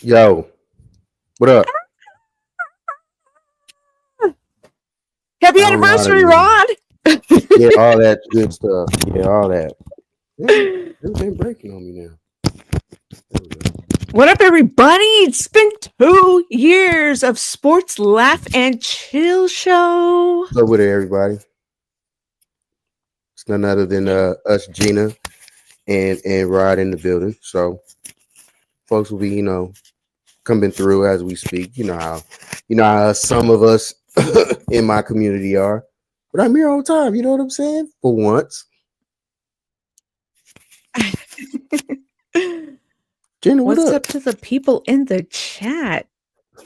Yo, what up? Happy I don't know how to anniversary, do. Rod! Yeah, all that good stuff. Yeah, all that. Damn, everything breaking on me now. There we go. What up, everybody? It's been 2 years of Sports Laugh and Chill Show. What's up with it, everybody? It's none other than us, Gina and Rod in the building. So folks will be, coming through as we speak. You know how some of us in my community are. But I'm here all the time. You know what I'm saying? For once, Gina, what What's up? up to the people in the chat?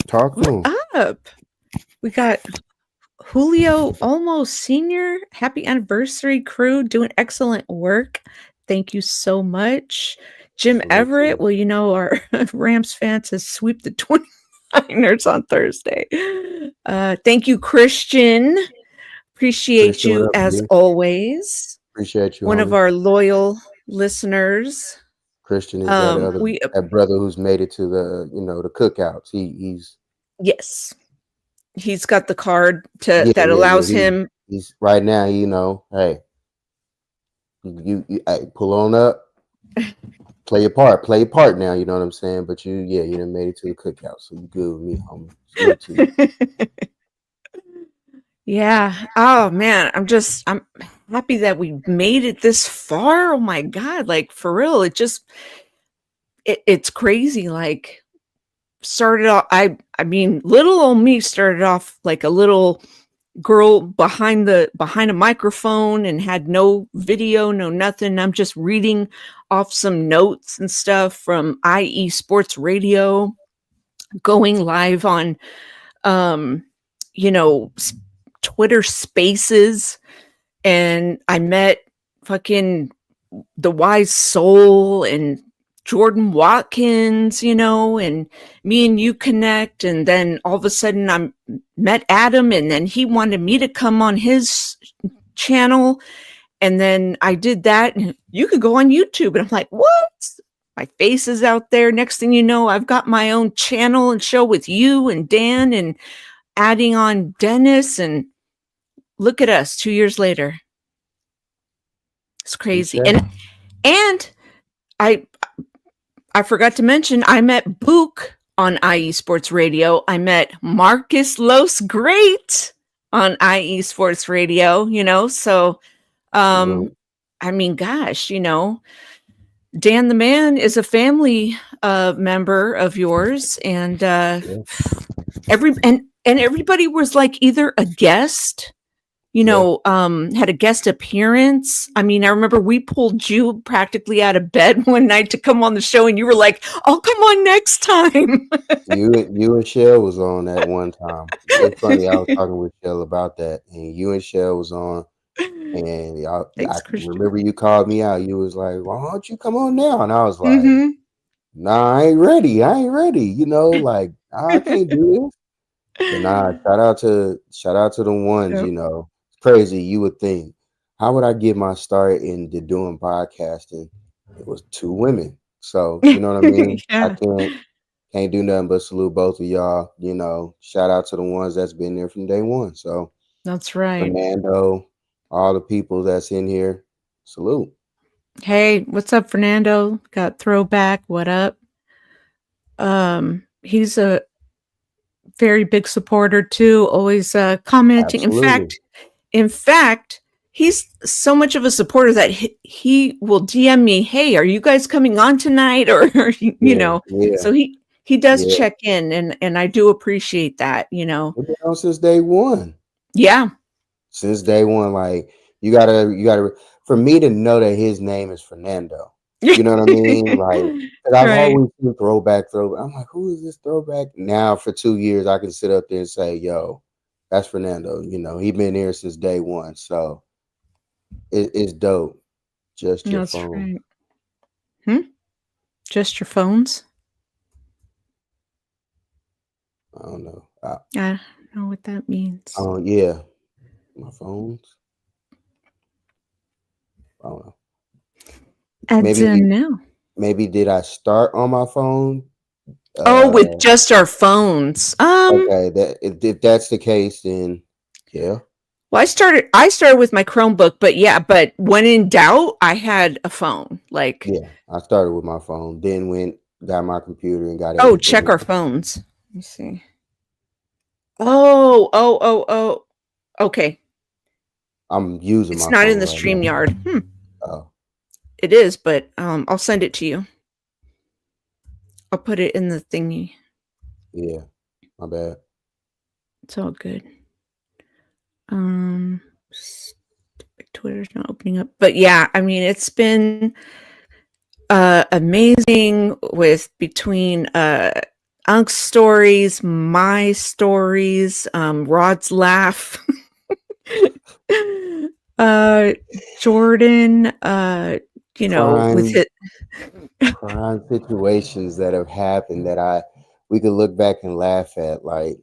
Talk to What him. up? We got Julio Olmo Sr. Happy anniversary, crew. Doing excellent work. Thank you so much. Jim Salute to Everett, you. well, our Rams fans has swept the 29ers on Thursday. Thank you, Christian. Appreciate Christian, what you up, as B? always. Appreciate you, One of homie. our loyal listeners. Christian is We that brother who's made it to the cookouts. He's Yes, he's got the card to yeah, that yeah, yeah. allows him. He's right now. Hey, hey, pull on up, play your part now. You know what I'm saying? But you done made it to the cookout, so you good with me, homie. Salute to you. Yeah. Oh man, I'm happy that we made it this far. Oh my god, like for real, it's crazy. Like started off I mean little old me started off like a little girl behind a microphone and had no video, no nothing. I'm just reading off some notes and stuff from IE Sports Radio, going live on um you know Twitter Spaces, and I met fucking the Wise Soul and Jordan Watkins, and me and you connect, and then all of a sudden I met Adam, and then he wanted me to come on his channel, and then I did that, and you could go on YouTube, and I'm like, what? My face is out there. Next thing you know, I've got my own channel and show with you and Dan, and adding on Dennis, and look at us 2 years later. It's Touche. crazy. And I I forgot to mention I met Book on IE Sports Radio. I met Marcus Los Great on IE Sports Radio, so um Salute. I mean, gosh, Dan the Man is a family member of yours, and Yeah, everybody was like either a guest, yeah. had a guest appearance. I mean, I remember we pulled you practically out of bed one night to come on the show, and you were like, "I'll come on next time." You and Shell was on that one time. It's funny. I was talking with Shell about that, and you and Shell was on. And I Thanks, Christian. remember you called me out. You was like, "Why don't you come on now?" And I was like, Mm-hmm. "Nah, I ain't ready. I ain't ready. Like I can't do this." But nah, shout out to the ones. Yep. It's crazy. You would think, how would I get my start into doing podcasting? It was two women. So you know what I mean. I Yeah, can't do nothing but salute both of y'all. Shout out to the ones that's been there from day one. So that's right. Fernando, all the people that's in here, salute. Hey, what's up, Fernando? Got throwback. What up? He's a very big supporter too. Always commenting. Absolutely. In fact, he's so much of a supporter that he will DM me, "Hey, are you guys coming on tonight?" Or Yeah, yeah, So he does yeah. check in, and I do appreciate that. We've been on since day one. Yeah. Since day one, like you gotta. For me to know that his name is Fernando, you know what I mean? Like, 'cause I've Right. always seen throwback. I'm like, who is this throwback? Now for 2 years, I can sit up there and say, "Yo, that's Fernando." He been here since day one, so it's dope. Just your That's phone. right. Hmm? Just your phones? I don't know. I don't know what that means. Yeah, my phones. I don't know. I Maybe don't know. maybe did I start on my phone Oh, with Uh, just our phones. okay, that if that's the case, then yeah, Well, I started with my Chromebook, but yeah, but when in doubt, I had a phone. Like, yeah. I started with my phone, then went got my computer and got oh, check everything. our phones. Let me see. Oh. Okay. I'm using It's my not in phone the right now. StreamYard. Oh, It is, but I'll send it to you. I'll put it in the thingy. yeah, my bad. It's all good. Twitter's not opening up. But yeah, I mean, it's been amazing with between Unk's stories, my stories, Rod's laugh, uh, Jordan, with Crime, it. crime situations that have happened that we could look back and laugh at. Like,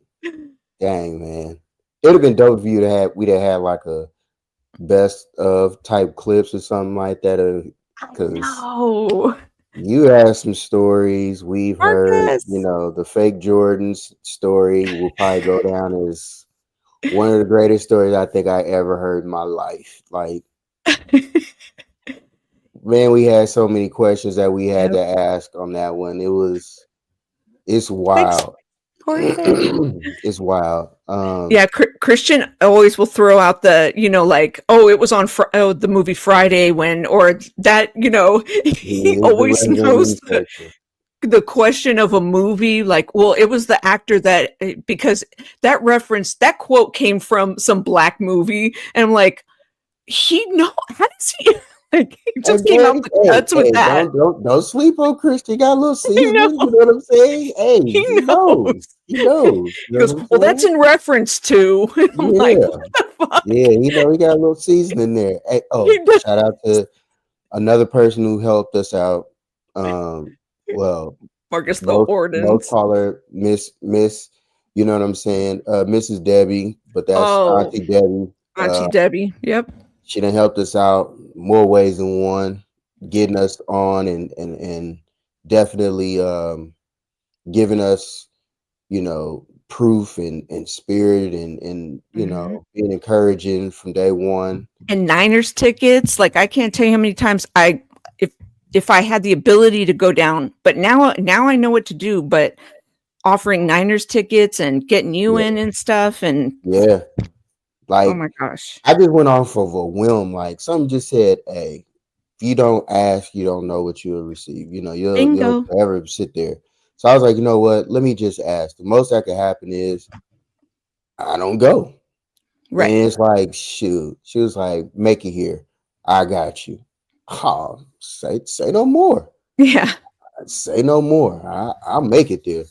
dang man, it would have been dope if we'd have had like a best of type clips or something like that. Because No, you have some stories we've heard. You Marcus. know, the fake Jordan's story will probably go down as one of the greatest stories I think I ever heard in my life. Like, man, we had so many questions that we had Yep. to ask on that one. It's Thanks, wild. Jorge. It's wild. Yeah, Christian always will throw out the, like, oh, it was on the movie Friday when, or that, He he is the always resident knows researcher. the question of a movie. Like, well, it was the actor that, because that quote came from some black movie. And I'm like, how does he, like, he Hey just came man, out the cuts with that. don't sleep on Christian. He got a little You seasoning. know, You know what I'm saying? Hey, he he knows. knows. He knows. He You know goes, what well, that's I'm saying? in reference to, I'm like, Yeah, what the fuck? yeah. He got a little seasoning there. Hey, He oh, does. shout out to another person who helped us out. Um, well, Marcus the most Ordens. call her Miss. You know what I'm saying? Mrs. Debbie, but that's Oh, Auntie Debbie. Auntie Debbie. Yep. She done helped us out more ways than one, getting us on and definitely giving us, proof and spirit and Mhm. being encouraging from day one. And Niners tickets, like I can't tell you how many times if I had the ability to go down, but now I know what to do. But offering Niners tickets and getting you Yeah, in and stuff, and yeah. oh Like my gosh, I just went off of a whim. Like something just said, "Hey, if you don't ask, you don't know what you'll receive. You'll bingo, forever sit there." So I was like, you know what? Let me just ask. The most that could happen is I don't go. right? And it's like, shoot. She was like, make it here. I got you. Oh, say no more. Yeah, Say no more. I'll make it there.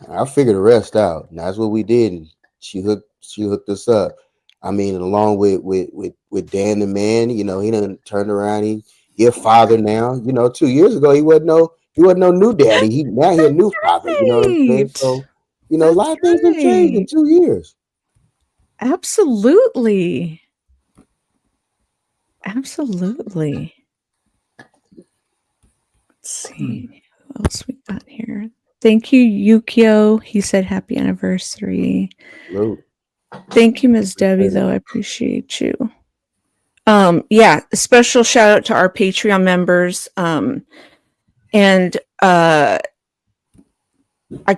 I'll figure the rest out. And that's what we did. And she hooked us up. I mean, along with Dan the man, he done turned around. He a father now. 2 years ago he wasn't no new daddy. He a new father. You know what I'm saying? right. So, a That's lot of things have changed in right. 2 years. Absolutely, absolutely. Let's see what else we got here. Thank you, Yukio. He said happy anniversary. Luke, Thank you, Ms. Debbie, though. I appreciate you. Yeah, a special shout out to our Patreon members. And I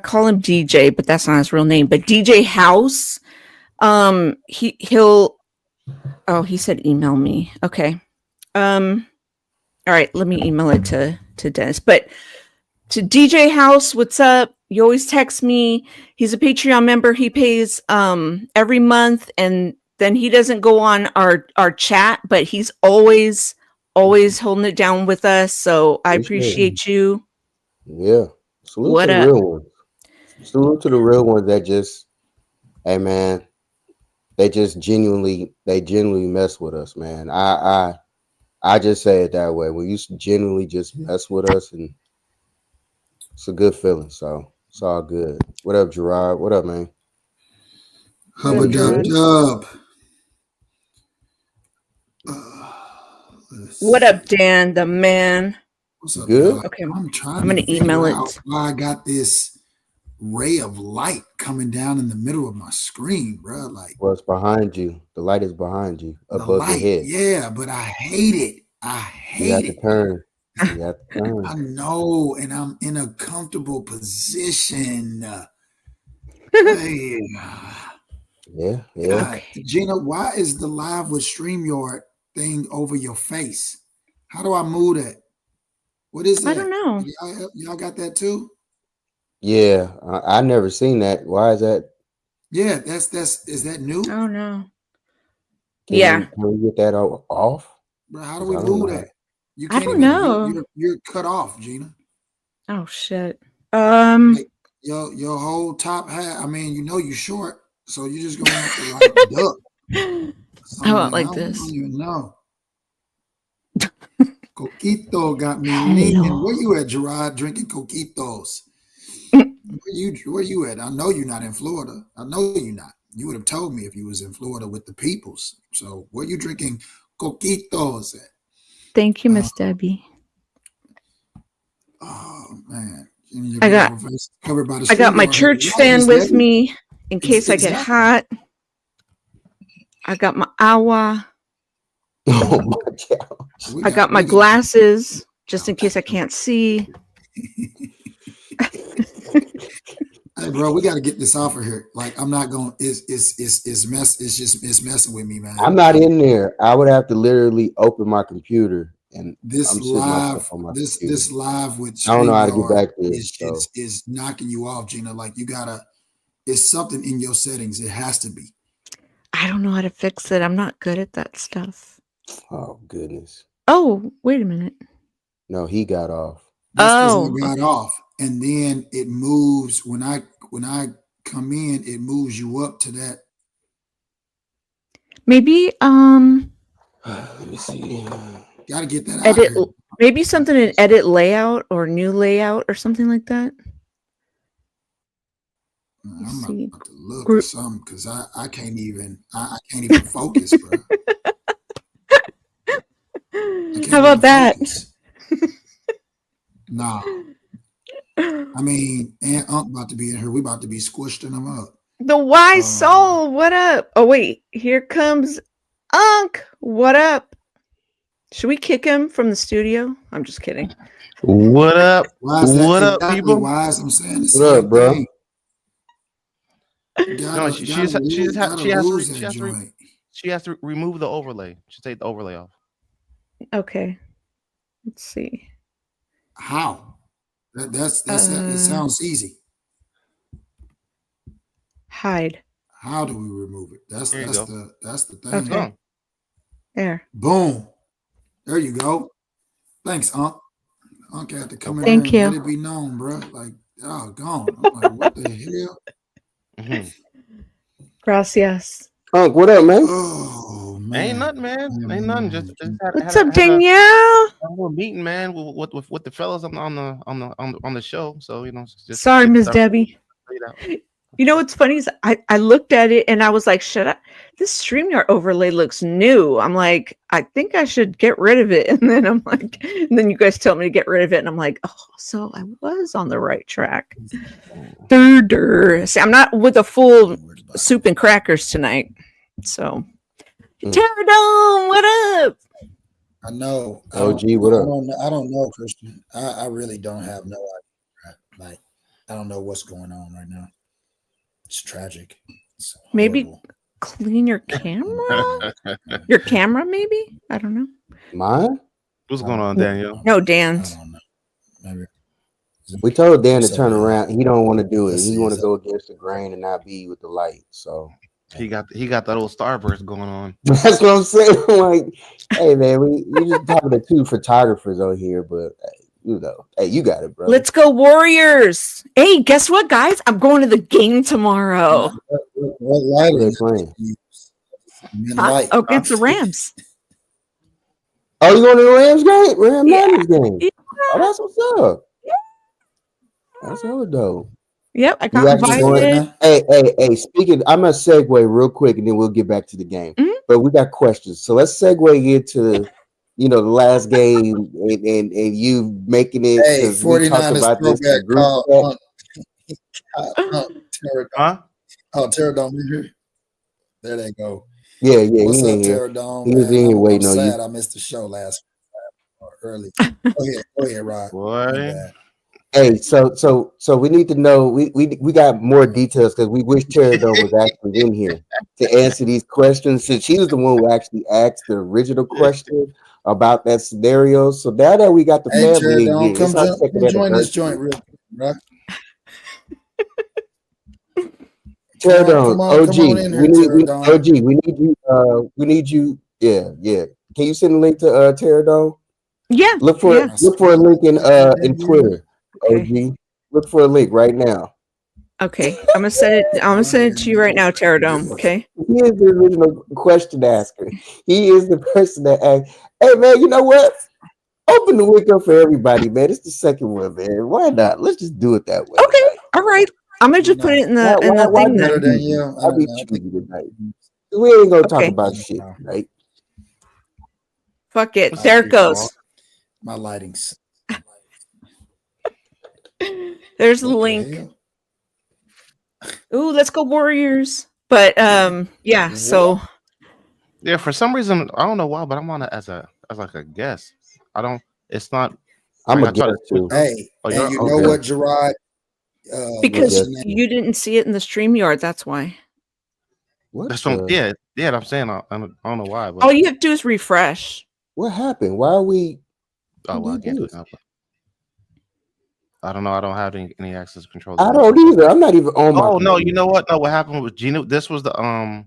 call him DJ, but that's not his real name. But DJ House, he'll he said email me. Okay. All right, let me email it to Dennis. But to DJ House, what's up? You always text me. He's a Patreon member. He pays every month, and then he doesn't go on our chat, but he's always holding it down with us. So I appreciate it. appreciate you. Yeah. Salute to What the up? real ones. Salute to the real ones that just, hey man, they genuinely mess with us, man. I just say it that way. When you genuinely just mess with us, and it's a good feeling. So it's all good. What up, Gerard? What up, man? Hubba Good, dub Gerard. dub. What up, Dan, the man? What's up, Good? y'all? Okay, I'm trying I'm gonna to figure email it. out why I got this ray of light coming down in the middle of my screen, bro. Like What's behind you? The light is behind you, the above your light, head. yeah, but I hate it. I You have hate to it. turn. You have to turn. I know, and I'm in a comfortable position. Hey, Yeah. God, Gina, why is the live with StreamYard thing over your face? How do I move that? What is that? I don't know. Y'all got that too? Yeah. I never seen that. Why is that? Yeah, that's is that new? Oh no. Can we get that off? Bro, how do 'Cause we I don't move know. that? You I can't don't even know. you're cut off, Gina. Oh shit. Like your whole top half. I mean, you know you short, so you're just gonna have to like duck. How about like I this? don't even know. Coquito got me leaning. Where you at, Gerard, drinking coquitos? Where you at? I know you're not in Florida. I know you're not. You would have told me if you was in Florida with the peoples. So where you drinking coquitos at? Thank you, Miss Debbie. Oh man. Your I got beautiful face covered by the I got my StreamYard. church Right, fan Miss with Debbie. me in case I get Exactly. hot. I got my agua. Oh my God. I got my glasses just in case I can't see. Hey, bro, we got to get this off of here. Like, I'm not going. It's messing with me, man. I'm not in there. I would have to literally open my computer, and This I'm sitting myself on my computer. this live with I don't know how to get StreamYard back there. is knocking you off, Gina. Like, you gotta. It's something in your settings. It has to be. I don't know how to fix it. I'm not good at that stuff. Oh goodness. Oh, wait a minute. No, he got off. That's because I got off, and then it moves when I come in. It moves you up to that. Maybe Let me see. Got to get that out edit. here. Maybe something in edit layout or new layout or something like that. I'm about to look Group. at something because I can't even focus, bro. How about that? Nah. I mean, Aunt Unc about to be in here. We about to be squishing them up. The wise soul, what up? Oh wait, here comes Unc. What up? Should we kick him from the studio? I'm just kidding. What up? What up, people? Wise, I'm saying the What same up, bro? thing. No, she has to remove the overlay. She take the overlay off. Okay. Let's see. How? That sounds easy. Hide. How do we remove it? That's the thing. Okay. There. Boom. There you go. Thanks, Unc. Unc had to come in Thank here you. and let it be known, bro. Like, oh, gone. I'm like, what the hell? Mm-hmm. Gracias. Unc, what up, man? Oh man. Ain't nothing, man. Ain't nothing. Just What's up, Danielle? We're meeting, man, with the fellas on the show. So just sorry, Miss Debbie. You know what's funny is I looked at it and I was like, shut up. This StreamYard overlay looks new. I'm like, I think I should get rid of it. And then I'm like, and then you guys tell me to get rid of it. And I'm like, oh, so I was on the right track. See, I'm not with a full soup and crackers tonight. So, Pterodome, what up? I know. OG, what up? I don't know, Christian. I really don't have no idea. Like, I don't know what's going on right now. It's tragic. It's maybe clean your camera? Your camera, maybe? I don't know. Mine? What's going on, Daniel? No, Dan's. I don't know. Maybe. We told Dan to turn around. He don't want to do it. He want to go against the grain and not be with the light. So he got that old starburst going on. that's what I'm saying. Like, hey man, we just talking to two photographers on here, but hey, you got it, bro. Let's go, Warriors! Hey, guess what, guys? I'm going to the game tomorrow. What light are they is playing? Oh, against the Rams. Oh, you going to the Rams game? Rams game. Yeah. Oh, that's what's up. Yeah. That's hella dope. Yep, I got invited. Hey, speaking, I'm going to segue real quick and then we'll get back to the game. Mm-hmm. But we got questions. So let's segue into the last game and you making it Hey, because we talked 49ers about this in the throwback group call. chat. Huh? Oh, Terradome, you here? There they go. Yeah, What's he up, ain't here. Terradome? He was in Man, here I'm waiting on you. sad I missed the show last early. Go ahead, Rod. My Boy. bad. Hey, so we need to know. We got more details because we wish Terradome was actually in here to answer these questions. Since she was the one who actually asked the original question about that scenario. So now that we got the Hey, family in Terradome, here, it's our second come join this anniversary. joint real quick, bro. Terradome, Come OG, on in here, Terradome. OG, we need you. Yeah. Can you send a link to Terradome? Yeah. Look for a link in Twitter. Okay. OG, look for a link right now. Okay. I'm gonna send it to you right now, Terradome. Okay. He is the original question asker. He is the person that asked, "Hey man, you know what? Open the link up for everybody, man. It's the second one, man. Why not? Let's just do it that way." Okay. Tonight. All right. I'm gonna just put it in the Why thing better then. than you? I'll be choosy tonight. We ain't gonna talk Okay. about shit, right? Fuck it. There it goes. My lighting's. There's the What the link. hell? Ooh, let's go Warriors. But yeah, so Yeah, for some reason, I don't know why, but I'm on it as like a guest. I don't. It's not. I'm like, a guest too. Hey, Oh, and you're- you know okay. what, Gerard? because Yes. you didn't see it in the StreamYard, that's why. What? That's what. Yeah. I'm saying. I don't know why, but All you have to do is refresh. What happened? Why are we? oh well, I did can't do this? it now. I don't know. I don't have any access control. I don't either. I'm not even on my. Oh no! You computer. know what? No, what happened with Gina? This was the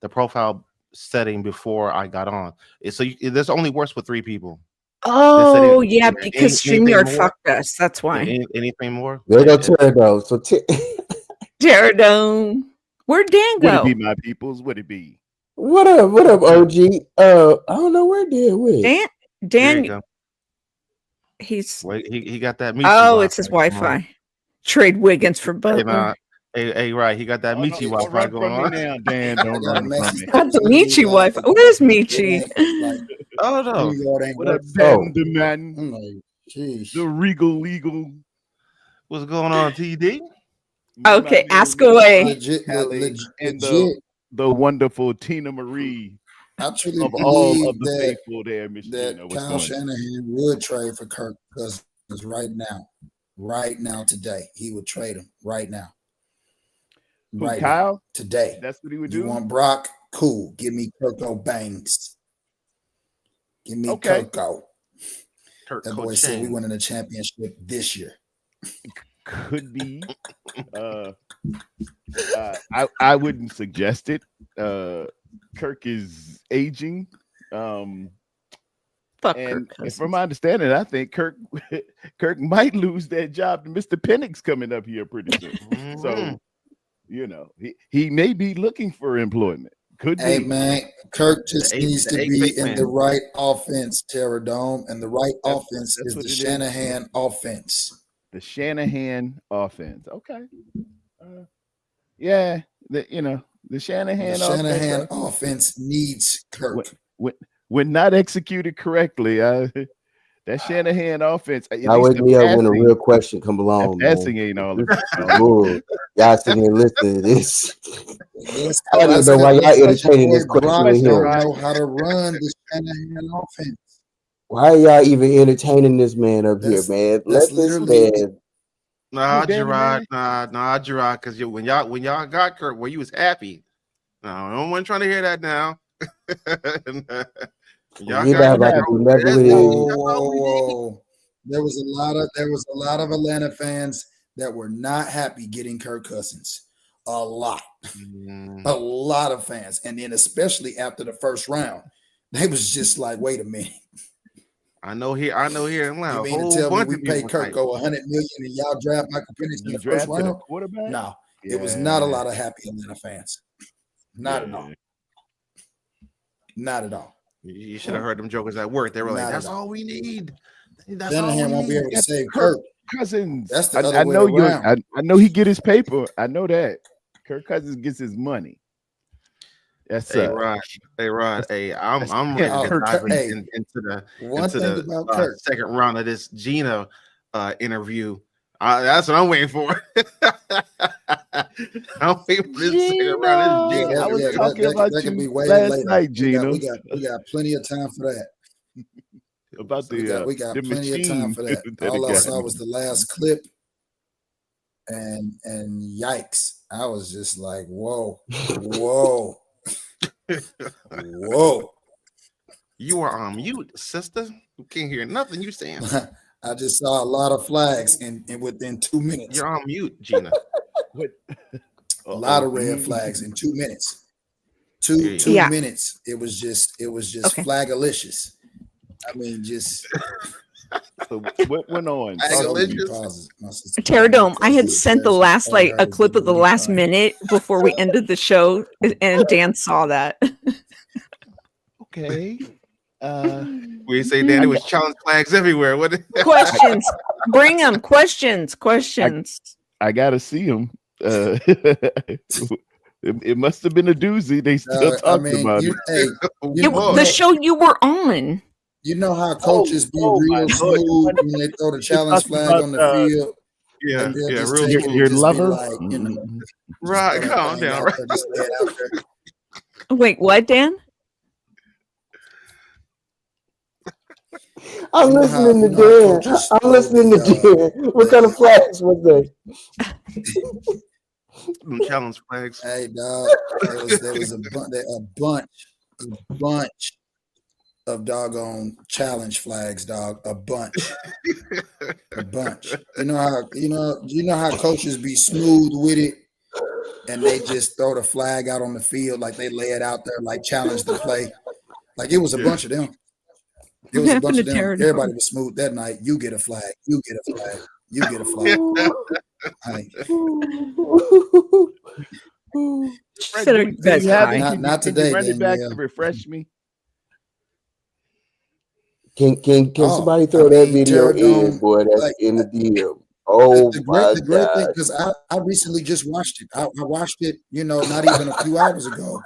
profile setting before I got on. This only works with 3 people. Oh setting- yeah, yeah, because anything StreamYard more? fucked us. That's why. Anything more? There go Yeah, Terradome. So Terradome. Where'd Dan Would it go? be my peoples? Would it be? what up, OG? I don't know where Dan went. there you Dan, go. he's Wait, he got that. Michi oh, it's his Wi-Fi going on. Wi-Fi. Trade Wiggins for Hey, Butler. man. Hey, right. He got that Oh, Michi don't Wi-Fi run going from on. me now, Dan. Don't got a run from message. me. Not the Michi Wi-Fi. Where's Michi? Oh no. StreamYard ain't What up, working. Dan the man? I'm like, jeez. The regal eagle. What's going on, TD? Okay, My ask name is away. Legit, Callie and legit. the wonderful Tina Marie I truly of all believe of the that faithful there, Miss that Gina. What's Kyle going on? Shanahan would trade for Kirk Cousins right now, today. He would trade him right now. Who, Right Kyle? now, today. That's what he would You do? want Brock? Cool. Give me Kirko Banks. Give me Okay. Kirko. Kurt That boy said we Cochain. winning a championship this year. Could be. I wouldn't suggest it. Kirk is aging. Fuck And Kirk Cousins. from my understanding, I think Kirk might lose that job to Mr. Penix coming up here pretty soon. So, he may be looking for employment. Could Hey be. man, Kirk just The eight- needs the to eight be big in man. the right offense, Terradome, and the right offense that's is what the it is. Shanahan offense. The Shanahan offense. Okay. Yeah. The Shanahan The Shanahan offense. offense needs Kirk. When not executed correctly, that Shanahan offense. At Y'all least wake me up when a passing- real question come that along, passing man. ain't all This about. is bull. Y'all sitting here listening to this. Yes, I don't even know why y'all entertaining this question Brock in don't here. know how to run the Shanahan offense. Why are y'all even entertaining this man up That's- here, man? that's Let this literally- man. Nah, Who, Danny Gerard. Nah, Gerard. Because when y'all got Kurt, well, you was happy. No, no one trying to hear that now. Y'all You're not about to do nothing with Whoa. it. There was a lot of Atlanta fans that were not happy getting Kirk Cousins. A lot of fans, and then especially after the first round, they was just like, "Wait a minute." I know here in Atlanta. You A mean whole to tell me bunch we of pay people Kirk type. go $100 million and y'all draft Michael Penix in You the first drafted a round? quarterback? No, it was not a Yeah. lot of happy Atlanta fans. Not at all. Not at all. You should have heard them jokers at work. They were like, Not at "That's all. all we need." That's all Shanahan we won't be need. able to That's save Kirk Kirk. Cousins. That's the I other way know around. I know he get his paper. I know that. Kirk Cousins gets his money. That's Hey Rod, I'm ready to Kirk, dive hey, into the one thing about Kirk. second round of this Gina interview. That's what I'm waiting for. I'm waiting for this second round of this Gina. I was that, talking that, about that can you be way last later. night, We Gina. got plenty of time for that. About We got the plenty of time machine for that. that All I got saw me. was the last clip, and yikes! I was just like, whoa, whoa, whoa. You are on mute, sister. You can't hear nothing you saying. I just saw a lot of flags in within 2 minutes. You're on mute, Gina. What? A lot of red flags in 2 minutes. Two Yeah. minutes. It was just Okay. flagalicious. I mean, just So what went on? so many Flagalicious? pauses. My sister- Pterodome, I had sent the last All I like heard a was clip of the booty last crying. minute before we ended the show, and Dan saw that. Okay. We say that it was challenge flags everywhere. What? Questions, bring them. Questions. I gotta see him. It must have been a doozy. They still I talking mean, about you, it. hey, It was the show you were on. you know how coaches be my real Lord. smooth when they throw the challenge talking flag on the about, field, Yeah, and they'll yeah, just real take it smooth. and Your just lover? be like, you know, just Right, throw that calm thing down, out right? there, just lay it out there. Wait, what, Dan? I'm You know listening how to Dan. coaches I'm throw listening to the, Dan. What kind of flags was they? Them challenge flags. Hey, dog, there was a bunch of doggone challenge flags, dog. A bunch. You know how coaches be smooth with it, and they just throw the flag out on the field, like they lay it out there, like challenge the play. Like it was a bunch of them. It was a bunch of them. Everybody was smooth that night. You get a flag. You get a flag. You get a flag. Hey, Fred, Said do it you best have high. it? Not- not Can today, you run it back Danielle. to refresh me? Can Oh, somebody throw I that mean, video Pterodome, in, boy? That's like, in the DM. Oh the my great thing, God. because I recently just watched it. I watched it, not even a few hours ago.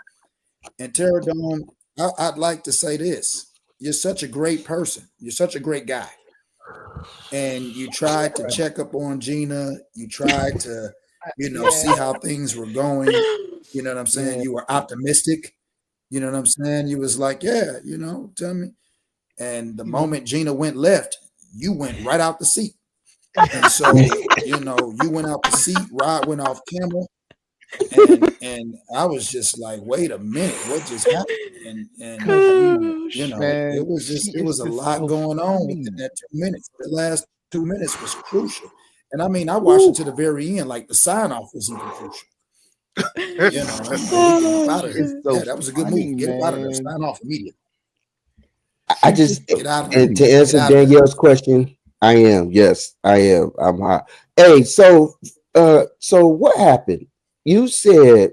And Pterodome, I'd like to say this. You're such a great person. You're such a great guy. And you tried to check up on Gina. You tried to, see how things were going. You know what I'm saying? Yeah. You were optimistic. You know what I'm saying? You was like, yeah, tell me. And the moment Gina went left, you went right out the seat. And so, you went out the seat, Rod went off camera. And I was just like, wait a minute, what just happened? And Man, it was a just lot so going on funny. within that 2 minutes. The last 2 minutes was crucial. And I mean, I watched it to the very end, like the sign off was even crucial. And we get up out of here. It's so Yeah, that was a good funny, move. Get up out of there. man. Sign off immediately. I just Get out of there. and to answer Get out of there. Danielle's question, I am. Yes, I am. I'm hot. Hey, so what happened? You said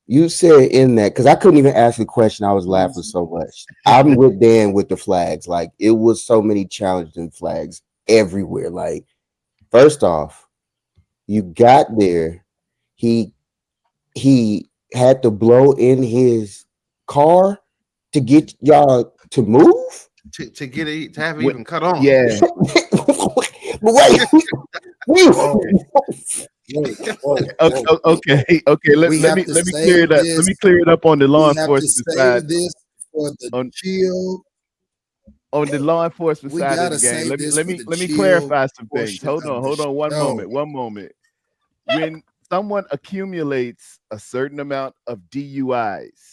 in that, because I couldn't even ask the question. I was laughing so much. I'm with Dan with the flags. Like it was so many challenging flags everywhere. Like, first off, you got there. He had to blow in his car to get y'all to move. to get it to have it What- even cut on. Yeah. Wait. Okay. Let We me have to clear it up. save Let me this. clear it up on the law We have to enforcement save side. this for the On- chill. On the law enforcement We side of gotta the game, save this let for me the let me chill clarify some things. portion Hold of on, the one show. moment. When someone accumulates a certain amount of DUIs,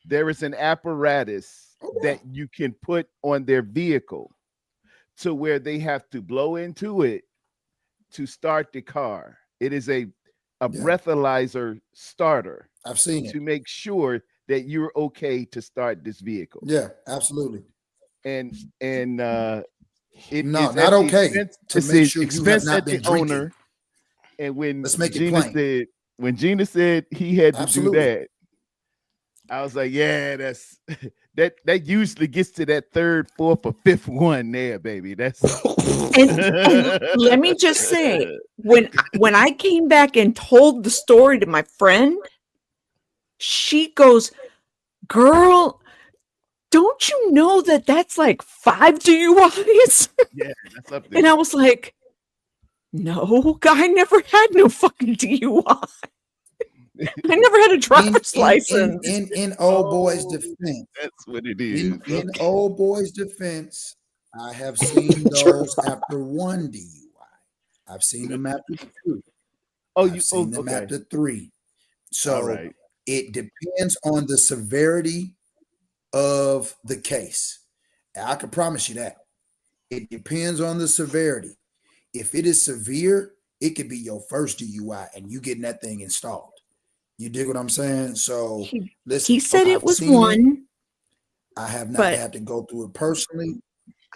there is an apparatus that you can put on their vehicle to where they have to blow into it to start the car. It is a breathalyzer starter I've seen it. to make sure that you're okay to start this vehicle. Yeah, absolutely. And No, is not at the okay, expense- to it's make the sure you have expense not at the been drinking. owner. And when Let's make it Gina plain. said, he had to Absolutely. do that, I was like, yeah, that's that usually gets to that third, fourth, or fifth one there, baby. That's And let me just say, when I came back and told the story to my friend, She goes, "Girl, don't you know that that's like 5 DUIs?" Yeah, that's up And there. I was like, "No, I never had no fucking DUI. I never had a driver's license." In old boy's defense, That's what it is. in old boy's defense, I have seen those after 1 DUI. I've seen them after 2. Oh, I've you seen them okay? after 3. So All right. it depends on the severity of the case. I can promise you that. It depends on the severity. If it is severe, it could be your first DUI and you getting that thing installed. You dig what I'm saying? So listen, He said it I've was seen it. one. I have not but- had to go through it personally,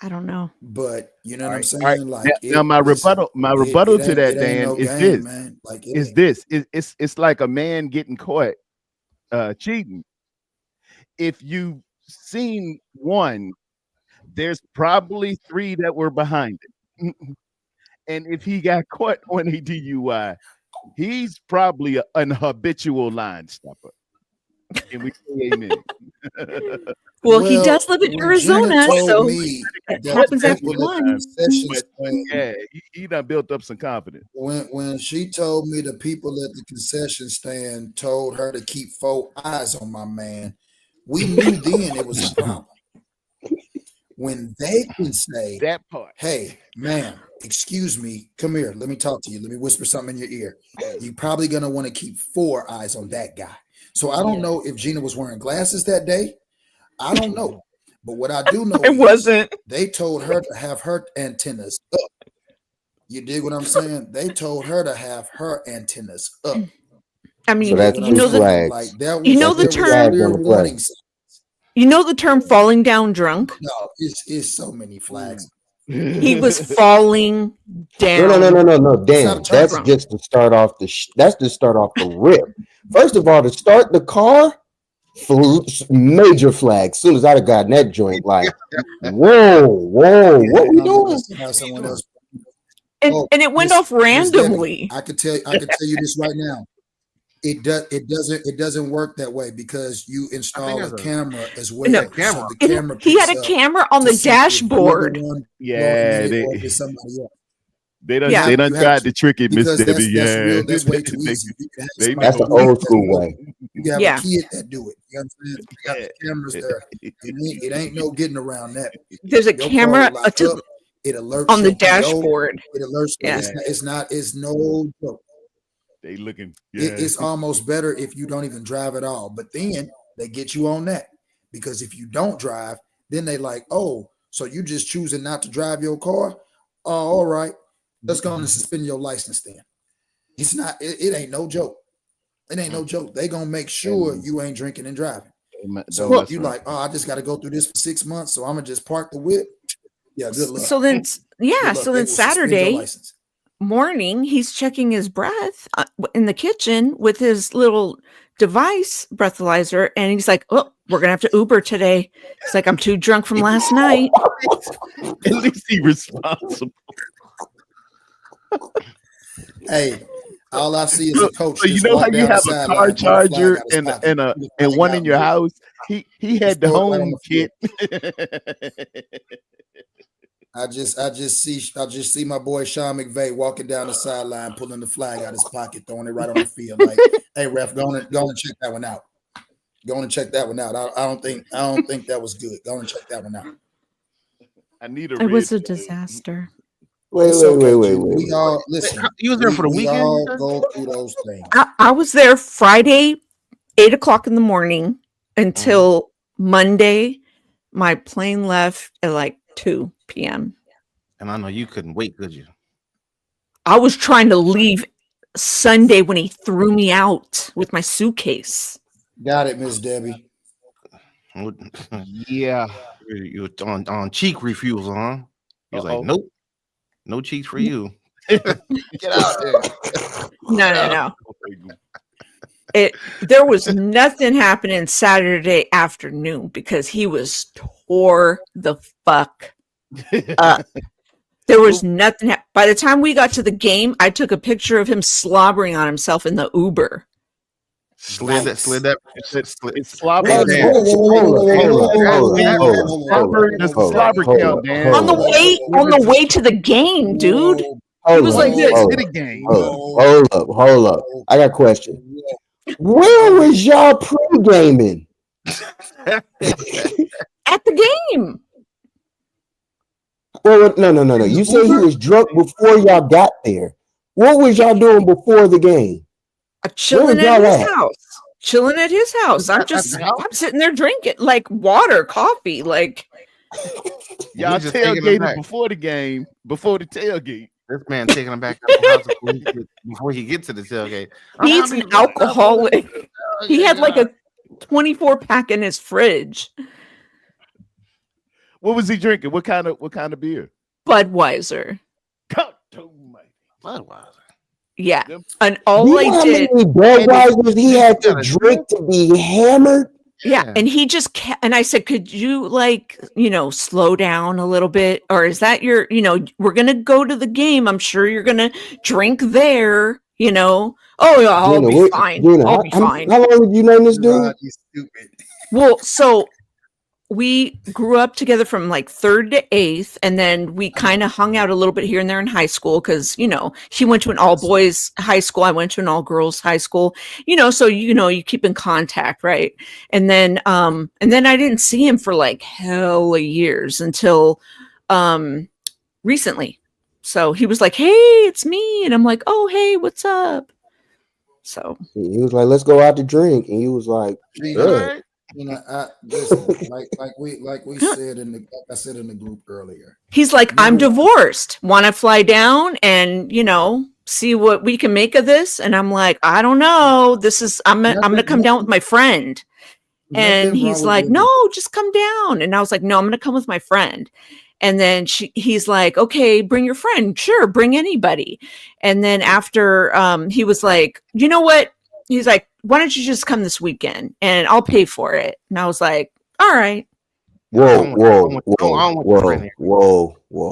I don't know. but you know what I'm saying? All right. Like Now my rebuttal it to ain't- that, it ain't Dan, no is game, this. man. Like Is this. It's like a man getting caught cheating. If you've seen one, there's probably 3 that were behind it. And if he got caught on a DUI, he's probably an habitual line stopper. Can we say amen? Well, he does live in when Arizona, Jenna told so me that that happens the after people at one. the concession But stand- yeah, he done built up some confidence. when she told me the people at the concession stand told her to keep 4 eyes on my man, we knew then it was a problem. When they can say, That part. "Hey, ma'am, excuse me, come here, let me talk to you, let me whisper something in your ear," you're probably gonna want to keep 4 eyes on that guy. So I don't know if Gina was wearing glasses that day. I don't know. But what I do know It is wasn't. they told her to have her antennas up. You dig what I'm saying? They told her to have her antennas up. I mean, that's you know two the flags. Like that was, You know the there was term- clear Flags on the warning. you know the term falling down drunk. No, it's so many flags. He was falling down. No. not Dan, a that's term. just to start off that's to start off the rip. First of all, to start the car, major flag. Soon as I'd have gotten that joint, like, whoa, what we doing? Have someone else. And it went Miss- off randomly. I could tell you this right now. It doesn't work that way because you install there's a a- camera as well. No. So Camera. the camera He had picks a up camera on to the see if you're the dashboard. one Yeah, blowing it or they if it's somebody else. they done Yeah. they done You have tried to, to trick it, Miss Because Debbie. that's Yeah, real. That's way too easy. You can have they somebody That's the do it. old school way. You can have Yeah. a kid that do it. You know what I'm saying? You got the cameras there. It ain't no getting around that. There's a Your car camera will light to- up, it alerts on the your PO, dashboard. It alerts. Yeah. It's no joke. They looking. It's almost better if you don't even drive at all. But then they get you on that because if you don't drive, then they like, oh, so you just choosing not to drive your car? Oh, all right. Let's go and suspend your license then. It's not. It ain't no joke. It ain't no joke. They gonna make sure you ain't drinking and driving. So if you like, oh, I just got to go through this for 6 months, so I'm gonna just park the whip. Yeah, good luck. So then, yeah. Good luck. So They then will suspend your Saturday license. morning, he's checking his breath in the kitchen with his little device breathalyzer, and he's like, "Oh, we're gonna have to Uber today." It's like, "I'm too drunk from last night." At least he responsible. Hey, all I see is a coach. So you just know walk how you down the have a sideline, car pull the flag charger out his and pocket, and pull the and flag one out, in your and house. He had the throw it right on home the kit. I just see my boy Sean McVay walking down the sideline, pulling the flag out his pocket, throwing it right on the field. Like, hey, ref, go on and check that one out. Go on and check that one out. I don't think that was good. Go on and check that one out. I need a. It was a red pen. disaster. Wait. We all listen. You was there for the we weekend? all you said? go through those things. I was there Friday, 8:00 in the morning until Monday. My plane left at like 2 p.m. And I know you couldn't wait, could you? I was trying to leave Sunday when he threw me out with my suitcase. Got it, Miss Debbie. Yeah. You on cheek refusal, huh? He was Uh-oh. like, nope, no cheeks for you. Get out there. No. There was nothing happening Saturday afternoon because he was tore the fuck up. There was nothing. By the time we got to the game, I took a picture of him slobbering on himself in the Uber. Slid that. It's slobber. Hold Man. on, There's a slobber count, Dan. On the way to the game, dude. Hold was up, like this. hold Hit up, a game. hold up. I got a question. Where was y'all pre-gaming? At the game. Well, no. You said he was drunk before y'all got there. What was y'all doing before the game? Chilling Where at was his y'all at? house. Chilling at his house. I'm sitting there drinking like water, coffee, like Y'all He's just taking it back. tailgated before the game, before the tailgate. This man taking him back out the house before he gets to the tailgate. he's an alcoholic. He had like a 24 pack in his fridge. What was he drinking? What kind of beer? Budweiser. Budweiser. Yeah. Yep. And all You I know how did. many Budweisers he had to gotta drink to be hammered? Yeah. And he just and I said, could you slow down a little bit? Or is that we're going to go to the game. I'm sure you're going to drink there, Oh, yeah, I'll Gina, be fine. Gina, I'll be fine. How long have you known this dude? You stupid. Well, so we grew up together from like 3rd to 8th, and then we kind of hung out a little bit here and there in high school because he went to an all boys high school, I went to an all girls high school, so you keep in contact, right? And then I didn't see him for like hella years until recently. So he was like, "Hey, it's me," and I'm like, "Oh, hey, what's up?" So He was like, "Let's go out to drink," and he was like, Good. Listen, like we said I said in the group earlier. he's like, "I'm divorced. Want to fly down and see what we can make of this?" And I'm like, "I don't know. I'm gonna come down with my friend." And Nothing he's wrong like, with "No, just come down." And I was like, "No, I'm gonna come with my friend." And then he's like, "Okay, bring your friend. Sure, bring anybody." And then after he was like, "You know what?" He's like, "Why don't you just come this weekend and I'll pay for it?" And I was like, "All right." Whoa.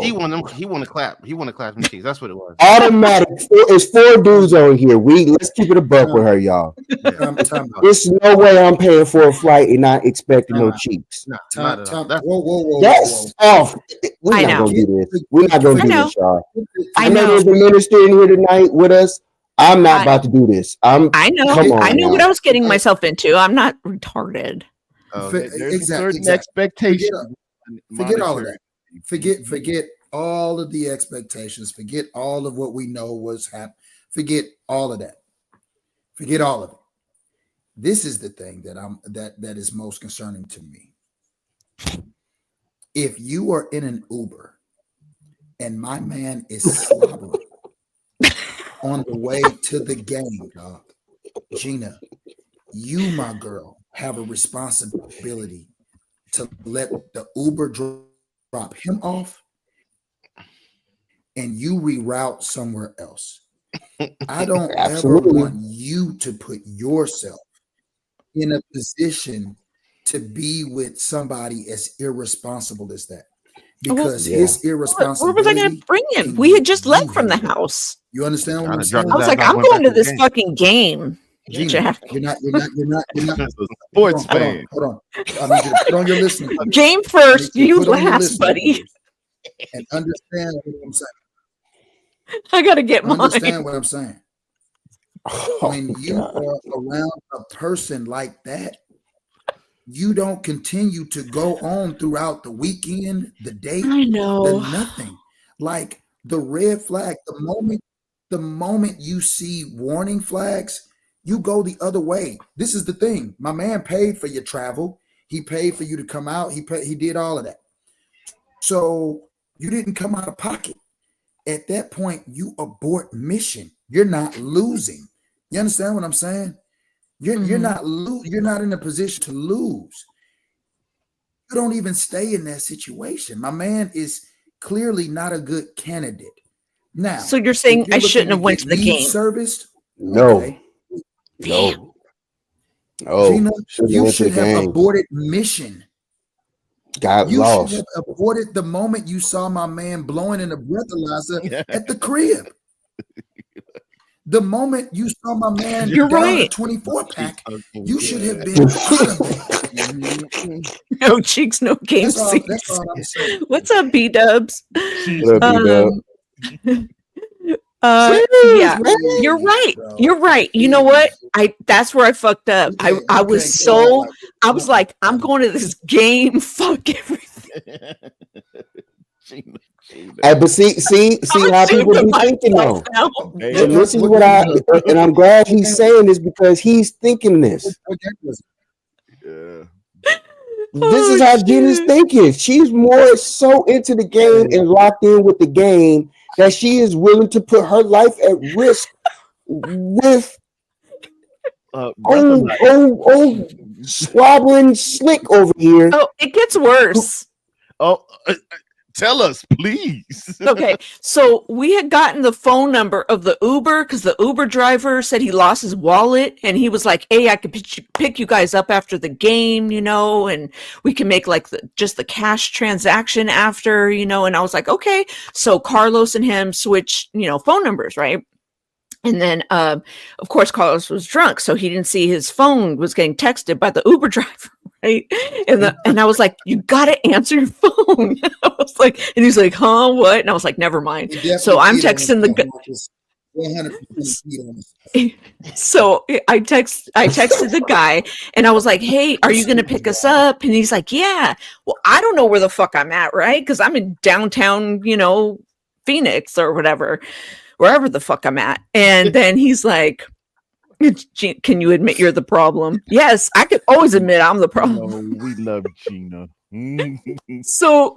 He want to clap. He want to clap some cheeks. That's what it was. Automatic. It's 4 dudes on here. Let's keep it a buck with her, y'all. Time out. There's no way I'm paying for a flight and not expecting no cheeks. No, not at all. That's- Whoa. That's off. We're I not know. gonna do this. We're not gonna I do know. this, y'all. I I know know. there's a minister in here tonight with us. I'm not about to do this. I know. Come on I knew now. what I was getting myself into. I'm not retarded. There's Exactly, a certain exactly. expectation. Forget all of that. Forget all of the expectations. Forget all of what we know was happening. Forget all of that. Forget all of it. This is the thing that is most concerning to me. If you are in an Uber and my man is slobbering on the way to the game, dog, Gina, you, my girl, have a responsibility to let the Uber drop him off and you reroute somewhere else. I don't ever Absolutely. want you to put yourself in a position to be with somebody as irresponsible as that. Because Yeah. his Where was irresponsibility. I going to bring him? We had just left from the house. You understand what Gotta I'm saying? drop I was Zach like, off, I'm went going back to to the this game. fucking game. Gina, Jeff. you're not. Sports Hold on, fan. hold on. I need you to put on your listening. Game I need first, you to you put on your last, listening buddy. ears and understand what I'm saying. I got to get mine. Understand what I'm saying. Oh, When you God. are around a person like that, you don't continue to go on throughout the weekend, the date, I know. the nothing. Like the red flag, the moment you see warning flags, you go the other way. This is the thing. My man paid for your travel. He paid for you to come out. He did all of that. So you didn't come out of pocket. At that point, you abort mission. You're not losing. You understand what I'm saying? You're not in a position to lose. You don't even stay in that situation. My man is clearly not a good candidate. Now, So you're saying if I you're shouldn't have looking went get to the needs game? serviced. No. Okay. No. Oh, Gina, should've you went to should the have game. aborted mission. Got You lost. should have aborted the moment you saw my man blowing in a breathalyzer at the crib. The moment you saw my man You're down a right. 24 pack, you should have Yeah. been out of it. No cheeks, no game That's all. seats. That's all I'm saying. What's up, B Dubs? What up, B-Dub? Yeah, man. you're right. Bro. You're right. You know what? That's where I fucked up. You I can't was go so out I was like, I'm going to this game. Fuck everything. Gina. Hey, but see I'm how ashamed people of be thinking though. myself now. Hey, And this is what and I'm glad he's saying this because he's thinking this. What game was it? yeah. This Oh, is how Gina's shit. thinking. She's more so into the game and locked in with the game that she is willing to put her life at risk with Brother Mike, squabbling slick over here. Oh, it gets worse. oh, tell us, please. Okay, so we had gotten the phone number of the Uber because the Uber driver said he lost his wallet, and he was like, "Hey, I could pick you guys up after the game, and we can make like just the cash transaction after, And I was like, "Okay." So Carlos and him switched, phone numbers, right? And then, of course, Carlos was drunk, so he didn't see his phone was getting texted by the Uber driver, right? And I was like, "You gotta answer your phone." I was like, and he's like, "Huh? What?" And I was like, "Never mind." He definitely So I'm cheated on texting the himself, guy. Marcus. 100% cheated on himself. So I texted the guy, and I was like, "Hey, are you gonna pick us up?" And he's like, "Yeah." Well, I don't know where the fuck I'm at, right? Because I'm in downtown, Phoenix or whatever. Wherever the fuck I'm at. And then he's like, "Can you admit you're the problem?" Yes, I could always admit I'm the problem. No, we love Gina. So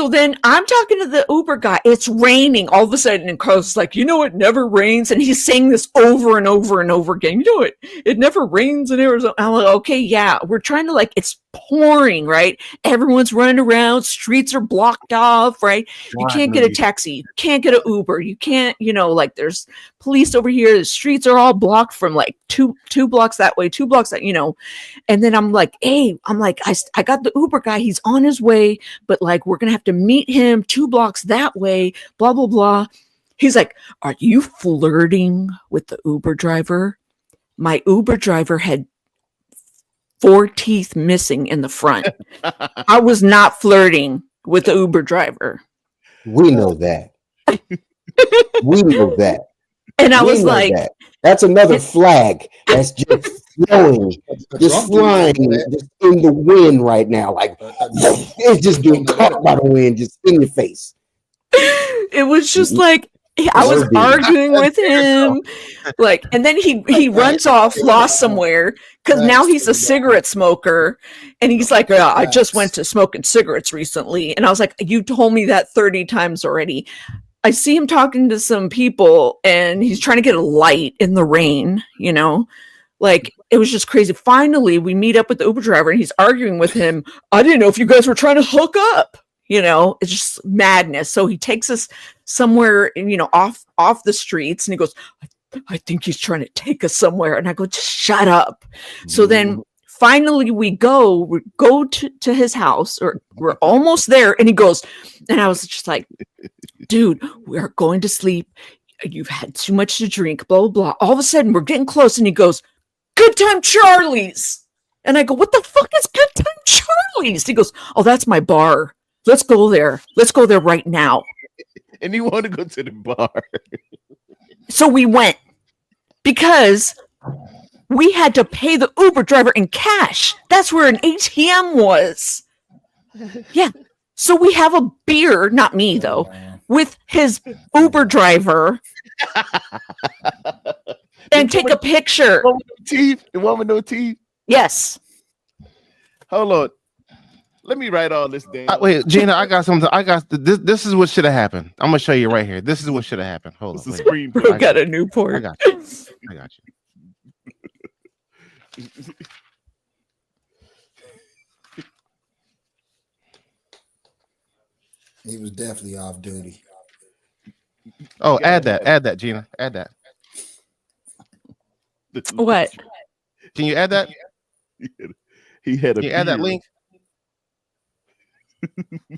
then I'm talking to the Uber guy. It's raining all of a sudden, and Carlos is like, "It never rains." And he's saying this over and over and over again. It never rains in Arizona. I'm like, okay, yeah, we're trying to it's pouring, right? Everyone's running around, streets are blocked off, right? You can't get a taxi, you can't get an Uber, you can't, there's police over here, the streets are all blocked from two blocks that way, 2 blocks that, And then I'm like, hey, I got the Uber guy, he's on his way, but we're gonna have to meet him 2 blocks that way, blah blah blah. He's like, "Are you flirting with the Uber driver?" My Uber driver had 4 teeth missing in the front. I was not flirting with the Uber driver. We know that. We know that. And I We was know like, that. That's another flag that's just flowing, just flying just in the wind right now. It's just getting caught by the wind, just in your face. it was just like, I was arguing with him, and then he runs off, lost somewhere, because now he's a cigarette smoker, and he's like, I just went to smoking cigarettes recently, and I was like, you told me that 30 times already. I see him talking to some people, and he's trying to get a light in the rain, it was just crazy. Finally, we meet up with the Uber driver, and he's arguing with him. "I didn't know if you guys were trying to hook up." It's just madness. So he takes us somewhere, off the streets, and he goes, I think he's trying to take us somewhere. And I go, just shut up. So then finally we go to his house, or we're almost there. And he goes, and I was just like, "Dude, we are going to sleep. You've had too much to drink, blah, blah, blah." All of a sudden we're getting close, and he goes, "Good Time Charlie's." And I go, "What the fuck is Good Time Charlie's?" He goes, "Oh, that's my bar. Let's go there. Let's go there right now." And you want to go to the bar. So we went because we had to pay the Uber driver in cash. That's where an ATM was. Yeah. So we have a beer, not me though, with his Uber driver and take a picture. The one with no teeth. Yes. Hold on. Let me write all this down. Wait, Gina, I got something. This is what should have happened. I'm gonna show you right here. This is what should have happened. Hold It's on. a Wait. screen. Bro got a Newport. I got you. I got you. He was definitely off duty. Oh, add that, Gina. Add that. What? Can you add that? He had a Can you add that beard. link?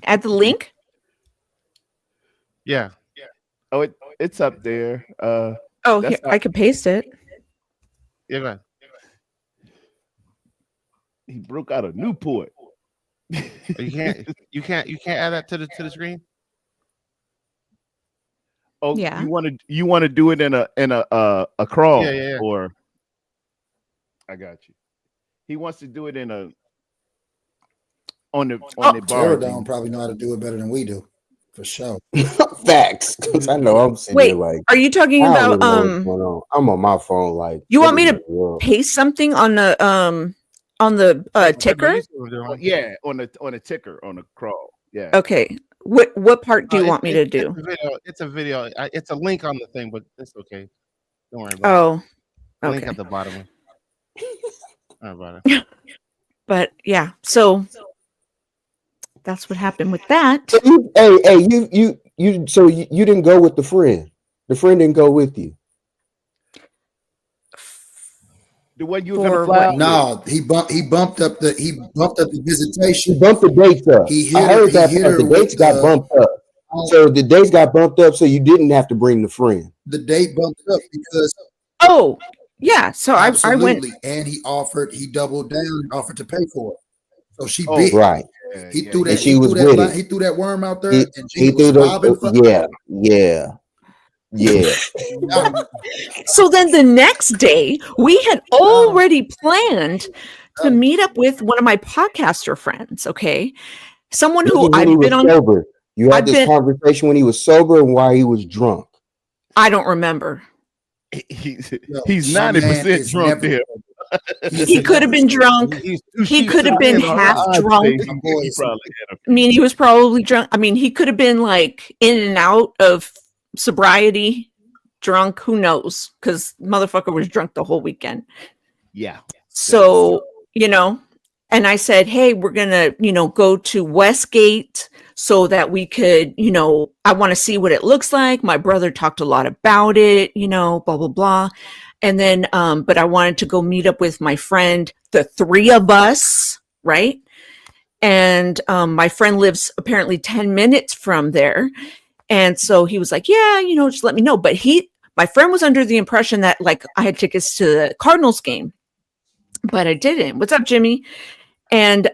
Add the link? Yeah. Oh, it's up there. Oh, That's here, how- I could paste it. Yeah, go ahead. He broke out a Newport. You can't add that to the screen. Oh, Yeah. you want to do it in a crawl, Yeah. or I got you. He wants to do it in a on the bar. Pterodon probably know how to do it better than we do, for sure. Facts. 'Cause I know I'm sitting Wait, there like, Are you talking I don't about even know what's going on. I'm on my phone like. You want what me in to the world? paste something on the ticker? Yeah, on the ticker on the crawl. Yeah. Okay. What part do you want me to do? It's a video. It's a link on the thing, but it's okay. Don't worry about it. Oh, Link okay. at the bottom. Don't worry about it. But yeah, so that's what happened with that. So you didn't go with the friend. The friend didn't go with you. The one you were For gonna fly what? out with. No, he bumped up the visitation. She bumped the dates up. He hit I her- heard he that hit part. her The dates with got the- bumped up. So the dates got bumped up, so you didn't have to bring the friend. The date bumped up because Oh, yeah. So I went. absolutely, and he doubled down and offered to pay for it. So she Oh, bit. Right. He threw that. And she He was threw that. with Line, it. he threw that worm out there, He and threw she was robbing. yeah. So then the next day, we had already planned to meet up with one of my podcaster friends. Okay, someone who When he I've was been on. sober. You had I've this been- conversation when he was sober and while he was drunk. I don't remember. He's my man 90% is drunk never- there. He could have been drunk. He could have been half I'd say drunk. He probably had I mean, he was probably drunk. I mean, he could have been like in and out of sobriety, drunk. Who knows? Because motherfucker was drunk the whole weekend. yeah. So, and I said, hey, we're going to, go to Westgate so that we could, I want to see what it looks like. My brother talked a lot about it, blah, blah, blah. And then, but I wanted to go meet up with my friend, the three of us, right? And my friend lives apparently 10 minutes from there. And so he was like, yeah, just let me know. But my friend was under the impression that like I had tickets to the Cardinals game, but I didn't. What's up, Jimmy? And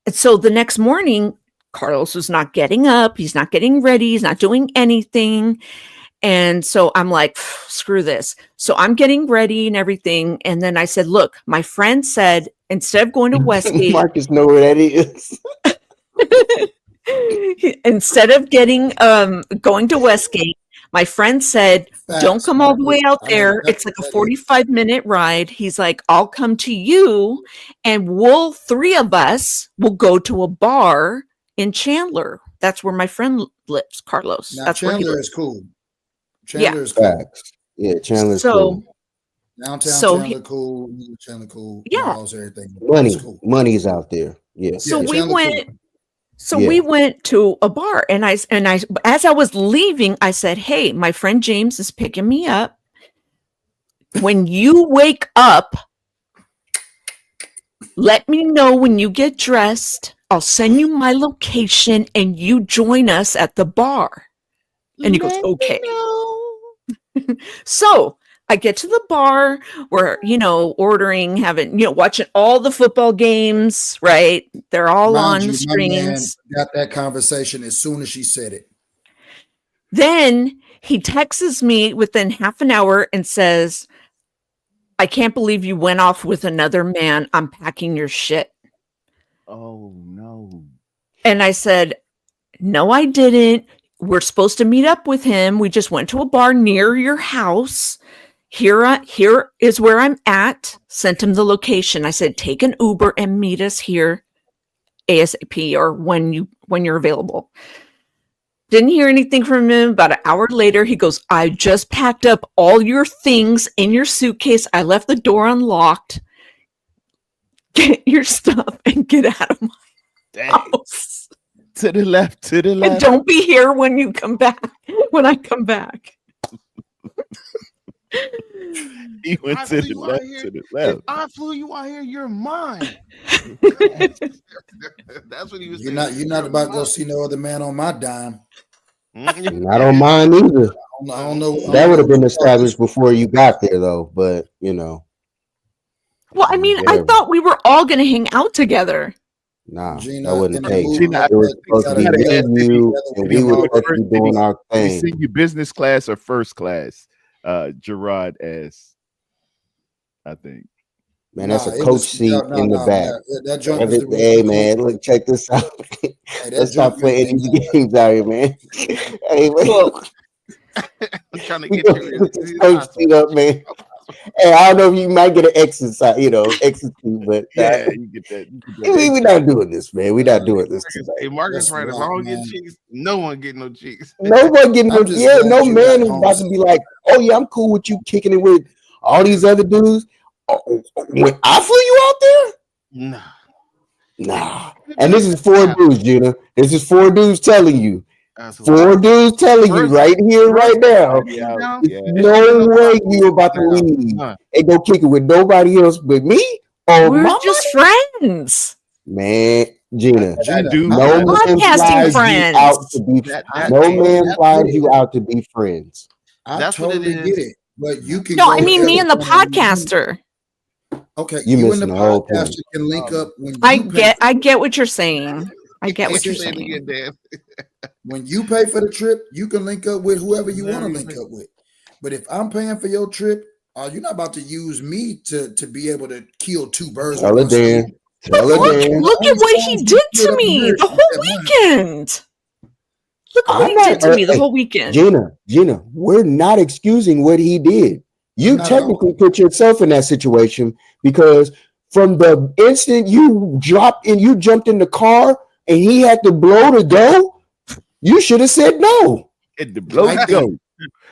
so the next morning, Carlos was not getting up. He's not getting ready. He's not doing anything. And so I'm like, screw this. So I'm getting ready and everything. And then I said, look, my friend said, instead of going to Westgate, Marcus know where that is. instead of going to Westgate, my friend said, don't come all the way out there. It's like a 45-minute ride. He's like, I'll come to you and three of us will go to a bar in Chandler. That's where my friend lives, Carlos. Now That's where he Chandler lives. is cool. Chandler is cool. Facts. Yeah, Chandler's So cool. Downtown So Chandler cool. Chandler cool. Yeah. Malls, everything. Money. It's cool. Money's out there. Yeah. So Yeah, we Chandler went. cool. So Yeah. we went to a bar, and I, as I was leaving, I said, "Hey, my friend James is picking me up. When you wake up, let me know when you get dressed. I'll send you my location, and you join us at the bar." And he goes, "Okay." So I get to the bar. We're, ordering, watching all the football games, right? They're all Mind on you, the my man screens. got that conversation as soon as she said it. Then he texts me within half an hour and says, I can't believe you went off with another man. I'm packing your shit. Oh no. And I said, no, I didn't. We're supposed to meet up with him. We just went to a bar near your house. Here is where I'm at. Sent him the location. I said, take an Uber and meet us here ASAP or when you're available. Didn't hear anything from him. About an hour later, he goes, I just packed up all your things in your suitcase. I left the door unlocked. Get your stuff and get out of my house. To the left, to the And left. don't be here when you come back, when I come back. He went I to flew the you out left, here. to the If left. I flew you out here, you're mine. That's what he was You're saying. not about to go see no other man on my dime. Mm-mm. Not on mine either. I don't know. That would have been established before you got there, though. But you know, Well, I mean, I whatever. thought we were all going to hang out together. Nah, Gina, that wasn't in the the case. movie, Gina, It was we supposed to gotta be get me, you, and we were supposed to be doing our Did he thing. send you business class or first class? Gerard asked, I think. Man, that's Nah, a it coach was- seat no, in the no, back. that joint was the Hey, man, look, check this out. Hey, that Let's stop joint playing was- these games out here, man. Hey, man. Well, I'm trying to We get gonna you. put this coach seat up, man. Hey, I don't know if you might get an exercise, exit seat, but Yeah, you get that. we're not doing this, man. We're not doing this Hey, tonight. Marcus, That's right? If I right, don't get man. cheeks, no one get no cheeks. No one getting no, I'm just yeah, glad no you man got is home about to be like, oh yeah, I'm cool with you kicking it with all these other dudes. Oh, when I flew you out there, No. nah. And this is 4 dudes, Gina. This is 4 dudes telling you. Absolutely. 4 dudes telling you First- right here, right now. Yeah, Now, yeah. No way you about to Nah, leave nah. and go kick it with nobody else but me or we're my just friends. man, Gina. You do. No man Podcasting flies friends. you out to be. No man flies you out to be friends. I That's what it totally is. get it, but you can. No, go I mean me there and the when podcaster. Okay, You you and missing the the whole point. podcaster can link up when I you pay get what you're saying. I get what you're Say it saying. again, Dan. when you pay for the trip. You can link up with whoever you want to link up with. But if I'm paying for your trip, you're not about to use me to be able to kill 2 birds. Tell her, with one Dan. stone. Tell her, Dan. Look at what he did to me the whole weekend. Look at what he did to me the whole weekend. Gina, we're not excusing what he did. You Not at all. technically put yourself in that situation because from the instant you dropped and you jumped in the car and he had to blow to go, you should have said no. Hit the blow Right go.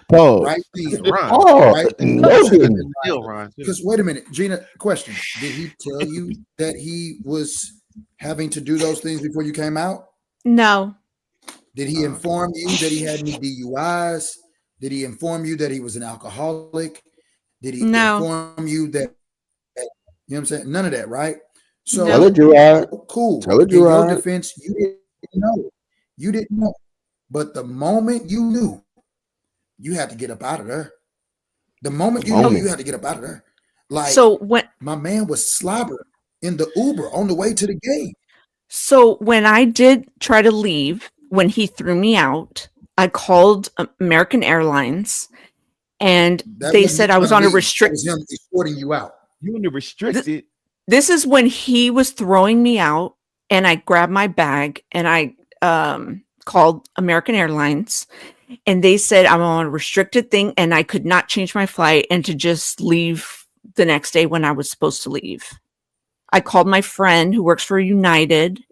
Pause. Right then. Run. Oh, Right. no, didn't. Still run. too. Because wait a minute, Gina. Question: did he tell you that he was having to do those things before you came out? No. Did he inform you that he had any DUIs? Did he inform you that he was an alcoholic? Did he No. inform you that you know what I'm saying? None of that, right? So Tell her, Gerard. cool. Tell her, In your Gerard. defense, you didn't know. You didn't know. But the moment you knew, you had to get up out of there. The moment you knew, you had to get up out of there. Like So when my man was slobbering in the Uber on the way to the gate. when I did try to leave, when he threw me out, I called American Airlines and That they wasn't said him I was trying on to a leave. That restrict. was him escorting you out. You in the restricted. This is when he was throwing me out, and I grabbed my bag and I called American Airlines, and they said I'm on a restricted thing and I could not change my flight and to just leave the next day when I was supposed to leave. I called my friend who works for United,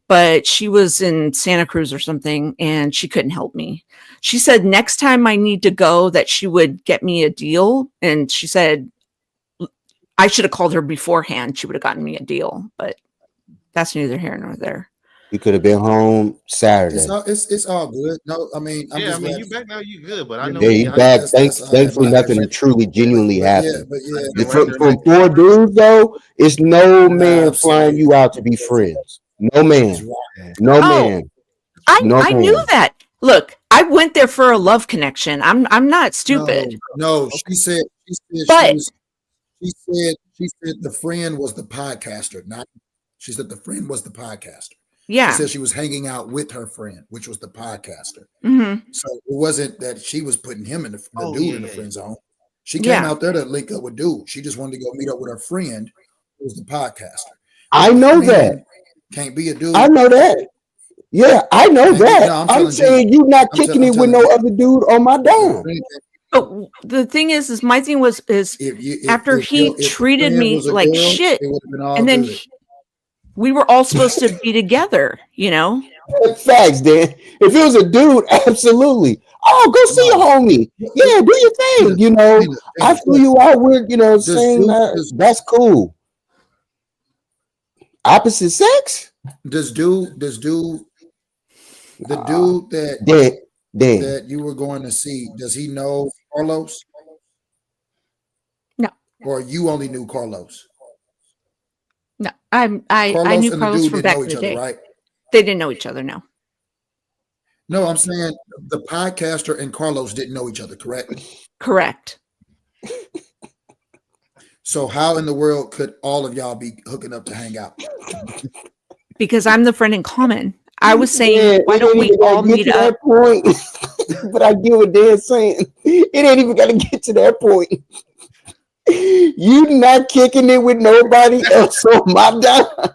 but she was in Santa Cruz or something and she couldn't help me. She said next time I need to go that she would get me a deal, and she said I should have called her beforehand. She would have gotten me a deal, but that's neither here nor there. You could have been home Saturday. It's all good. No, I mean, I'm Yeah, just I mean, glad- you back now, you good, but I know. Yeah, you back. that's- Thankfully, that's- nothing truly, genuinely but happened. yeah. From 4 dudes, though, it's no man absolutely. flying you out to be friends. No man. No Oh, man. I No, I knew ma'am. that. Look, I went there for a love connection. I'm not stupid. No, she said But- she said the friend was the podcaster. Not she said the friend was the podcaster. Yeah. She said she was hanging out with her friend, which was the podcaster. hmm So it wasn't that she was putting him in the Oh, dude yeah, in the yeah, friend zone. She came Yeah. out there to link up with dude. She just wanted to go meet up with her friend, who was the podcaster. I know Friend that. can't be a dude. I know that. Yeah, I know No, that. I'm I'm telling saying you not I'm kicking tell- it I'm with no telling other dude on my dime. But the thing is my thing was after he treated me like shit, and then we were all supposed to be together, you know? Facts, Dan. If it was a dude, absolutely. Oh, go see your homie. Yeah, do your thing. You know, I flew you out with, saying that's cool. Opposite sex? Does dude the dude Dan. that you were going to see, does he know Carlos? No. Or you only knew Carlos? No, I knew and the Carlos dude from didn't back know in each the other, day. right? They didn't know each other, no. No, I'm saying the podcaster and Carlos didn't know each other, correct? Correct. So how in the world could all of y'all be hooking up to hang out? Because I'm the friend in common. I was saying, Yeah, why it don't ain't we even gotta all get meet to up? that point. But I get what Dan's saying. It ain't even got to get to that point. You not kicking it with nobody else on my dime.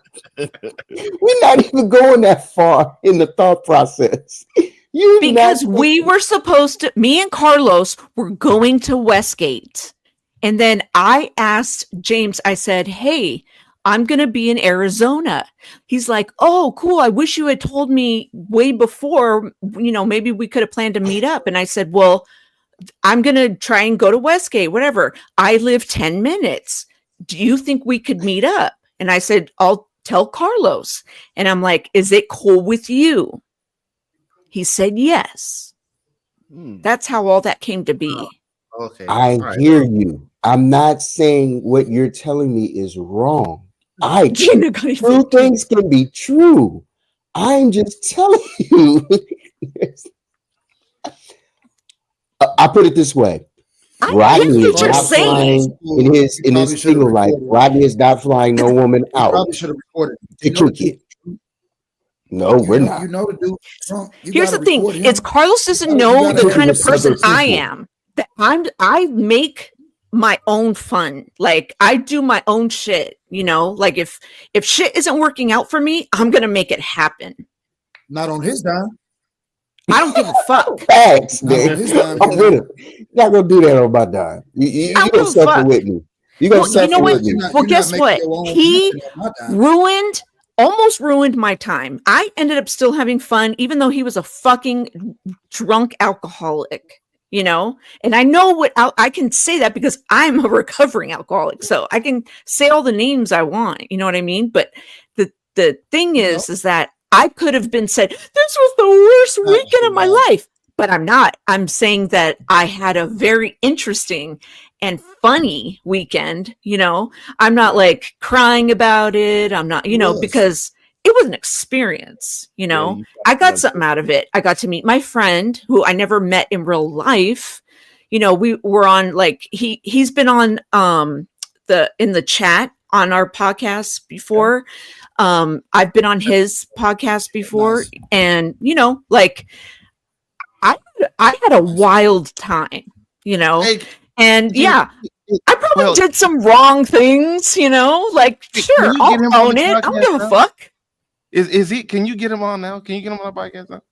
We're not even going that far in the thought process. You Because not we were supposed to, me and Carlos were going to Westgate. And then I asked James, I said, hey, I'm going to be in Arizona. He's like, oh, cool. I wish you had told me way before, maybe we could have planned to meet up. And I said, well, I'm going to try and go to Westgate, whatever. I live 10 minutes. Do you think we could meet up? And I said, I'll tell Carlos. And I'm like, is it cool with you? He said, yes. That's how all that came to be. Okay. I all right. hear you. I'm not saying what you're telling me is wrong. Gina got even- True things can be true. I'm just telling you. I put it this way. I Rodney get is what you're not saying. flying in his single life. Rodney is not flying no woman You out probably should have recorded. to kick it. No, we're not. You know the dude. Trump, you Here's gotta the thing: record him. it's Carlos doesn't You know gotta the have kind of him with person other I people. am. That I make my own fun. Like I do my own shit. Like if shit isn't working out for me, I'm gonna make it happen. Not on his dime. I don't give a fuck. Facts, Not on man. his dime. I'm with him. You're not gonna do that on my dime. You I don't gonna give a suffer fuck. with me. You gonna Well, you suffer know what? with me. You're not- Well, you're not guess making what? your own He content on my dime. almost ruined my time. I ended up still having fun, even though he was a fucking drunk alcoholic, and I know what I can say that because I'm a recovering alcoholic. So I can say all the names I want, you know what I mean? But the thing is that I could have been said, this was the worst weekend of my life, but I'm not. I'm saying that I had a very interesting and funny weekend. I'm not like crying about it. I'm not, Yes. because it was an experience, I got something out of it. I got to meet my friend who I never met in real life. We were on like, he's been on, in the chat on our podcast before. I've been on his podcast before, Nice. and like I had a wild time, Hey, and Gina, I probably well- did some wrong things, like Can sure, you I'll get him on own the it. I don't podcast give a now? fuck. Is he? Can you get him on now? Can you get him on the podcast now?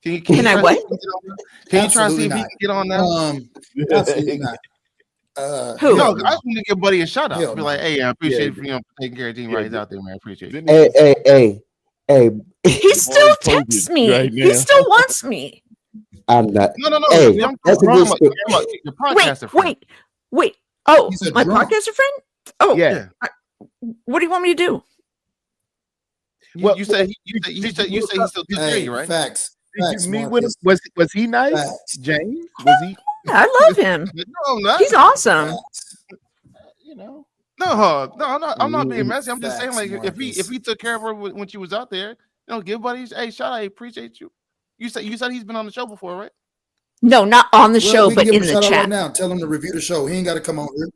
Can I try what? to see if he can get on now? Can you try to see if he Absolutely can get on now? Absolutely not. Who? No, I just want to give Buddy a shout out. Hell Be no. like, hey, I appreciate Yeah. you taking care of Team Rights out there, man. I appreciate it. Hey. He still Boy, texts posing me. right He now. still wants me. I'm not. No. Hey, I'm that's a talking good about your podcaster friend. Wait. Oh, He's a my drunk. podcaster friend? Oh, Yeah. what do you want me to do? Well, You said he still takes care of you, right? Facts. Did Facts, you meet with him? Marcus. Was he nice, Facts. James? Was he? Yeah, I love him. No, I'm not. He's awesome. Facts. You know. No, I'm not being messy. I'm just saying, Facts, like, Marcus. if he took care of her when she was out there, give Buddy, hey, shout out, I appreciate you. You said he's been on the show before, right? No, not on the Well, show, we but can give in him a the shout out chat. right now. Tell him to review the show. He ain't got to come on here.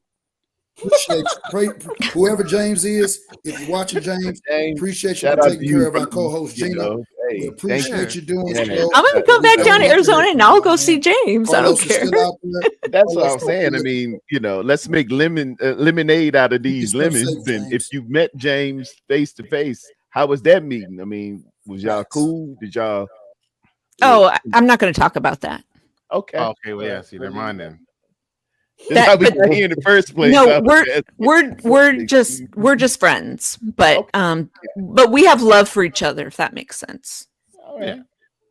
Appreciate you. Whoever James is, if you're watching James, James, appreciate you shout for out taking to you care of for, our co-host you Gina. know, We hey, appreciate thank you doing Yeah. so. I'm gonna come back down to Arizona and I'll go see Man. James. I don't Carlos is care. still out there. That's what I'm Carlos is saying. I still- mean, let's make lemonade out of these Just gonna say, lemons. And if James. you met James face to face, how was that meeting? I mean, was y'all Facts. cool? Did y'all? Oh, I'm not going to talk about that. Okay. Oh, okay, well, yeah, see, never mind then. That's how we but- got here in the first place. No, I was asking. we're just friends, but we have love for each other, if that makes sense. All right.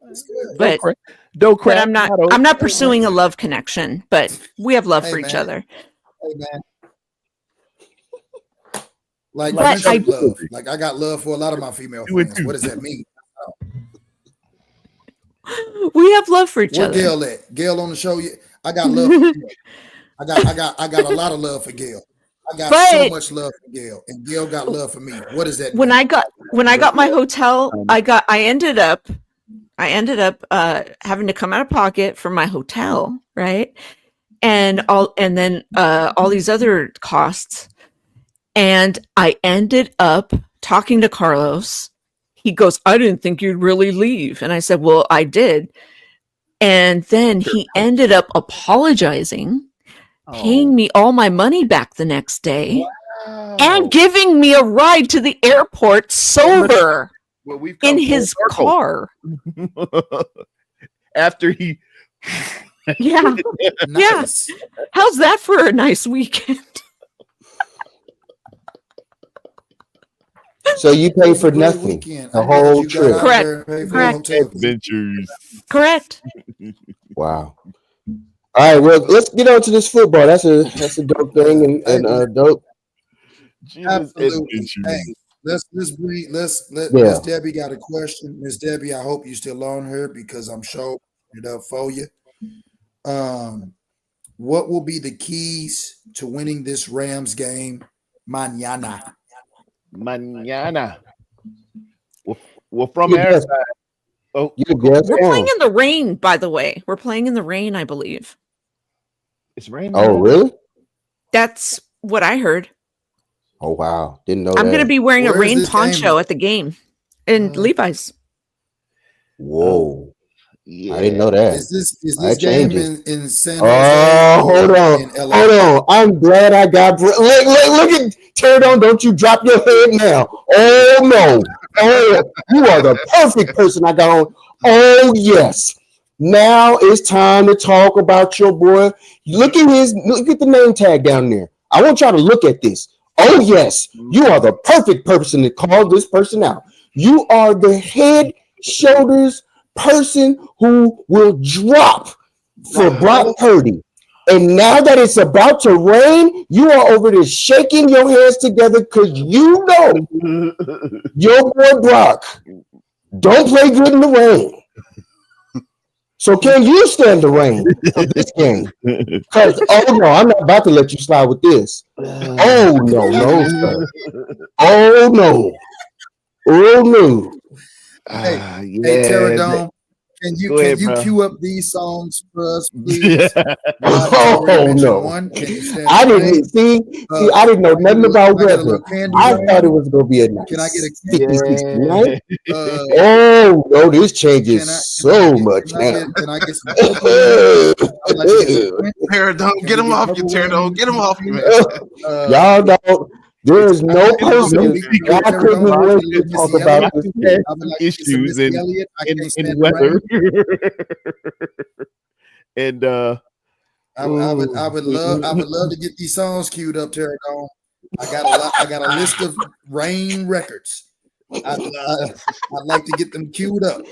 That's good. But Don't but crack. I'm not pursuing a love connection, but we have love Hey, for each man. other. Hey, man. Like But friendship I- love. Like I got love for a lot of my female Do it friends. too. What does that mean? We have love for each Where other. Gail at? Gail on the show? I got love. For Gail. I got a lot of love for Gail. I got so But- much love for Gail, and Gail got love for me. What does that When mean? I got my hotel, I ended up I ended up having to come out of pocket for my hotel, right? And then all these other costs. And I ended up talking to Carlos. He goes, I didn't think you'd really leave. And I said, well, I did. And then he ended up apologizing, paying me all my money back the next day, and giving me a ride to the airport sober Well, we've come in full his circle. car. After he Yeah. Nice. How's that for a nice weekend? So you pay for Great nothing weekend. the I know whole you got trip. out Correct. there and paid for Correct. the hotel. adventures. Correct. Wow. All right, well, let's get on to this football. That's a dope thing and dope. Gina's Absolutely. adventures. Hey, let's Yeah. Miss Debbie got a question. Miss Debbie, I hope you still on her because I'm sure it up for you. What will be the keys to winning this Rams game mañana? Mañana. Well, from Yeah, our yes. side. Oh, You guess We're playing on. in the rain, by the way. We're playing in the rain, I believe. it's raining. Oh, really? That's what I heard. Oh, wow. Didn't know I'm that. going to be wearing a Where is rain this game poncho at? at the game in Levi's. Whoa. Yeah. I didn't know that. Is this That game changes. in San Jose? Oh, hold or on. in LA? Hold on. I'm glad I got look at Teradon. Don't you drop your head now. Oh no. Oh, you are the perfect person I got on. Oh yes. Now it's time to talk about your boy. Look at the name tag down there. I want y'all to look at this. Oh yes, you are the perfect person to call this person out. You are the head shoulders person who will drop for Brock Purdy. And now that it's about to rain, you are over there shaking your hands together because you know your boy Brock don't play good in the rain. So can you stand the rain for this game? Because oh no, I'm not about to let you slide with this. Oh no, sir. Oh no. Oh no. Hey, yeah. Hey, Teradon, can Go ahead, you bro. cue up these songs for us, please? Oh no. One. Can you stand I the rain? didn't see. I didn't know nothing about Can I get a weather. little candy I rain? thought it was gonna be a nice Can I get a 50, 60 night. uh, Oh no, this changes so much now. Can I get some purple rain? I'd like to get some Prince. Teradon, Can get we him get off you, purple Teradon. rain? Get him off you, man. Y'all don't. There is no I- person. no I secret, couldn't Teradon. wait Missy to talk Elliott. about this. I would like to get some Issues Missy Elliott. I can't in stand the weather. rain. And I would love to get these songs queued up, Teradon. I got a list of rain records. I'd like to get them queued up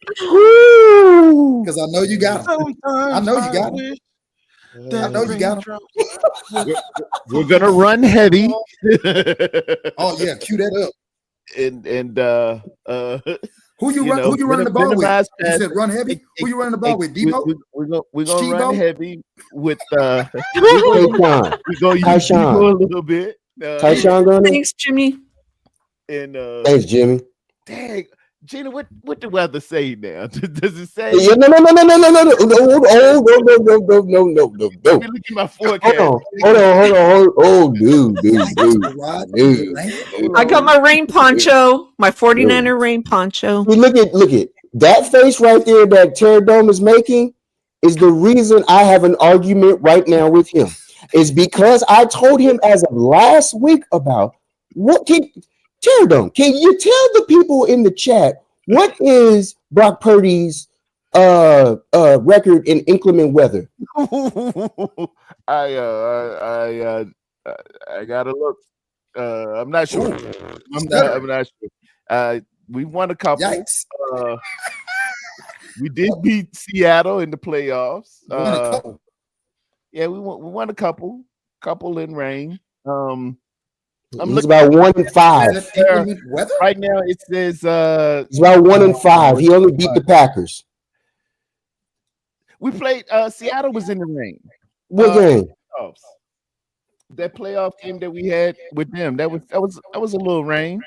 because I know you got them. I know you got them. I know you got them. we're gonna run heavy. Oh yeah, cue that up. and Who you running the ball with? minimize You pass- said run heavy. Who you running the ball with? Debo? We're gonna run Steve-O? heavy with Tyshawn. we're gonna use Tyshawn. Debo a little bit. Tyshawn going in? Thanks, Jimmy. And Thanks, Jimmy. dang, Gina, what the weather say now? Does it say? Yeah, no. Oh, no. Let me look at my forecast. Hold on. Oh, dude. I got my rain poncho, my 49er rain poncho. Look at that face right there that Teradome is making is the reason I have an argument right now with him. Is because I told him as of last week about Teradome, can you tell the people in the chat what is Brock Purdy's record in inclement weather? I gotta look. I'm not sure. I'm not sure. We won a couple. Yikes! We did beat Seattle in the playoffs. Won a couple. Yeah, we won a couple in rain. He's about 1-5. Is that inclement weather? Right now it says He's about 1-5. He only beat the Packers. we played Seattle was in the rain. What game? Playoffs. That playoff game that we had with them, that was a little rain.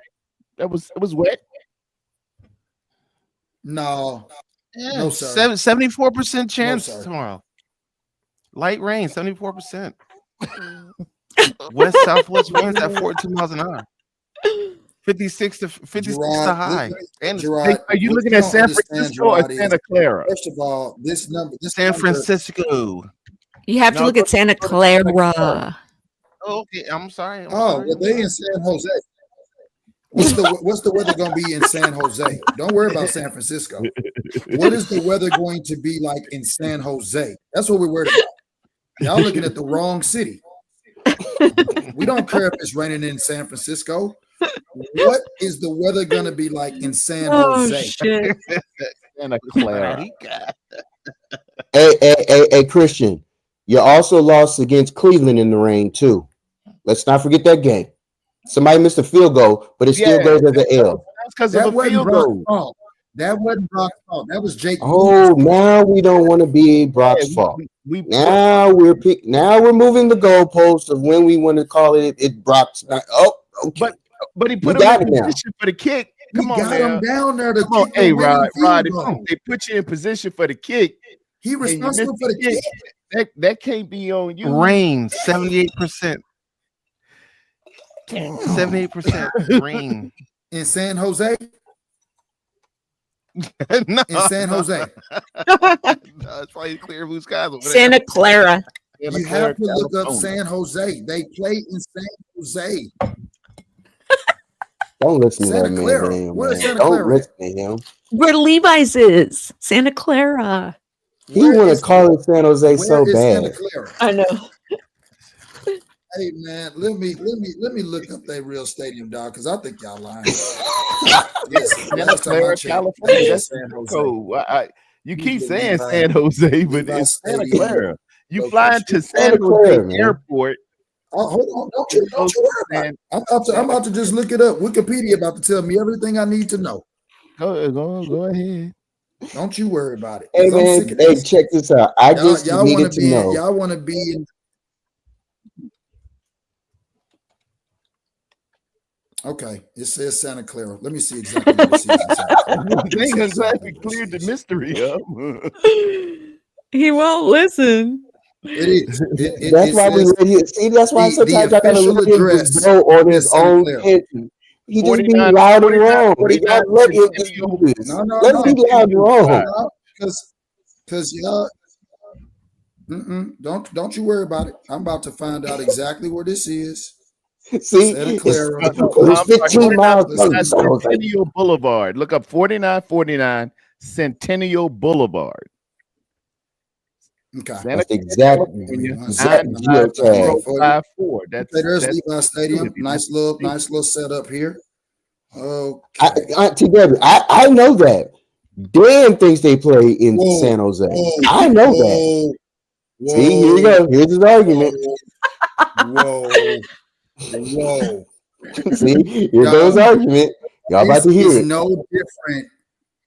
It was wet. No, Yeah, no, sir. 74% chance sir. tomorrow. Light rain, 74%. West southwest winds at 42 miles an hour. 56 to 56 the Gerard, high. listen, And Gerard, Are you what looking you at don't San understand, Francisco or Gerard, is Santa Clara? first of all, this number, San Francisco. You have to No, look go at Santa to Santa Clara. Oh, okay, I'm sorry. Oh, well, they in San Jose. What's the weather going to be in San Jose? Don't worry about San Francisco. What is the weather going to be like in San Jose? That's what we're worried about. Y'all looking at the wrong city. We don't care if it's raining in San Francisco. What is the weather going to be like in San Oh Jose? shit! Santa Clara. Hey, Christian, you also lost against Cleveland in the rain too. Let's not forget that game. Somebody missed a field goal, but it still Yeah, goes as an L. That's because That of a wasn't field Brock's goal. fault. That wasn't Brock's fault. That was Jake. Oh, now we don't want to be Brock's Yeah, fault. we Now we're moving the goalpost of when we want to call it Brock's. Oh, okay. but he We put got him it in now. position for the kick. Come We on, got now. him down there to Come on, kick hey the winning Rod, field if goal. they put you in position for the kick, He and you responsible missed for the kick. that can't be on you. Rain, 78%. 78% rain. In San Jose? No, In San Jose. no, it's probably clear blue skies over there. Santa Clara. Santa You Clara, have to look up California. San Jose. They play in San Jose. Don't listen to Santa that man. Clara. Damn, Where's man. Santa Don't Clara? listen to him. Where Levi's is. Santa Clara. He Where want to is- call it San Jose where so is bad. Santa Clara? I know. Hey man, let me look up that real stadium, dog, because I think y'all lying. Listen, Santa last time I Clara, checked, California. that was That's San Jose. cool. You keep Levi- saying San Jose, but Levi it's Santa Stadium Clara. You location. flying to San Santa Jose Clara, man. Airport. Oh, hold on, don't you worry about it. I'm about to just look it up. Wikipedia about to tell me everything I need to know. Go ahead. Don't you worry about it. Hey 'cause I'm man, sick of hey, this. check this out. I just Y'all needed want to to be know. y'all want to be in. Okay, it says Santa Clara. Let me see exactly what it says in Santa Clara. They ain't exactly cleared the mystery up. He won't listen. It is. That's why we says let him. See, that's why the sometimes I gotta official let him address just go on his is Santa own Clara. tangent. He just be 49 loud and 49 wrong. 49 Y'all let him just do this. No, Let him be loud and wrong. because y'all. Don't you worry about it. I'm about to find out exactly where this is. See, Santa it's, Clara. it's 15 miles from San Jose. Centennial Boulevard. Look up 4949 Centennial Boulevard. Okay. Santa That's the exact California, exact 95054. geotag. That's There's that's Levi Stadium. Nice little setup here. Okay. Together, I know that. Dan thinks they play in Whoa, San Jose. whoa, I know that. Whoa, See, here you go. Here's his argument. Whoa. See, here goes his argument. Y'all about to hear This is it. no different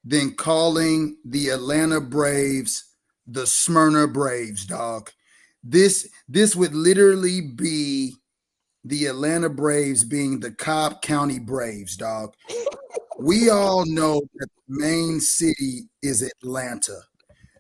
than calling the Atlanta Braves the Smyrna Braves, dog. This would literally be the Atlanta Braves being the Cobb County Braves, dog. We all know that the main city is Atlanta.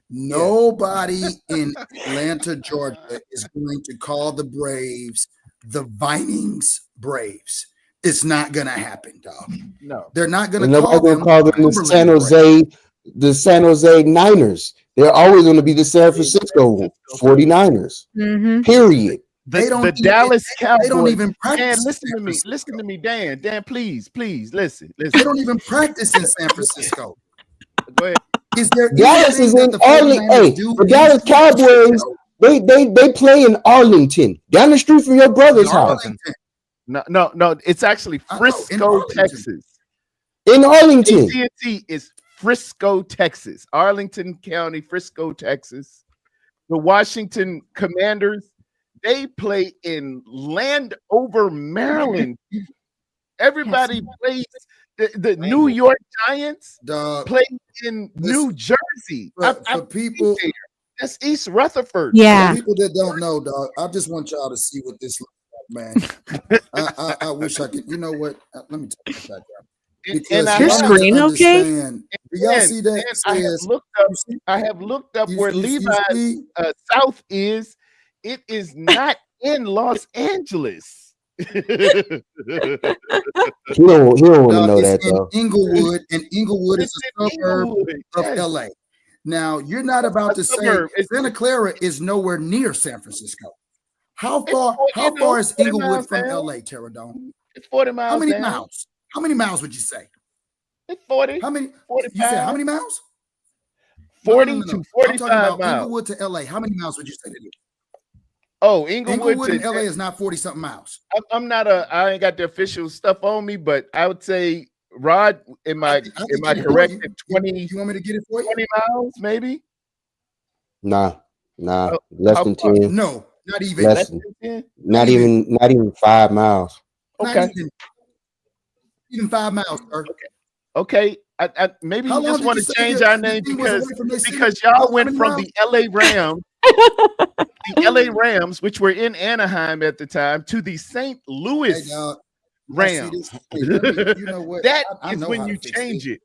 Nobody in Atlanta, Georgia is going to call the Braves the Vinings Braves. It's not going to happen, dog. no. They're not going And to nobody's call gonna them call them the San Jose Niners. They're always going to be the San Francisco 49ers. Mm-hmm. Period. The Dallas Cowboys. They don't even Dan, practice. listen to in me. San Listen to Francisco. me, Dan. Dan, please listen. They don't even practice in San Francisco. Go ahead. Is there Dallas anything is that in the Arlington. 49ers Hey, do the in Dallas San Cowboys, Francisco? they play in Arlington, down the street from your brother's house. Arlington. No. It's actually I know, in Frisco, Arlington. Texas. In Arlington. AT&T is Frisco, Texas. Arlington County, Frisco, Texas. The Washington Commanders, they play in Landover, Maryland. Everybody plays. The New York Giants Dog, play in New Jersey. for people, That's East Rutherford. Yeah. for people that don't know, dog, I just want y'all to see what this looks like, man. I wish I could. You know what? Let me take this back up. Because I Your y'all have, need to screen okay? understand. Do y'all see that? It I have says, looked up. you see, I have looked up where you Levi's see, South is. It is not in Los Angeles. He don't want to know it's that in though. Inglewood, and Inglewood is It's a in suburb Inglewood. of Yes, LA. Now, you're not about a to say suburb. Santa Clara is nowhere near San Francisco. How It's far? you How know, far is 40 Inglewood miles from down. LA, Terradome? It's 40 How miles many down. miles? How many miles would you say? It's 40. How many? 45. You said how many miles? 40 No. to I'm 45 talking about miles. Inglewood to LA. How many miles would you say that is? Oh, Inglewood Inglewood to and LA is not 40 something miles. I'm not I ain't got the official stuff on me, but I would say, Rod, am I can am I get it for correct? you. At 20, You want me to get it for you? 20 miles, maybe? Nah, Oh, less how than far? 10. No, not even. Less Less than, than 10? not even 5 miles. Not Okay. even 5 miles, sir. Okay. I maybe How you long just did want you to say change your our name thing was away from their city? because y'all How went many from miles? the LA Rams, which were in Anaheim at the time, to the St. Hey, Louis dog. Rams. You know what? That I is know when how you to fix change this. it.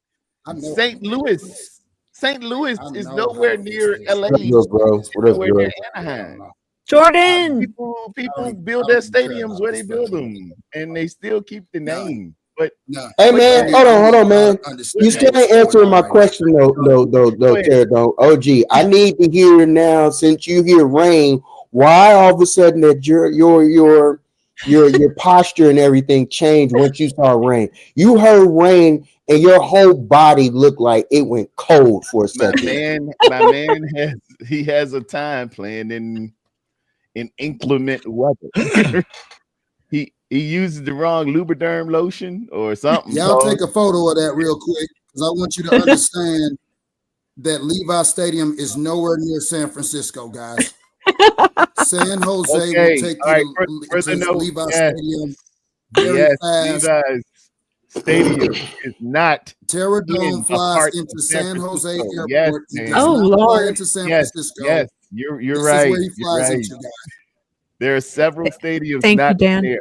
I know how St. to Louis. fix this. St. Louis I is know nowhere how to fix near this. LA. What up, bro? It's What up, nowhere bro? near I don't Anaheim. know. Jordan. People I build their don't care stadiums about where this they build fucking them, and they still keep the No. name. But No. Hey But man, yeah, hold I on, need y'all man. to You understand still what's ain't going answering on my right now. question though, Go ahead. Terradome. OG, I need to hear now since you hear rain, why all of a sudden that your posture and everything changed once you saw rain. You heard rain and your whole body looked like it went cold for a My second. man has a time playing in inclement weather. he uses the wrong Lubriderm lotion or something. Y'all take a photo of that real quick because I want you to understand that Levi Stadium is nowhere near San Francisco, guys. San Jose will Okay. take All right. you Further to note. Levi Yes. Stadium very Yes. fast. Levi's Stadium is not Terradome in a flies part into of San San Jose Francisco. Airport. Yes, He man. does Oh, not fly Lord. into San Yes. Francisco. Yes. You're This right. is where he You're flies right. into, guys. There are several stadiums Thank you, not Dan. there.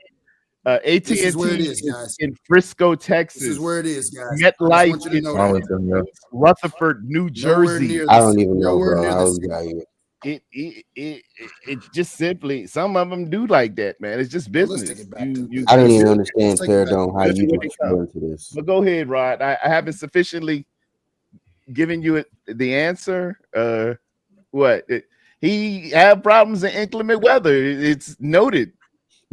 AT&T This is where it is, guys. in Frisco, Texas. This is where it is, guys. I just MetLife want you to is know that. Arlington, yeah. Rutherford, New Nowhere Jersey. near I the don't even know, nowhere bro. near I the was city. got here. It just simply, some of them do like that, man. It's just Well, let's business. take it back to I don't even Let's understand, take it back. Terradome, how That's you what they come. respond to this. But go ahead, Rod. I haven't sufficiently given you the answer. He had problems in inclement weather. It's noted.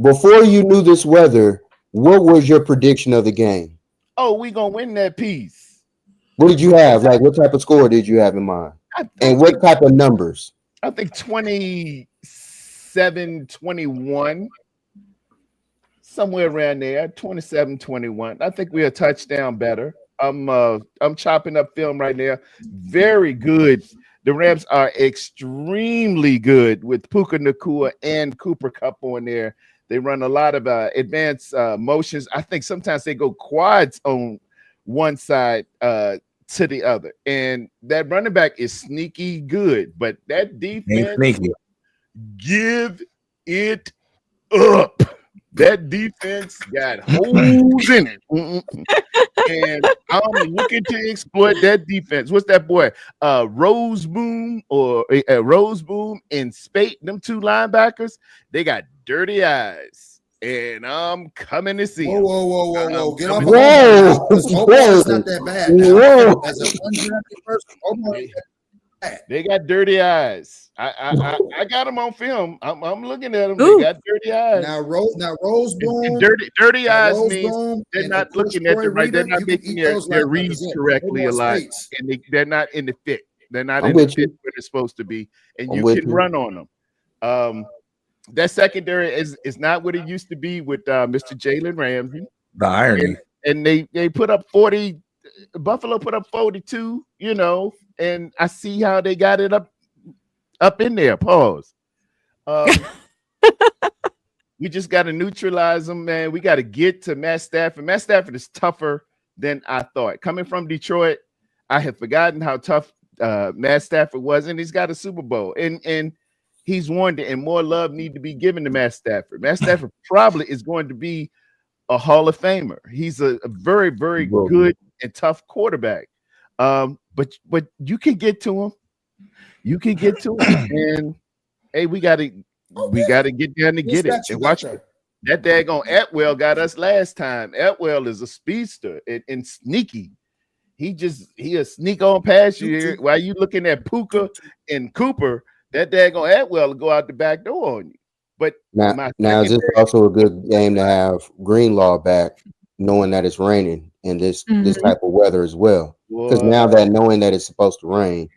Before you knew this weather, what was your prediction of the game? Oh, we gonna win that piece. What did you have? Like, what type of score did you have in mind? And what type of numbers? I think 27-21, somewhere around there, 27-21. I think we're a touchdown better. I'm chopping up film right now. Very good. The Rams are extremely good with Puka Nacua and Cooper Kupp on there. They run a lot of advanced motions. I think sometimes they go quads on one side to the other. And that running back is sneaky good. But that defense, Sneaky. give it up. That defense got holes in it. And I'm looking to exploit that defense. What's that boy? Roseboom and Spate, them two linebackers, they got dirty eyes. And I'm coming to see them. Whoa. Get off of Whoa. Omar's not that bad. Whoa. As an undrafted person, Omar is bad. They got dirty eyes. I got them on film. I'm looking at them. Ooh. They got dirty eyes. Now Roseboom, Dirty eyes Rose means Boom, they're and not of course looking at Troy the right. They're Reader, not you can making eat their those like reads represent. correctly Omar a lot, Spates. and they're not in the fit. They're not I'm in the with fit you. where they're supposed to be, and I'm you with can you. run on them. That secondary is not what it used to be with Mr. Jalen Ramsey, The irony. and they put up 40. Buffalo put up 42. And I see how they got it up in there. Pause. We just got to neutralize them, man. We got to get to Matt Stafford. Matt Stafford is tougher than I thought. Coming from Detroit, I had forgotten how tough Matt Stafford was, and he's got a Super Bowl, and he's won it, and more love need to be given to Matt Stafford. Matt Stafford probably is going to be a Hall of Famer. He's a very, very Well, good and tough quarterback. But you can get to him. You can get to him. And hey, we gotta get down to get it. And watch it. That daggone Atwell got us last time. Atwell is a speedster and sneaky. He'll sneak on past you here while you looking at Puka and Cooper. That daggone Atwell will go out the back door on you. But now is this also a good game to have Greenlaw back, knowing that it's raining and this type of weather as well? Because now that knowing that it's supposed to rain,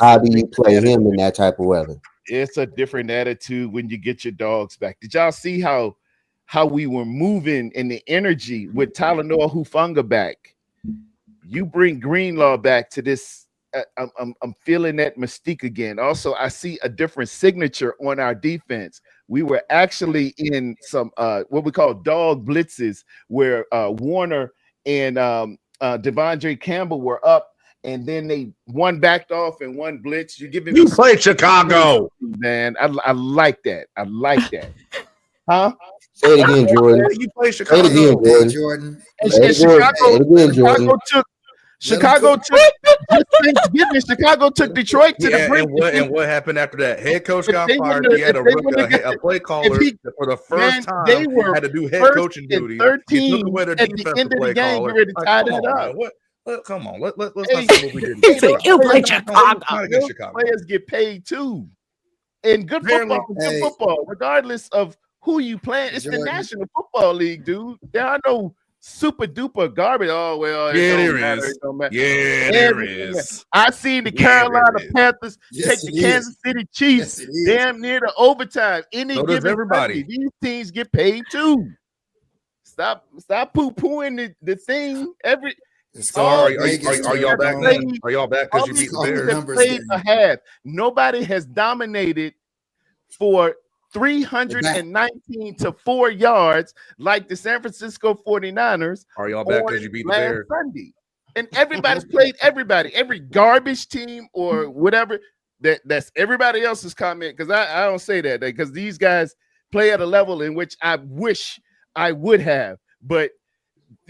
how do you play him in that type of weather? It's a different attitude when you get your dogs back. Did y'all see how we were moving in the energy with Talanoa Hufanga back? You bring Greenlaw back to this. I'm feeling that mystique again. Also, I see a different signature on our defense. We were actually in some what we call dog blitzes, where Warner and Devondre Campbell were up, and then one backed off and one blitz. You played Chicago, man. I like that. I like that. Huh? Say it again, Jordan. You play Chicago. Say it again, Jordan. Chicago took Thanksgiving. Chicago took Detroit to the brink. And what happened after that? Head coach got fired. He had a play caller for the first time. They were had to do head coaching duty. 13 at the end of the game. We ready to tie it up. Come on, let's not say what we didn't. You play Chicago. Players get paid too, and good football, regardless of who you playing. It's the National Football League, dude. There are no super duper garbage. Oh well, there is. I seen the Carolina Panthers take the Kansas City Chiefs damn near to overtime. Any given everybody. These teams get paid too. Stop poo-pooing the thing. Are y'all back? Are y'all back because you beat the Bears? Played a half. Nobody has dominated for 319 to 4 yards like the San Francisco 49ers. Are y'all back because you beat the Bears? Sunday. And everybody's played everybody. Every garbage team or whatever. That's everybody else's comment, because I don't say that, because these guys play at a level in which I wish I would have. But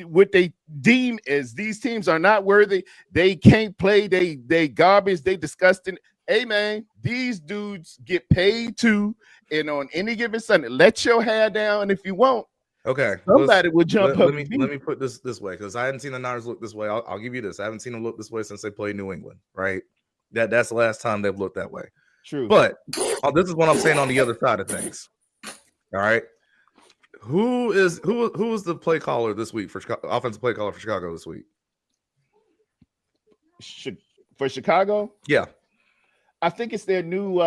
what they deem as these teams are not worthy. They can't play. They garbage. They disgusting. Hey, man, these dudes get paid too. And on any given Sunday, let your hair down if you want. Okay. Somebody will jump up. Let me put this way, because I hadn't seen the Niners look this way. I'll give you this. I haven't seen them look this way since they played New England, right? That's the last time they've looked that way. True. But this is what I'm saying on the other side of things. All right. Who is the play caller this week for Chicago, offensive play caller for Chicago this week? For Chicago? Yeah. I think it's their new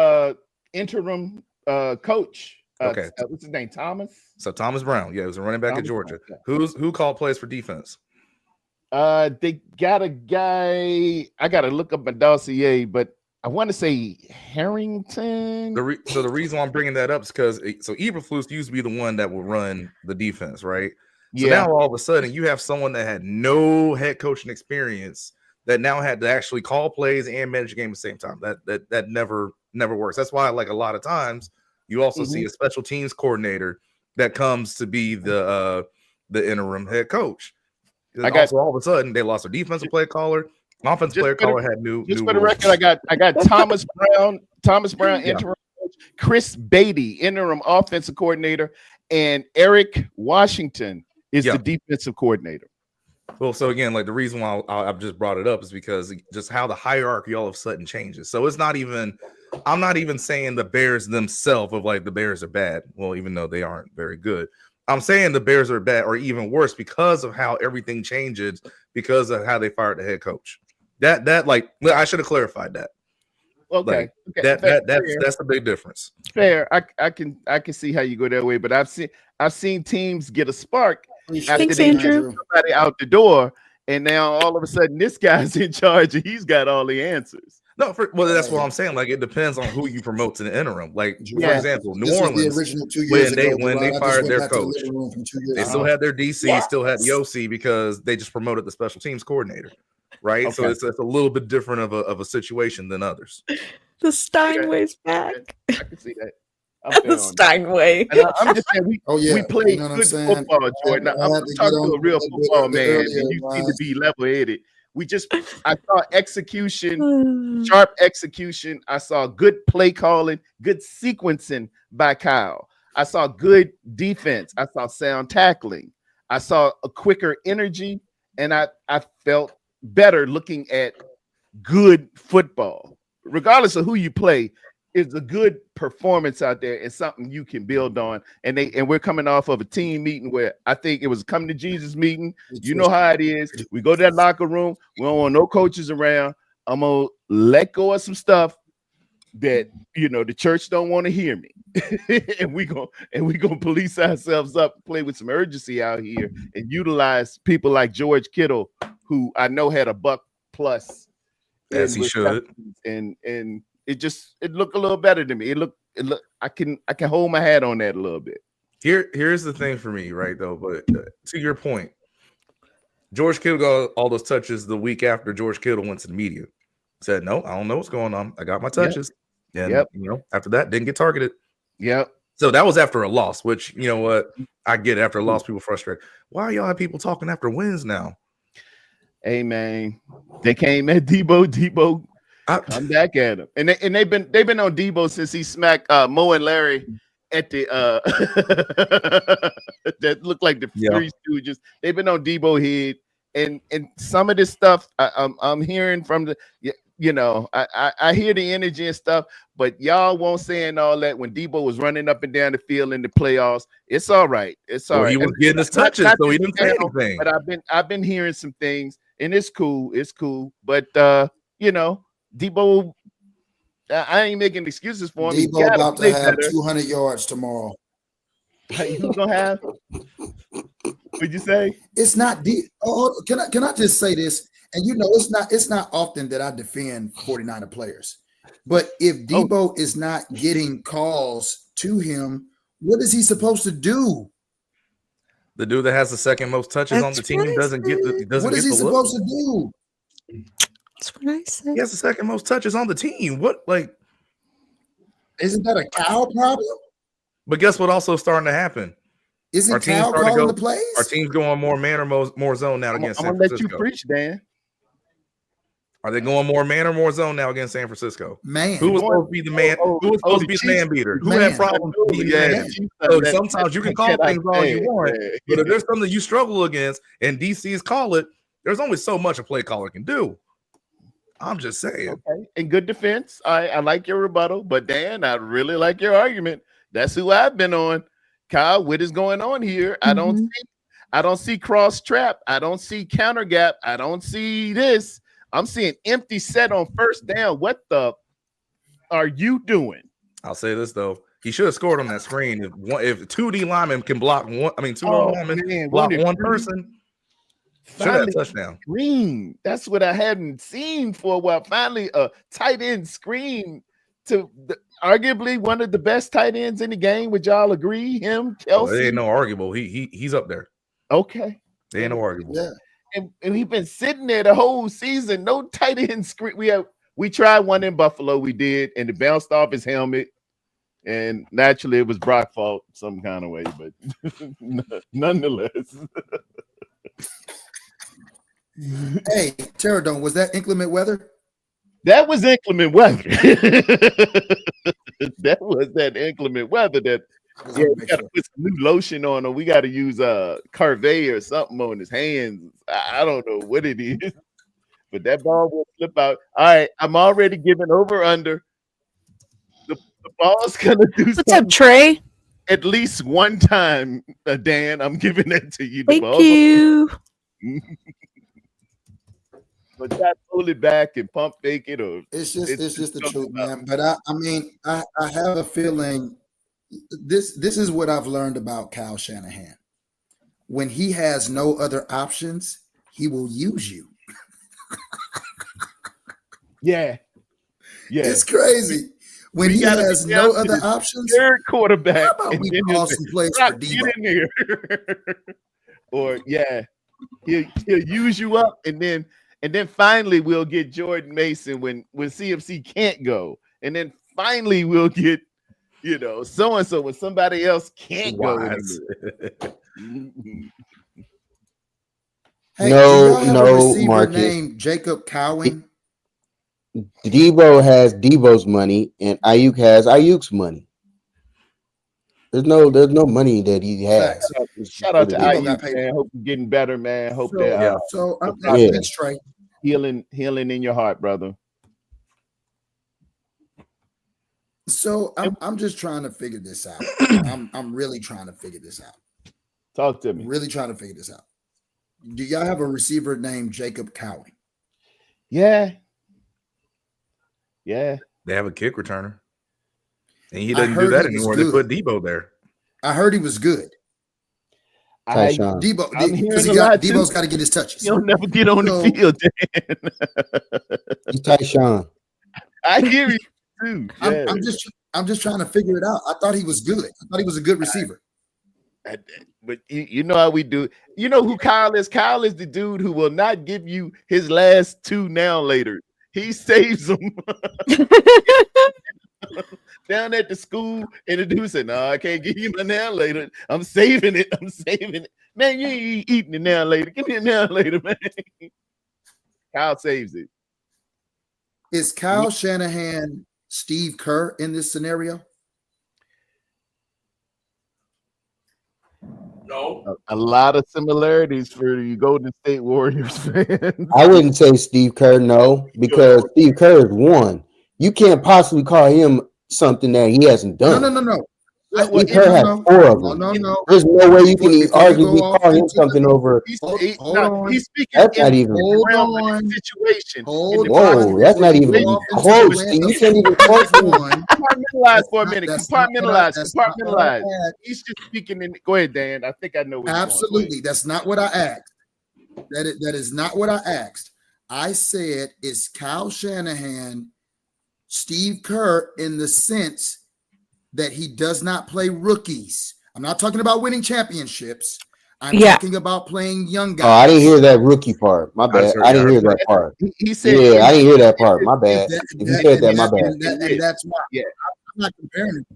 interim coach. Okay. What's his name? Thomas? So Thomas Brown. Yeah, he was a running back at Georgia. Brown, yeah. Who called plays for defense? They got a guy. I got to look up my dossier, but I want to say Harrington. So the reason why I'm bringing that up is because Eberflus used to be the one that would run the defense, right? So now all of a sudden you have someone that had no head coaching experience that now had to actually call plays and manage the game at the same time. That never works. That's why, like, a lot of times you also see a special teams coordinator that comes to be the interim head coach. All of a sudden they lost their defensive play caller. Offensive player caller had new. Just for the record, I got Thomas Brown, interim coach, Chris Beatty, interim offensive coordinator, and Eric Washington is the defensive coordinator. Well, so again, like, the reason why I've just brought it up is because just how the hierarchy all of a sudden changes. So it's not even, I'm not even saying the Bears themselves of like the Bears are bad. Well, even though they aren't very good, I'm saying the Bears are bad or even worse because of how everything changes because of how they fired the head coach. That like, I should have clarified that. Okay. That's the big difference. Fair. I can see how you go that way, but I've seen teams get a spark after they get somebody out the door, and now all of a sudden this guy's in charge and he's got all the answers. No, that's what I'm saying. Like, it depends on who you promote to the interim. Like, for example, New Orleans, when they fired their coach, they still had their DC, still had the OC because they just promoted the special teams coordinator, right? Okay. So it's a little bit different of a situation than others. The Steinway's back. I can see that. I'm The feeling. Steinway. And I'm just saying Oh yeah, we played you know what I'm good saying? football, Jordan. I I'm had to get talking to on a real a bit football man, earlier, and you seem to Ryan. be level-headed. I saw execution, sharp execution. I saw good play calling, good sequencing by Kyle. I saw good defense. I saw sound tackling. I saw a quicker energy, and I felt better looking at good football. Regardless of who you play, it's a good performance out there and something you can build on. And we're coming off of a team meeting where I think it was a come to Jesus meeting. You know how it is. We go to that locker room. We don't want no coaches around. I'm gonna let go of some stuff that the church don't want to hear me. and we gonna police ourselves up, play with some urgency out here, and utilize people like George Kittle, who I know had a $1+ As he should. and it looked a little better to me. It look I can hold my hat on that a little bit. Here's the thing for me, right? Though, but to your point, George Kittle got all those touches the week after George Kittle went to the media. Said, no, I don't know what's going on. I got my touches. And after that, didn't get targeted. Yep. So that was after a loss, which you know what? I get after a loss, people frustrated. Why are y'all people talking after wins now? Hey man, they came at Debo. Come back at him, and they've been on Debo since he smacked Mo and Larry at the that looked like the Three Stooges. They've been on Debo head, and some of this stuff I'm hearing from the I hear the energy and stuff, but y'all won't saying all that when Debo was running up and down the field in the playoffs. It's all right. It's all right. He was getting his touches, so he didn't say anything. But I've been hearing some things, and it's cool. It's cool, but Debo, I ain't making excuses for him. Debo about to have 200 yards tomorrow. Who's gonna have? What'd you say? It's not deep. Oh, can I just say this? And it's not often that I defend 49er players. But if Debo is not getting calls to him, what is he supposed to do? The dude that has the second most touches on the team doesn't get the What is he supposed to do? That's what I said. He has the second most touches on the team. What, like, isn't that a Kyle problem? But guess what? Also starting to happen. Isn't Kyle calling the plays? Our team's going more man or more zone now against San Francisco. I'm gonna let you preach, Dan. Are they going more man or more zone now against San Francisco? Man, who was supposed to be the man? Who was supposed to be the man beater? Who had problems beating man? So sometimes you can call things all you want, but if there's something you struggle against and DC's call it, there's only so much a play caller can do. I'm just saying. Okay. In good defense, I like your rebuttal, but Dan, I really like your argument. That's who I've been on. Kyle, what is going on here? Mm-hmm. I don't see cross trap. I don't see counter gap. I don't see this. I'm seeing empty set on first down. What the are you doing? I'll say this though. He should have scored on that screen. If 2D linemen can block one, linemen block one person. Should have touchdown. Screen. That's what I hadn't seen for a while. Finally, a tight end screen to arguably one of the best tight ends in the game. Would y'all agree? Him, Kelsey. There ain't no arguable. He's up there. Okay. There ain't no arguable. Yeah. And he's been sitting there the whole season. No tight end screen. We tried one in Buffalo. We did, and it bounced off his helmet. And naturally, it was Brock's fault some kind of way, but nonetheless. Hey, Terradome, was that inclement weather? That was inclement weather. That was that inclement weather that we got to put some new lotion on, or we got to use Carvet or something on his hands. I don't know what it is, but that ball will flip out. All right, I'm already giving over under. The ball's gonna do What's up, Trey? At least one time, Dan. I'm giving that to you. Thank you. But not pull it back and pump fake it, or it's just the truth, man. But I mean, I have a feeling this is what I've learned about Kyle Shanahan. When he has no other options, he will use you. Yeah. It's crazy. When he has no other options, third quarterback. How about we call some plays for Debo? Get in there. Or he'll use you up, and then finally we'll get Jordan Mason when CMC can't go, and then finally we'll get You know, so and so when somebody else can't go Wise. anymore. Hey, No, do y'all have no, a receiver Marcus. named Jacob Cowing? Debo has Debo's money, and Ayuk has Ayuk's money. There's no money that he has. Facts. Shout out to Debo got Ayuk, paid. man. Hope you're getting better, man. Hope So, that Yeah. so Yeah. that's Trey. healing in your heart, brother. So I'm just trying to figure this out. I'm really trying to figure this out. Talk to me. Really trying to figure this out. Do y'all have a receiver named Jacob Cowing? Yeah. They have a kick returner. And he I doesn't do heard that he was anymore. They good. put Debo there. I heard he was good. Tyshon. Debo, I'm because hearing a lot, too. Debo's got to get his touches. You'll never get on So- the field, Dan. He's Tyshon. I hear you too. Yeah. I'm just trying to figure it out. I thought he was good. I thought he was a good receiver. But you know how we do. You know who Kyle is? Kyle is the dude who will not give you his last two now later. He saves them. Down at the school, and the dude said, "No, I can't give you my now later. I'm saving it. I'm saving it. Man, you ain't eating it now later. Give me a now later, man." Kyle saves it. Is Kyle Shanahan Steve Kerr in this scenario? No. A lot of similarities for you Golden State Warriors fans. I wouldn't say Steve Kerr, no, because Steve Kerr is one. You can't possibly call him something that he hasn't done. No. Steve Kerr has four of them. No. There's no way you can Before you arguably go off call him into something the- over. Hold on. He's speaking That's not in even. the Hold realm of on. the situation. Hold In the Whoa, that's not even Go off into close. the You land can't even of close him. one. Compartmentalize for a minute. That's not what I- that's not what I Compartmentalize. asked. He's just speaking in. Go ahead, Dan. I think I know what you're going. Absolutely. That's not what I asked. That is not what I asked. I said, is Kyle Shanahan Steve Kerr in the sense that he does not play rookies? I'm not talking about winning championships. I'm Yeah. talking about playing young guys. Oh, I didn't hear that rookie part. My bad. I didn't hear that part. He said, Yeah, I didn't hear that part. My bad. That- If you said that, my bad. and that's why. Yeah. I'm not comparing him.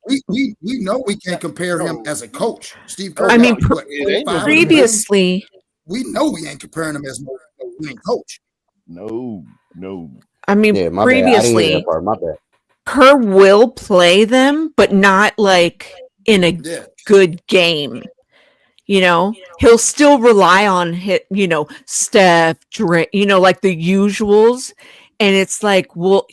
We know we can't compare him as a coach. Steve Kerr. I mean, got, what, it ain't 5 Previously, we know we ain't comparing him as a winning coach. No. I mean, Yeah, my bad. I didn't hear previously, that part. My bad. Kerr will play them, but not like in a Yeah. good game. You know, he'll still rely on Steph, Dre, like the usuals. And it's like, well,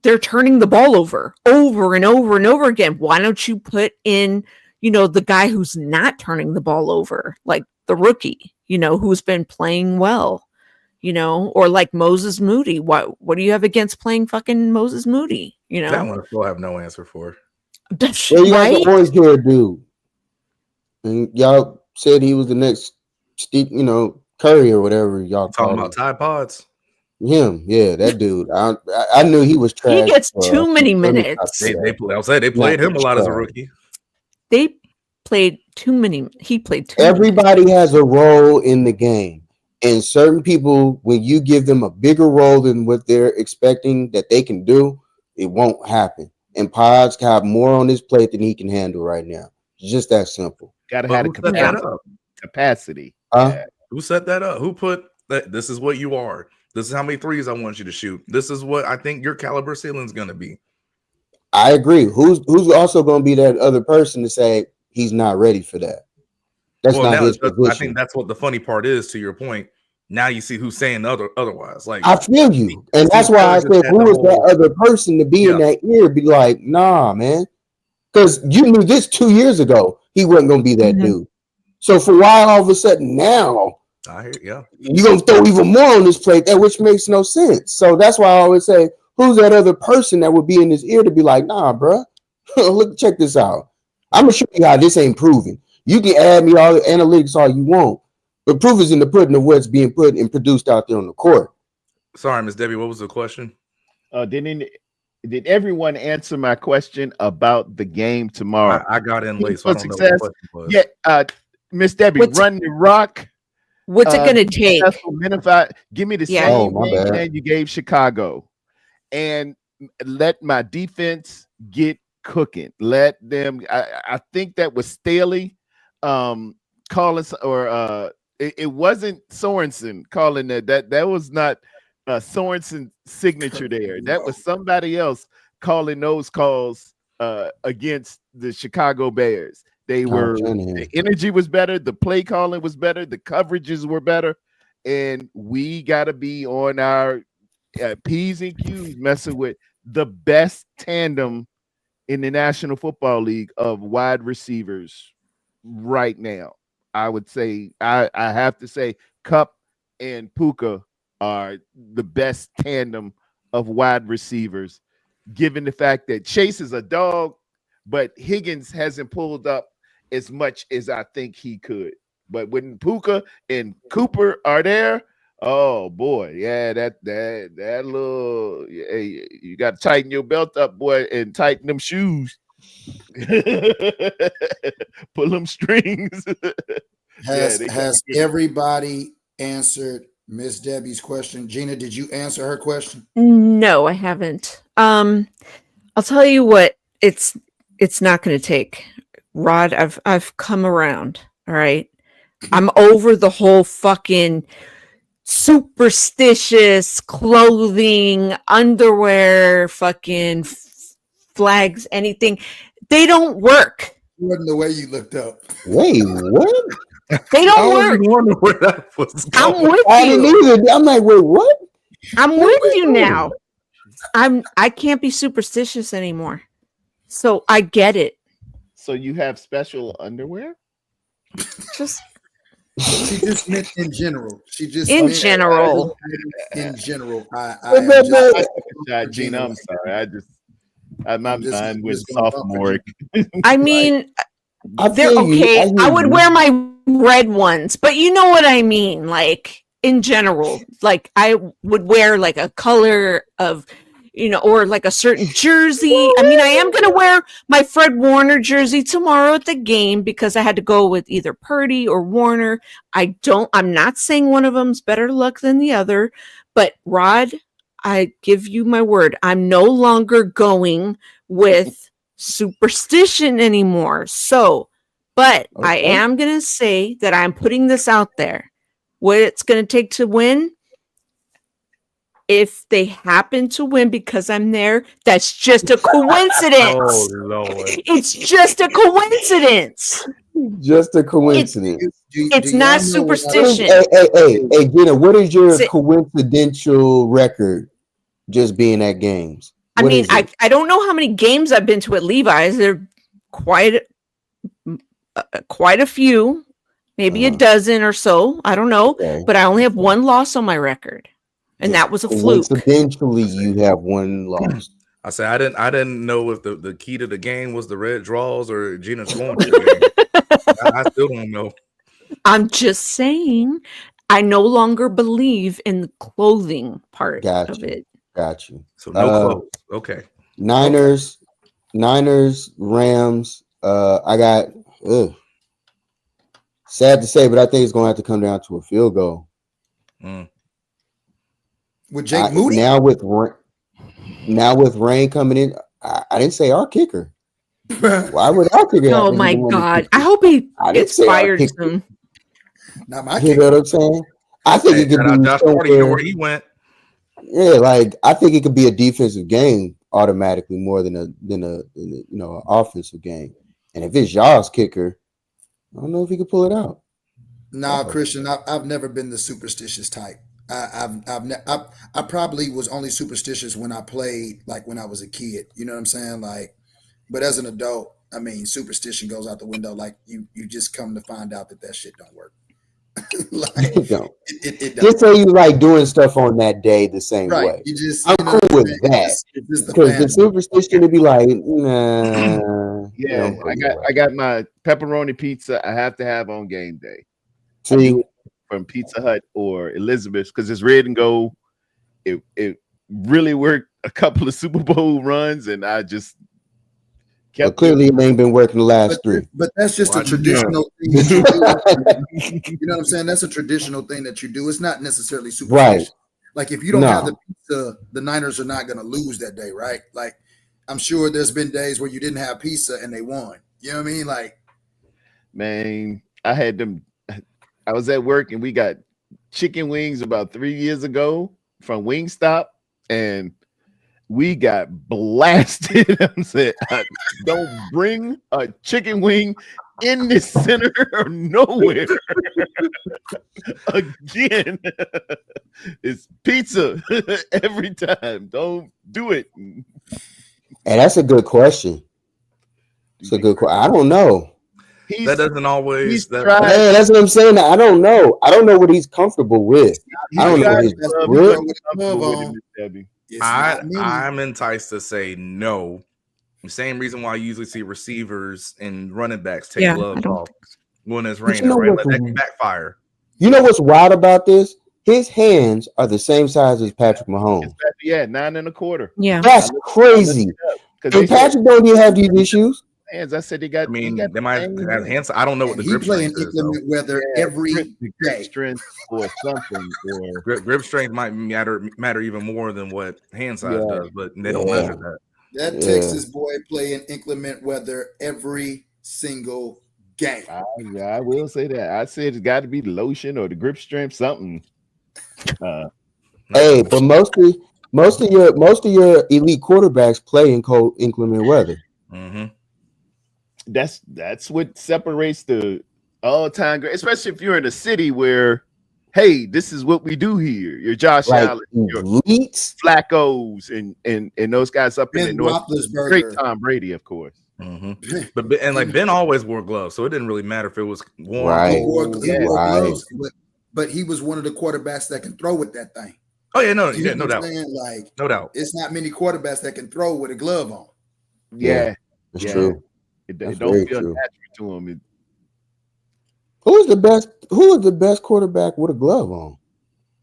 they're turning the ball over and over and over again. Why don't you put in, the guy who's not turning the ball over, like the rookie, who's been playing well, or like Moses Moody. What do you have against playing fucking Moses Moody? That one I still have no answer for. Well, you guys Right? are always hear a dude. And y'all said he was the next Steve, Curry or whatever y'all Talking call about Tide Pods. him. Yeah, that dude. I knew he was trash. He gets for- too many let me minutes. stop They played him a lot as a rookie. They played too many. He played too Everybody has a role in the game. And certain people, when you give them a bigger role than what they're expecting that they can do, it won't happen. And Pods have more on his plate than he can handle right now. It's just that simple. Gotta But have who the set that up? capacity. Huh? Who set that up? Who put that? This is what you are. This is how many threes I want you to shoot. This is what I think your caliber ceiling is going to be. I agree. Who's also going to be that other person to say he's not ready for that? That's Well, not now his position. I think that's what the funny part is. To your point, now you see who's saying otherwise. Like I feel you, and that's why I said, who is that other person to be in that ear? Be like, nah, man, because you knew this 2 years ago. He wasn't going to be that Mhm. dude. So for why all of a sudden now I hear, yeah. you're going to throw even more on this plate, that which makes no sense. So that's why I always say, who's that other person that would be in his ear to be like, nah, bro, look, check this out. I'm gonna show you how this ain't proven. You can add me all the analytics all you want, but proof is in the pudding of what's being put and produced out there on the court. Sorry, Miss Debbie. What was the question? Did everyone answer my question about the game tomorrow? I got in late, so I don't know what Success. the question was. Yeah, Miss Debbie, What's- run the rock. What's it going to take? Successful Minify. Give me the Yeah. Oh, same my game bad. plan you gave Chicago, and let my defense get cooking. Let them. I think that was Staley calling, or it wasn't Sorensen calling that. That was not Sorensen's signature there. That was somebody else calling those calls against the Chicago Bears. They were, the energy was better, the play calling was better, the coverages were better, and we got to be on our P's and Q's messing with the best tandem in the National Football League of wide receivers right now. I would say, I have to say, Kupp and Puka are the best tandem of wide receivers, given the fact that Chase is a dog, but Higgins hasn't pulled up as much as I think he could. But when Puka and Cooper are there, oh boy, yeah, that little, hey, you got to tighten your belt up, boy, and tighten them shoes. Pull them strings. Has everybody answered Miss Debbie's question? Gina, did you answer her question? No, I haven't. I'll tell you what, it's not going to take. Rod, I've come around. All right. I'm over the whole fucking superstitious clothing, underwear, fucking flags, anything. They don't work. Wasn't the way you looked up. Wait, what? They don't work. Where that was I'm going. with I didn't you. either. I'm like, wait, what? I'm with you now. I can't be superstitious anymore. So I get it. So you have special underwear? Just She just meant in general. She just in meant general. In general, Gina, I'm sorry. My just- mind went just gonna bump sophomoric. I mean, I they're feel you. okay. hear I would you. wear my red ones, but you know what I mean. Like in general, like I would wear like a color of, or like a certain jersey. I mean, I am gonna wear my Fred Warner jersey tomorrow at the game because I had to go with either Purdy or Warner. I'm not saying one of them's better luck than the other, but Rod, I give you my word, I'm no longer going with superstition anymore. So, but I Okay. am going to say that I'm putting this out there. What it's going to take to win, if they happen to win because I'm there, that's just a coincidence. Oh Lord. It's just a coincidence. Just a coincidence. It's not superstition. Hey, Gina, what is your Sit- coincidental record just being at games? I What mean, is it? I don't know how many games I've been to at Levi's. They're quite a few, maybe a dozen or so. I don't know, Okay. but I only have one loss on my record, and that was a fluke. Coincidentally, you have one loss. I said I didn't know if the key to the game was the red draws or Gina's going to the game. I still don't know. I'm just saying, I no longer believe in the clothing part of Gotcha. it. Got you. So no clothes. Okay. Niners, Rams. I got. Sad to say, but I think it's going to have to come down to a field goal. Mm. With Jake Moody. Now with rain coming in, I didn't say our kicker. Why would our kicker? Oh have to my be the one to God! kick I hope he I didn't gets say our fired kicker. soon. Not my You know what I'm saying? I think it could Shout out be Josh Hardy, you know where somewhere. he went. Yeah, like I think it could be a defensive game automatically more than an offensive game. And if it's y'all's kicker, I don't know if he could pull it out. Nah, Christian, I've never been the superstitious type. I probably was only superstitious when I played, like when I was a kid. You know what I'm saying? Like, but as an adult, I mean, superstition goes out the window. Like you just come to find out that shit don't work. Like, It don't. it Just doesn't. say you like doing stuff on that day the same Right. way. You just I'm you know cool what I'm with saying? that. It's just the Because the family. superstition to be like, nah. Yeah, I got my pepperoni pizza. I have to have on game day. I See, do it from Pizza Hut or Elizabeth's because it's red and gold. It really worked a couple of Super Bowl runs, and I just but clearly it ain't been working the last three. But that's just a Watch traditional thing that you do. You know what I'm saying? That's a traditional thing that you do. It's not necessarily superstition. Right. Like if you don't No. have the pizza, the Niners are not going to lose that day, right? Like I'm sure there's been days where you didn't have pizza and they won. You know what I mean? Like, Man, I had them. I was at work and we got chicken wings about 3 years ago from Wingstop, and we got blasted. I said, "Don't bring a chicken wing in the center of nowhere again." It's pizza every time. Don't do it. And that's a good question. It's a good question. I don't know. That doesn't always. he's That, tried- Man, that's what I'm saying. I don't know. I don't know what he's comfortable with. I don't know what his That's real- what I'm comfortable with. Debbie. It's not many. I'm enticed to say no. The same reason why I usually see receivers and running backs take Yeah, I gloves don't off when it's But you raining, know right? what Like the- that can backfire. You know what's wild about this? His hands are the same size as Patrick Mahomes. Yeah, 9 1/4. Yeah. That's crazy. Because And Patrick don't even have these issues. hands. I said they got. I mean, he got they might the same have hands. I don't know what And the he grip playing strength is. though. inclement weather Yeah, every grip day. strength or something. Or Grip strength might matter even more than what hand size Yeah. does, but they don't Yeah. measure that. That Yeah. Texas boy play in inclement weather every single game. I will say that. I said it's got to be the lotion or the grip strength, something. Hey, but most of your elite quarterbacks play in cold inclement weather. Mm-hmm. That's what separates the all-time great, especially if you're in a city where, hey, this is what we do here. Your Josh Like Allen, your elites. Flacco's, and those guys up in the Ben north. Great Roethlisberger. Tom Brady, of course. Mm-hmm. But Ben always wore gloves, so it didn't really matter if it was warm. Right. He wore Yeah, right. gloves, but he was one of the quarterbacks that can throw with that thing. Oh yeah, no, You yeah, know no what I'm doubt, saying? Like, no doubt. it's not many quarterbacks that can throw with a glove on. Yeah, It's Yeah. true. it That's don't very feel true. natural to him. Who is the best quarterback with a glove on?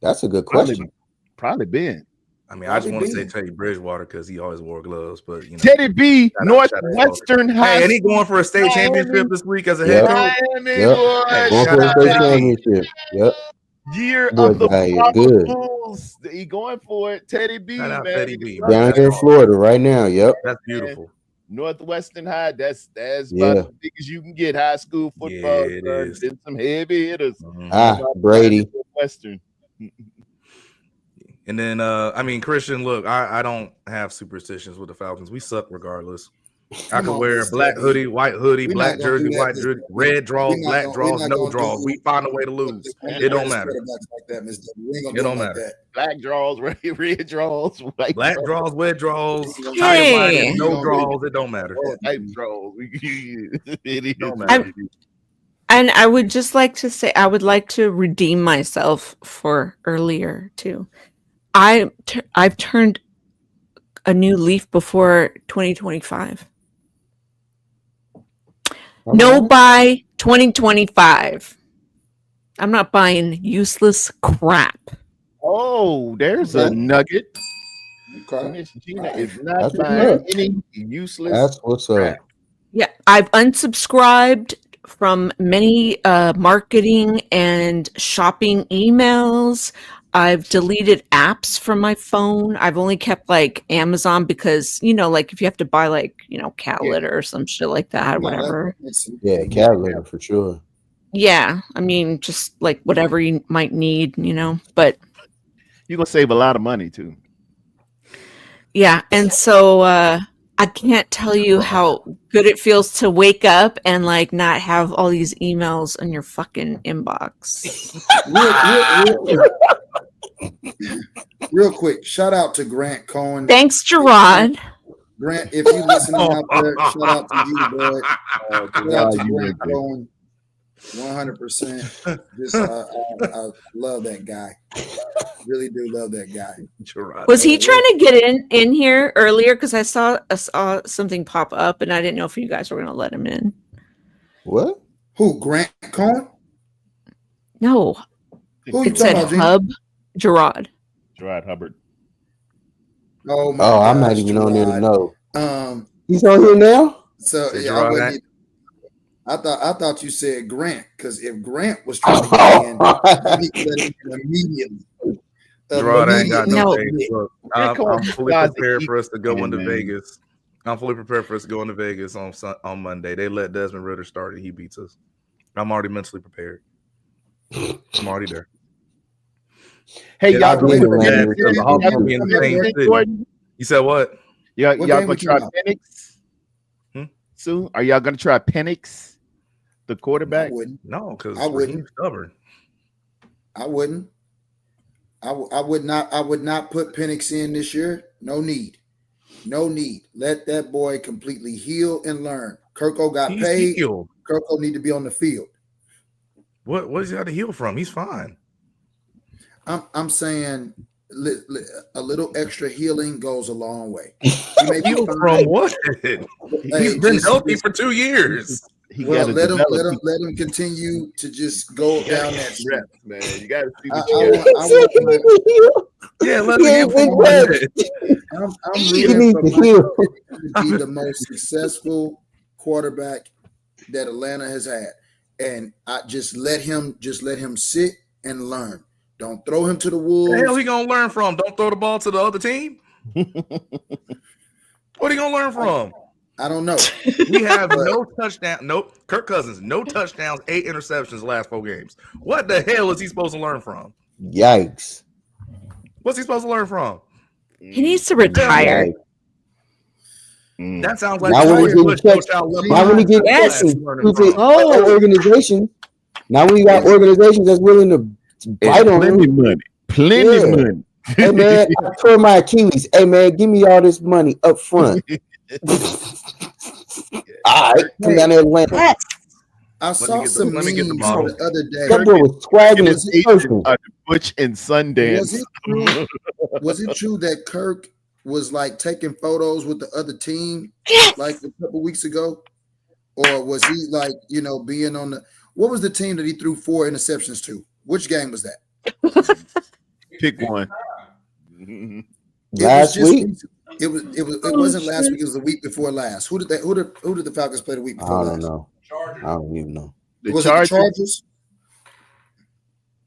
That's a good question. Probably Ben. I mean, I just want to say Ben. Teddy Bridgewater because he always wore gloves, but you know. Teddy B, Shout out, Northwestern High Hey, and he School. going for a state championship this week as a head Yep. coach. Miami Yep. boy, Hey, Going shout for the out state Teddy. championship. Yep. year Boy, of the guy is Bravo good. Bulls. He going for it. Teddy B, Shout out man. Teddy B, man. Down here in Florida right now. Yep. That's beautiful. Northwestern High. That's Yeah. about as big as you can get. High school football. Yeah, it son. is. Been some heavy hitters. Mhm. Ah, Brady. Northwestern. And then, I mean, Christian, look, I don't have superstitions with the Falcons. We suck regardless. I Come could on, wear a Mr. black B. hoodie, white hoodie, We're black not gonna jersey, do that white this jersey, week. red draws, We're not black gonna- draws, we're not no gonna draws. do- We find a way to lose. It don't matter. Like that, Ms. W. We ain't gonna It do don't like matter. that. Black draws, red draws, white Black draws, draws, red draws, Hey. tight line, no Hey. draws. It don't matter. white draws. It Don't is. matter. And I would just like to say, I would like to redeem myself for earlier too. I've turned a new leaf before 2025. No buy 2025. I'm not buying useless crap. Oh, there's a Okay. nugget. Okay. Miss Gina is not That's what's buying up. any useless. That's what's up. Yeah, I've unsubscribed from many marketing and shopping emails. I've deleted apps from my phone. I've only kept like Amazon because, like if you have to buy like, cat Yeah. litter or some shit like that, No, that whatever. makes sense. Yeah, cat litter for sure. Yeah, I mean, just like whatever you might need, but You're gonna save a lot of money too. yeah. And so I can't tell you how good it feels to wake up and like not have all these emails in your fucking inbox. Real quick, shout out to Grant Cohen. Thanks, Gerard. Grant, if you listening out there, shout out to you, boy. Shout out to you Grant right there. Cohen. 100%. Just I love that guy. Really do love that guy. Gerard. Was he trying to get in here earlier? Because I saw something pop up, and I didn't know if you guys were going to let him in. What? Who? Grant Cohen? No, Who you it said talking about, Gina? Hub Gerard. Gerard Hubbard. Oh my Oh, I'm not gosh, even on there to Gerard. know. He's on here now? So Say yeah, Gerard, I wasn't eh? even- I thought you said Grant, because if Grant was trying to get in, he could let him in immediately. Gerard, I ain't got no No. days. Look, Grant I'm Cohen's fully closet prepared keep for us to go in, into man. Vegas. I'm fully prepared for us going to Vegas on Monday. They let Desmond Ritter start and he beats us. I'm already mentally prepared. I'm already there. Hey, Yeah, y'all I'll be in gonna Atlanta. because the Hawks gonna be in the same city. Jordan? You said what? Y'all What y'all game gonna we try talking Penix? Hmm? Soon? Are y'all gonna try Penix, the I quarterback? wouldn't. No, because I wouldn't. Raheem's stubborn. I wouldn't. I would not. I would not put Penix in this year. No need. No need. Let that boy completely heal and learn. Kirko got He's paid. healed. Kirko need to be on the field. What does he have to heal from? He's fine. I'm saying a little extra healing goes a long way. He may be Heal fine. from what? Hey, He's been just- healthy just- for 2 years. He Well, gotta let him develop let him continue to just go You gotta down get that the street. reps, man. You gotta see I, what I you got. want, I want Yeah, let He him ain't get been from ready. I'm He rooting needs for to Mike heal. to be the most successful quarterback that Atlanta has had, and I just let him sit and learn. Don't throw him to the the hell wolves. he gonna learn from? Don't throw the ball to the other team. What he gonna learn from? I don't know. We have no touchdown. Nope. Kirk Cousins, no touchdowns, 8 interceptions the last 4 games. What the hell is he supposed to learn from? Yikes. What's he supposed to learn from? He needs to retire. Mm. That sounds like Now the when he George getting Bush checked, coach out left now when he behind. get That's checked, what he's learning stupid from. organization. Now when you got organizations that's willing to bite on Plenty him. money. Plenty Yeah. money. Hey man, I tore my Achilles. Hey man, give me all this money up front. All right, come down to Atlanta. Yes. I saw get the- some let me get the memes bottle. the other day. That boy was swagging his person. Butch and Sundance. Was it true that Kirk was like taking photos with the other team Yes. like a couple weeks ago? Or was he like, being on what was the team that he threw 4 interceptions to? Which game was that? Pick one. Last week, It wasn't last week, it was the week before last. Who did the Falcons play the week I before don't last? know. I don't even know. Was it the Chargers?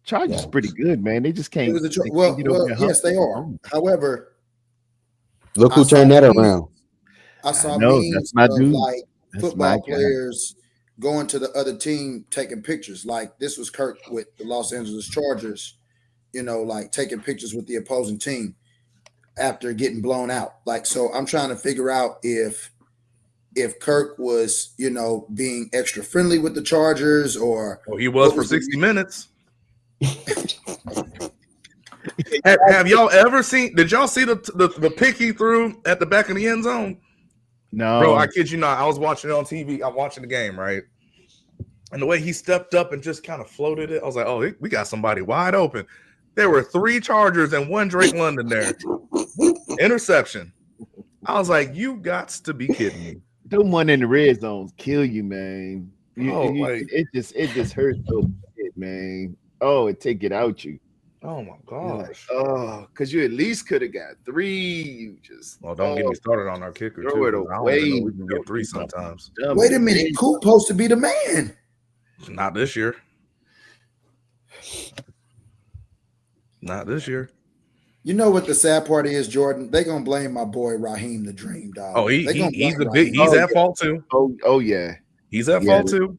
Chargers Yeah. pretty good, man. They just can't. It was the they well, can't get over well, that hump. yes, they are. However, Look I who turned saw that memes. around. I saw know, memes that's my of dude. like That's my football guy. players going to the other team taking pictures. Like this was Kirk with the Los Angeles Chargers, like taking pictures with the opposing team after getting blown out. Like, so I'm trying to figure out if Kirk was, being extra friendly with the Chargers or Well, he was what for was the 60 minutes. Have y'all ever seen? Did y'all see the pick he threw at the back of the end zone? No, Bro, I kid you not. I was watching it on TV. I'm watching the game, right? And the way he stepped up and just kind of floated it, I was like, oh, we got somebody wide open. There were 3 Chargers and 1 Drake London there. Interception. I was like, you got to be kidding me. them one in the red zones kill you, man. It just hurts so bad, man. Oh, it take it out you. Oh my You're like, gosh. oh, because you at least could have got 3. You just Well, don't get me started on our kicker. throw Too, it 'cause I don't away. even know we can get 3 sometimes. Wait a minute, Coop supposed to be the man. Not this year. Not this year. You know what the sad part is, Jordan? They gonna blame my boy Raheem the Dream, dog. Oh, They gonna he's blame a big. Raheem. He's at fault too. Oh yeah. He's at Yeah. fault too.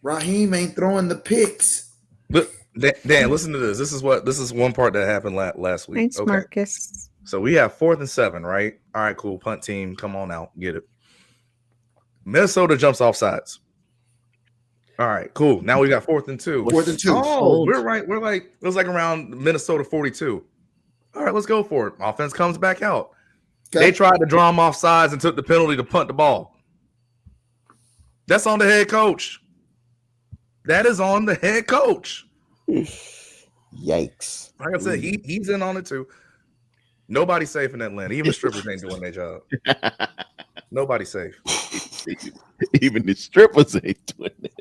Raheem ain't throwing the picks. Look, Dan, listen to this. This is one part that happened last week. Thanks, Okay. Marcus. So we have 4th and 7, right? All right, cool. Punt team, come on out, get it. Minnesota jumps off sides. All right, cool. Now we got 4th and 2. 4th and 2. Oh, we're right. We're like, it was like around Minnesota 42. All right, let's go for it. Offense comes back out. Okay. They tried to draw him off sides and took the penalty to punt the ball. That's on the head coach. That is on the head coach. Yikes. Like I said, he's in on it too. Nobody's safe in Atlanta. Even the strippers ain't doing their job. Nobody's safe. Even the strippers ain't doing it.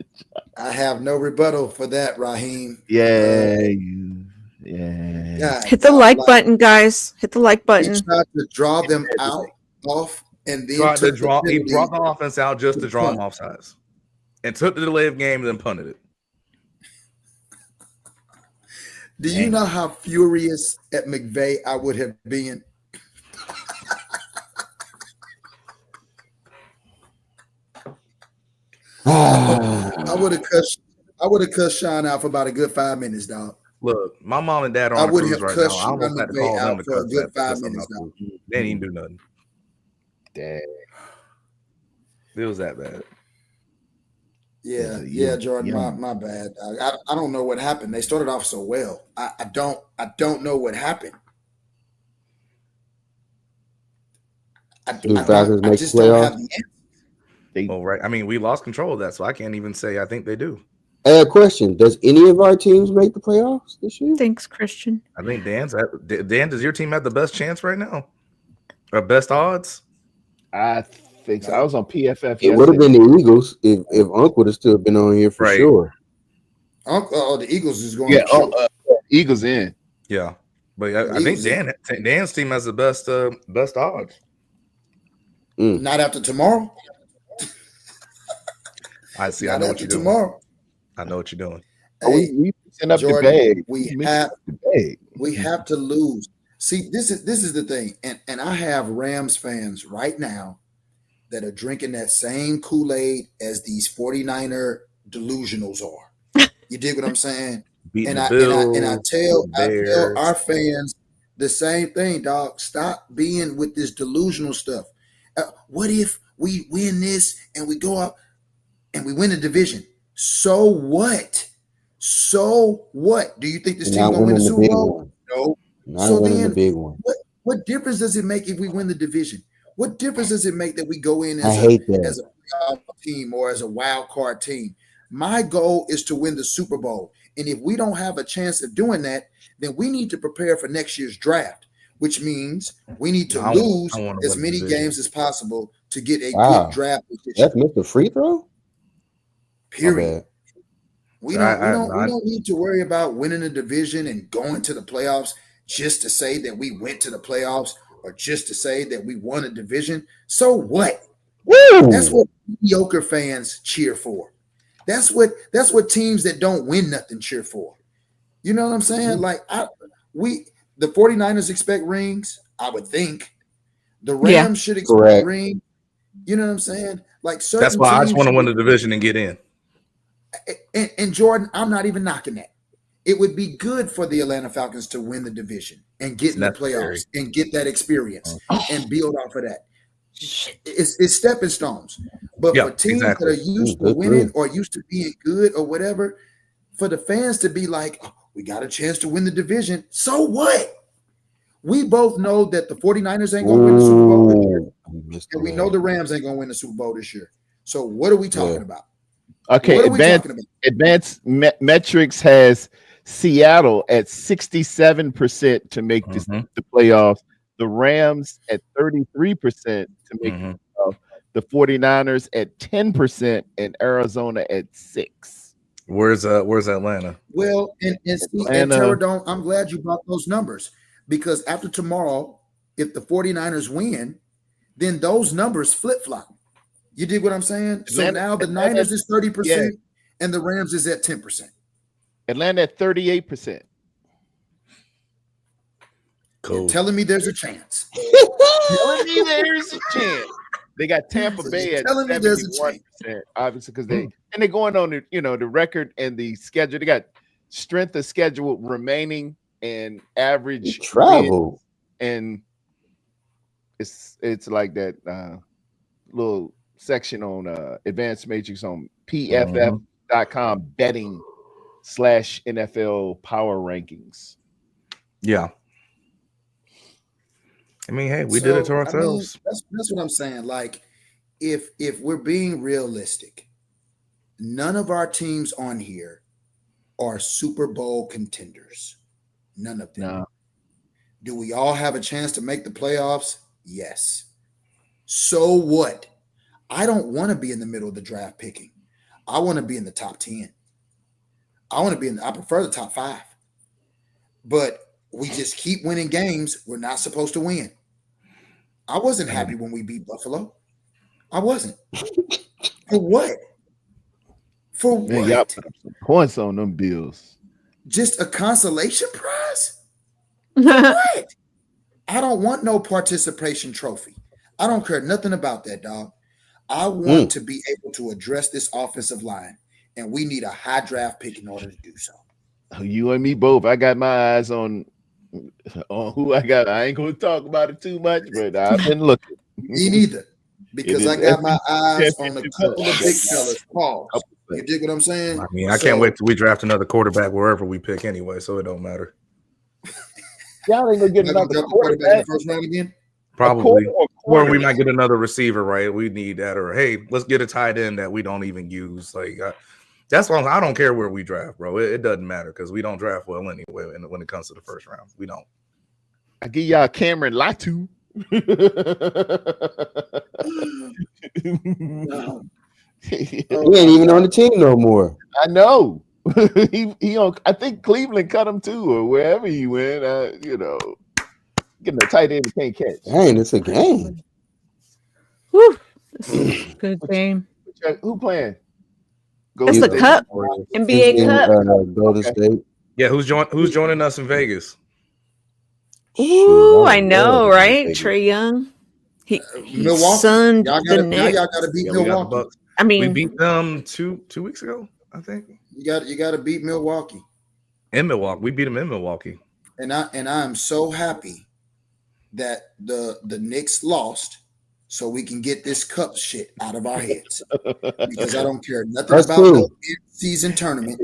I have no rebuttal for that, Raheem. Yeah. God, Hit the like button, guys. Hit the like button. He tried to draw them off, and then Tried to took the draw. He penalty. brought the offense out just to draw him off sides, and took the delay of game and then punted it. Do you know how furious at McVay I would have been? I would have cussed Sean out for about a good 5 minutes, dog. Look, my mom and dad are I on a would cruise have right cussed now. I almost Sean had to McVay call them out to for a cuss good that 5 cuss them minutes, out. dog. They didn't even do nothing. Dang. It was that bad. Yeah, Jordan. My bad. I don't know what happened. They started off so well. I don't know what happened. I Do the Falcons make just don't have playoffs? the answer. Well, right. I mean, we lost control of that, so I can't even say I think they do. A question: does any of our teams make the playoffs this year? Thanks, Christian. I think Dan, does your team have the best chance right now? Or best odds? I think so. I was on PFF. It would have been the Eagles if Unc would have still been on here for Right. sure. The Eagles is going. Yeah, for sure. Eagles in. Yeah. But I think Dan's team has the best odds. Not after tomorrow. I see. Not I know what after you're doing. tomorrow. I know what you're doing. Hey, We send up Jordan, the bag. we have to lose. See, this is the thing, and I have Rams fans right now that are drinking that same Kool-Aid as these 49er delusionals are. You dig what I'm saying? Beating And the I Bills, tell Bears. our fans the same thing, dog. Stop being with this delusional stuff. What if we win this and we go up and we win the division? So what? So what? Do you think this team's Not gonna win the winning the Super big Bowl? one. No. Not So winning then, the big one. What difference does it make if we win the division? What difference does it make that we go in I as hate that. as a playoff team or as a wild card team? My goal is to win the Super Bowl. And if we don't have a chance of doing that, then we need to prepare for next year's draft, which means we need to lose as many games as possible to get a good draft position. That's Mr. Free Throw? Period. We don't need to worry about winning a division and going to the playoffs just to say that we went to the playoffs or just to say that we won a division. So what? Woo! That's what mediocre fans cheer for. That's what teams that don't win nothing cheer for. You know what I'm saying? Like the 49ers expect rings, I would think. The Rams should expect rings. You know what I'm saying? Like certain that's why I just want to teams win the division and get in. And Jordan, I'm not even knocking that. It would be good for the Atlanta Falcons to win the division and get in the playoffs and get that experience and build off of that. It's stepping stones. But for teams that are used to winning or used to being good or whatever, for the fans to be like, oh, we got a chance to win the division. So what? We both know that the 49ers ain't going to win the Super Bowl this year. And we know the Rams ain't going to win the Super Bowl this year. So what are we talking about? Okay, advanced metrics has Seattle at 67% to make the playoffs. The Rams at 33% to make the playoffs. The 49ers at 10% and Arizona at 6%. Where's Atlanta? Well, and Terradome, I'm glad you brought those numbers because after tomorrow, if the 49ers win, then those numbers flip-flop. You dig what I'm saying? So now the Niners is 30% and the Rams is at 10%. Atlanta at 38%. Cool. You're telling me there's a chance. Telling me there's a chance. They got Tampa Bay at 71%, obviously, because they're going on the record and the schedule. They got strength of schedule remaining and average travel, and it's like that little section on Advanced Matrix on PFF.com betting /NFL power rankings. Yeah. I mean, hey, we did it to ourselves. I mean, that's what I'm saying. Like, if we're being realistic, none of our teams on here are Super Bowl contenders. None of them. No. Do we all have a chance to make the playoffs? Yes. So what? I don't want to be in the middle of the draft picking. I want to be in the top 10. I prefer the top 5. But we just keep winning games we're not supposed to win. I wasn't happy when we beat Buffalo. I wasn't. For what? For what? Man, y'all put up some points on them Bills. Just a consolation prize? What? I don't want no participation trophy. I don't care nothing about that, dog. I want to be able to address this offensive line, and we need a high draft pick in order to do so. You and me both. I got my eyes on who I got. I ain't gonna talk about it too much, but I've been looking. Me neither, because I got my eyes on a couple of big fellas. Pause. You dig what I'm saying? I mean, I can't wait till we draft another quarterback wherever we pick anyway, so it don't matter. Y'all ain't gonna get another quarterback in the first round again. Probably, or we might get another receiver. Right? We need that, or hey, let's get a tight end that we don't even use. Like that's why I don't care where we draft, bro. It doesn't matter because we don't draft well anyway. And when it comes to the first round, we don't. I give y'all Cameron Latu. He ain't even on the team no more. I know. he on. I think Cleveland cut him too, or wherever he went. Getting a tight end that can't catch. Dang, it's a game. Whew. This is a good game. Who playing? It's the Cup, NBA Cup. Golden State. Yeah, who's joining us in Vegas? Ooh, I know, right? Trae Young. He Milwaukee. sunned Y'all the gotta Knicks. beat Yeah, we got the Milwaukee. Bucks. I We mean, beat them two weeks ago, I think. You got to beat Milwaukee. In Milwaukee, we beat them in Milwaukee. And I'm so happy that the Knicks lost, so we can get this cup shit out of our heads. Because I don't care nothing That's about cool. the season tournament.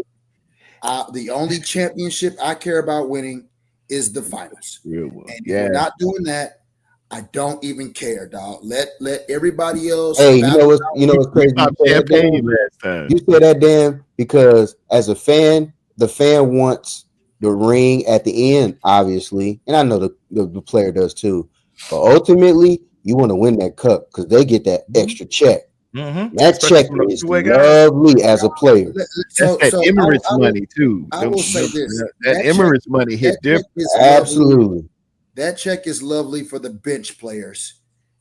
The only championship I care about winning is the finals. Real one. And if we're not doing that, I don't even care, dog. Let everybody else. Hey, you know what's crazy? Champagne last time. You said that, damn, because as a fan, the fan wants the ring at the end, obviously, and I know the player does too. But ultimately, you want to win that cup because they get that extra check. Mm-hmm. That check is lovely as a player. That's that Emirates money too. I will say this: that Emirates money hit different. Absolutely. That check is lovely for the bench players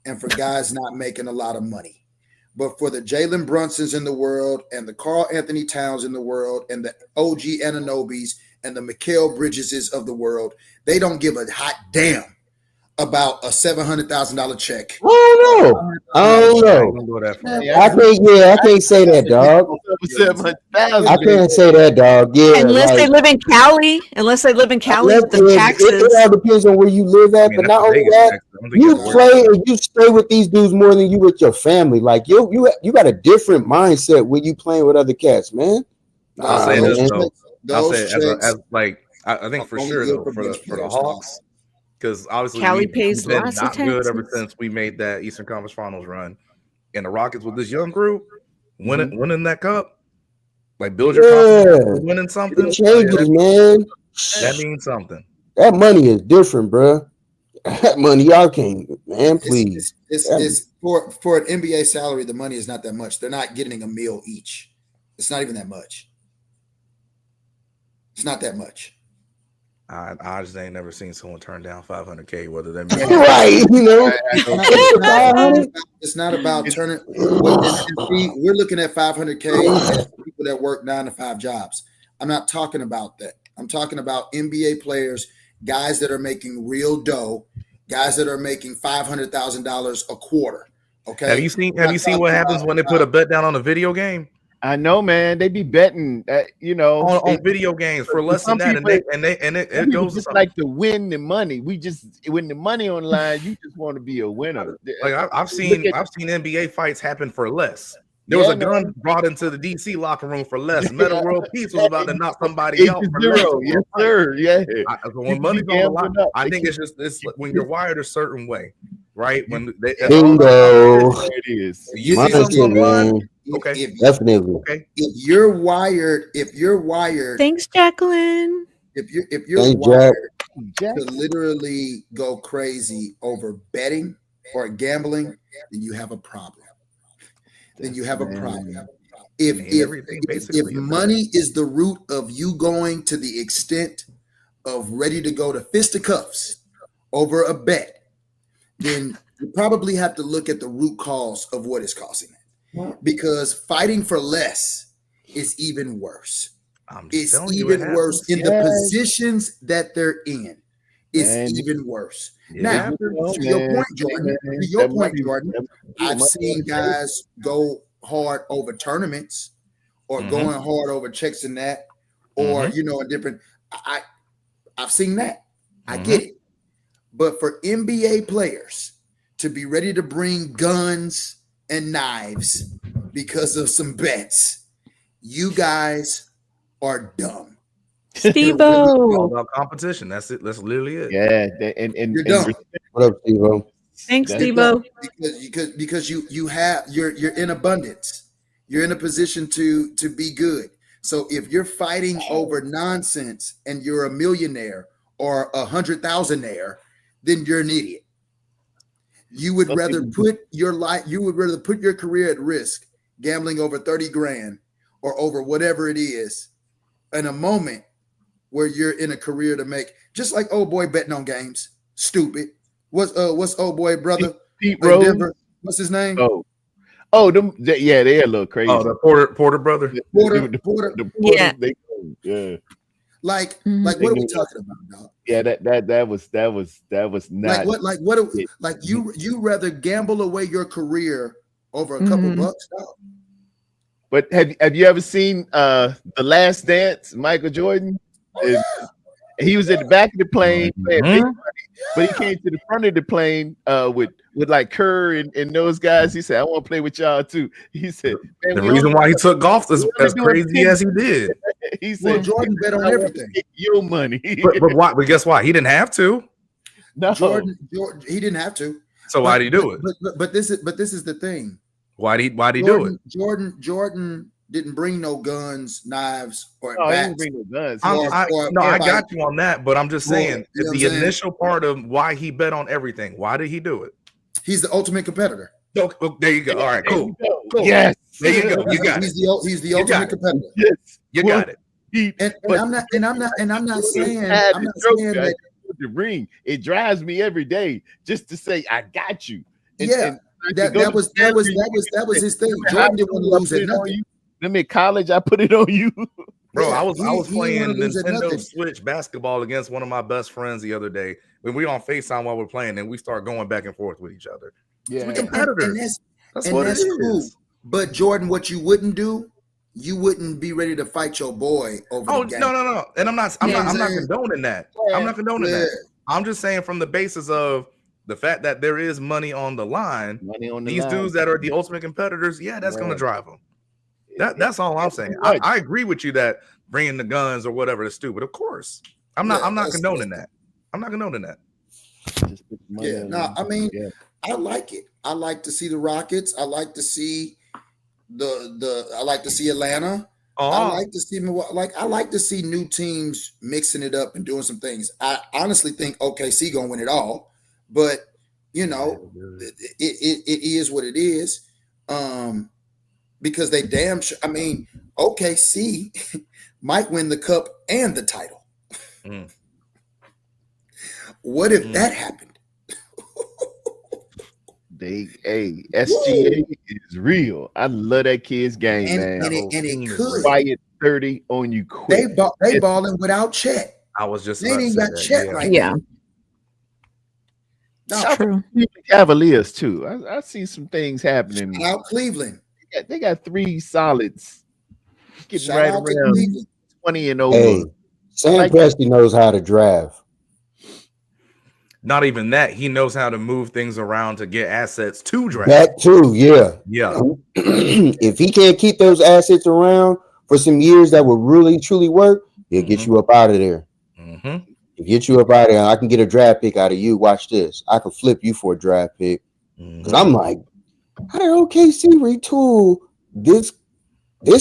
and for guys not making a lot of money. But for the Jalen Brunsons in the world and the Karl Anthony Towns in the world and the OG Ananobis and the Mikal Bridgeses of the world, they don't give a hot damn about a $700,000 check. I don't know. I can't say that, dog. I can't say that, dog. Yeah, unless they live in Cali, the taxes. It all depends on where you live at. But not only that, you play and you stay with these dudes more than you with your family. Like you got a different mindset when you playing with other cats, man. I'll say this though. I'll say as I think for sure though for the Hawks. Because obviously Cali pays been lots not of good taxes. ever since we made that Eastern Conference Finals run, and the Rockets with this young group winning that cup, like build your confidence, winning something. It changes, man. That means something. That money is different, bro. That money, y'all can't, man. Please, it's for an NBA salary. The money is not that much. They're not getting a meal each. It's not even that much. It's not that much. I just ain't never seen someone turn down $500K. Whether they right, you know, it's not about turning. We're looking at $500K as people that work 9 to 5 jobs. I'm not talking about that. I'm talking about NBA players, guys that are making real dough, guys that are making $500,000 a quarter. Okay. Have you seen what happens when they put a bet down on a video game? I know, man. They be betting, on video games for less than that, and it goes just like to win the money. When the money on the line, you just want to be a winner. Like I've seen NBA fights happen for less. There was a gun brought into the DC locker room for less. Metal World Peace was about to knock somebody out for less. Yes, sir. Yeah. When money's on the line, I think it's when you're wired a certain way, right? When bingo, it is. You see something on the line. Okay, definitely. Okay, if you're wired, thanks, Jacqueline. If you're wired to literally go crazy over betting or gambling, then you have a problem. If money is the root of you going to the extent of ready to go to fisticuffs over a bet, then you probably have to look at the root cause of what is causing it. Because fighting for less is even worse. It's even worse in the positions that they're in. is Man, even worse. Yeah. Now, Oh, to your man. point, Jordan. Man, To your that point, money- Jordan. that- I've my- seen guys go hard over tournaments, or Mhm. going hard over checks and that, or you know, a different. I've seen that. I get it. But for NBA players to be ready to bring guns and knives because of some bets, you guys are dumb. Steve-O. All about competition. That's it. That's literally it. Yeah, and You're dumb. What up, Steve-O? Thanks, That's- Steve-O. Because you're in abundance. You're in a position to be good. So if you're fighting over nonsense and you're a millionaire or 100,000aire, then you're an idiot. You would rather put your life, you would rather put your career at risk gambling over 30 grand or over whatever it is in a moment where you're in a career to make, just like old boy betting on games. Stupid. What's old boy brother? Pete in Rose. Denver? What's his name? Oh, yeah, they're a little crazy. Oh, the Porter brother. Porter. The Yeah. they, yeah, Like Mhm. what are we talking about, dog? yeah. That was not. Like you rather gamble away your career over a couple Mhm. bucks, dog? But have you ever seen The Last Dance? Michael Jordan. Oh, He was at the back of the plane, playing big Mhm. money, but he came to the front of the plane with like Kerr and those guys. He said, "I want to play with y'all too." He said, "Man, The we reason only-" why he took golf as only doing crazy as he did. he Well, said, Jordan bet "I on want to everything. get your money." But why? But guess what? He didn't have to. No, Jordan, he didn't have to. So why did he do it? But this is the thing. Why did he do it? Jordan didn't bring no guns, knives, or no, he bats. didn't bring no guns. I got you on that, but I'm just saying You know what the I'm saying? initial part of why he bet on everything. Why did he do it? He's the ultimate competitor. Oh, there you go. All right, cool. Cool. Yes, There you go. You got it. He's the You got ultimate it. competitor. Yes, You Well, got it. And But- I'm not saying had I'm the not trophy. saying I that. put the ring. It drives me every day just to say I got you. Yeah, that was his thing. Jordan didn't want to lose at nothing. Them in college, I put it on you. Bro, Yeah, I was he didn't playing wanna lose at Nintendo nothing. Switch basketball against one of my best friends the other day. When we on FaceTime while we're playing, and we start going back and forth with each other. Yeah, We're competitors. And That's and what that's it is. cool. But Jordan, what you wouldn't do, you wouldn't be ready to fight your boy over Oh the game. no. And I'm not condoning that. I'm not condoning Yeah. that. I'm just saying from the basis of the fact that there is money on the line. money on the These line. dudes that are the ultimate competitors, yeah, that's gonna Right. drive them. That's all I'm saying. Right. I agree with you that bringing the guns or whatever is stupid. Of course, I'm not that's- condoning that. I'm not condoning that. Just put the money Yeah, on no, the- I mean, yeah. I like it. I like to see the Rockets. I like to see I like to see Atlanta. Oh, I like to see I like to see new teams mixing it up and doing some things. I honestly think OKC gonna win it all, but you know, it is what it is. Because they damn sure. I mean, OKC might win the cup and the title. Mm. What if that happened? SGA is real. I love that kid's game, man. And it could. Quiet 30 on you quick. They balling without Chet. I was just They about to ain't say got that, Chet yeah. right Yeah, now. Shout out true. to the Cavaliers too. I see some things happening. Shout out Cleveland. They got three solids getting Shout right out to around Cleveland. 20 and over. Hey, Sam Like- Presti knows how to draft. Not even that. He knows how to move things around to get assets to draft. That too, yeah. Yeah. If he can't keep those assets around for some years that would really truly work, he'll get Mhm. you up out of there. Mm-hmm. He'll get you up out of there. I can get a draft pick out of you. Watch this. I can flip you for a draft pick. Because I'm like, how did OKC retool this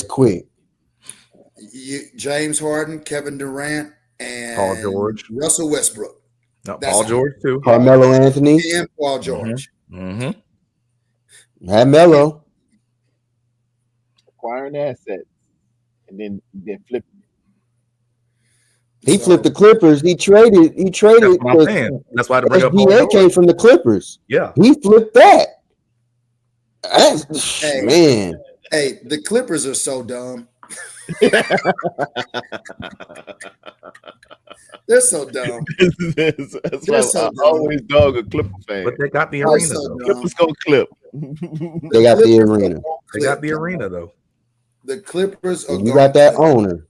quick? James Harden, Kevin Durant, and Paul George. Russell Westbrook, No, That's Paul how- George too. Carmelo Anthony and Paul George. Mm-hmm. had Melo. Acquiring assets. And then flip. He So- flipped the Clippers. He traded. That's what I'm saying. That's why to bring up Paul SGA came George. from the Clippers. Yeah. He flipped that. That's, Hey. man. Hey, the Clippers are so dumb. They're so dumb. That's They're why so I dumb. always dog a Clipper fan. But they got the They're arena so though. dumb. Clippers go clip. They got the Clippers arena. are They got the clipped. arena though. The Clippers are And you going got that clip. owner.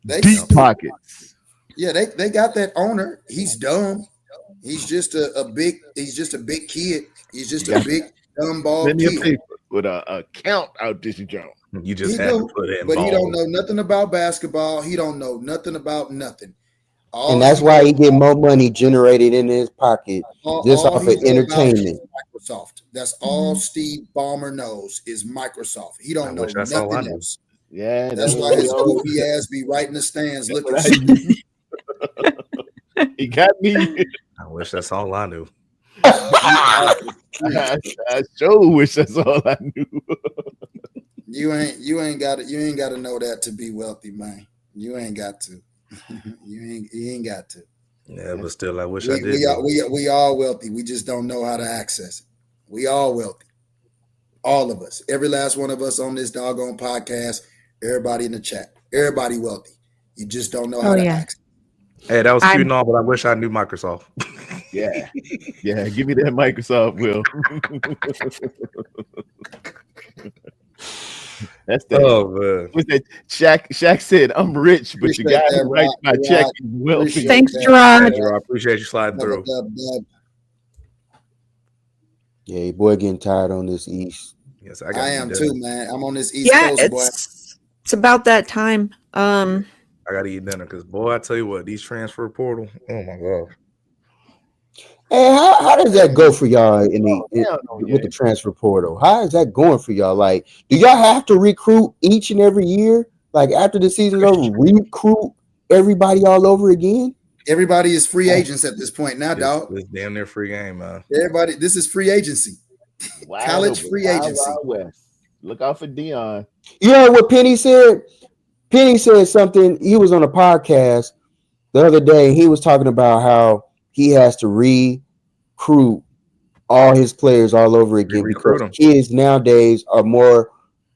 They Deep stupid. pockets. Yeah, they got that owner. He's dumb. He's just a big. He's just a big kid. He's just a big dumb bald Send me a kid. paper with a count out this joint. You just He had do, to put in but he don't balls. know nothing about basketball. He don't know nothing about nothing. All And that's he why knows- he get more money generated in his pocket just all off he of know about entertainment. is Microsoft. That's all Steve Ballmer knows is Microsoft. He I don't know wish that's all I nothing knew. else. Yeah, That's why his goofy ass be right in the stands That's looking. what I stupid. He got me. I wish that's all I knew. I sure wish that's all I knew. You ain't got to know that to be wealthy, man. You ain't got to. you ain't got to. Yeah, but still, I wish I did. We all wealthy. We just don't know how to access it. We all wealthy. All of us. Every last one of us on this doggone podcast. Everybody in the chat. Everybody wealthy. You just don't know how to access it. Hey, that was cute I'm- and all, but I wish I knew Microsoft. Yeah. Yeah, give me that Microsoft, Will. That's that. Oh man. What's that? Shaq said, I'm rich, but the Appreciate guy that, who writes my Rod. check Rod. is wealthy. Appreciate Thanks, that. Gerard. I appreciate you sliding through. Dub. Yeah, your boy getting tired on this East. Yes, I am too, man. I'm on this East Yeah, Coast, boy. it's about that time. I gotta eat dinner because boy, I tell you what, these transfer portal. Oh my god. Hey, how does that go for y'all Hell no, with the transfer portal? How is that going for y'all? Like, do y'all have to recruit each and every year? Like after the season's over, recruit everybody all over again? Everybody is free agents at this point now, dog. It's damn near free game, man. Everybody, this is free agency. College free agency. Wild West. Look out for Dion. You know what Penny said? Penny said something. He was on a podcast the other day. He was talking about how he has to recruit all his players all over again Recruit because 'em. kids nowadays are more,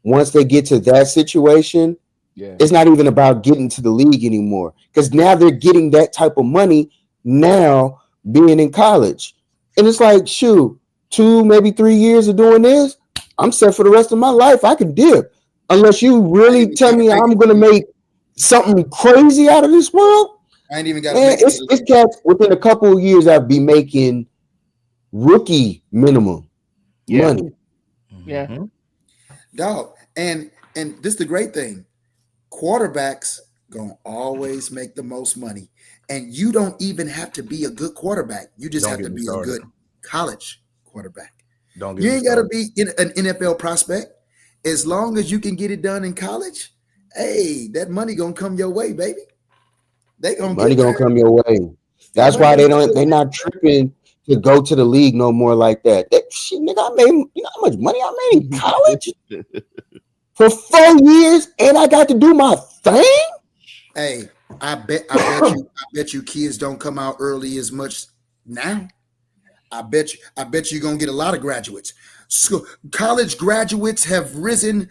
once they get to that situation, Yeah. it's not even about getting to the league anymore because now they're getting that type of money now being in college. And it's like, shoot, 2, maybe 3 years of doing this, I'm set for the rest of my life. I can dip. Unless you really tell me I'm going to make something crazy out of this world. I ain't even got Man, it's cats within a couple of years I'd be making rookie minimum money. Yeah. Mhm. dog. And this is the great thing. Quarterbacks gonna always make the most money. And you don't even have to be a good quarterback. You just Don't have get to me be started. a good college quarterback. Don't get You me ain't gotta started. be an NFL prospect. As long as you can get it done in college, hey, that money gonna come your way, baby. They gonna Money get gonna there. come your way. That's why they're not tripping to go to the league no more like that. Shit, nigga, I made, you know how much money I made in college for 4 years, and I got to do my thing. Hey, I bet you kids don't come out early as much now. I bet you're gonna get a lot of graduates. So college graduates have risen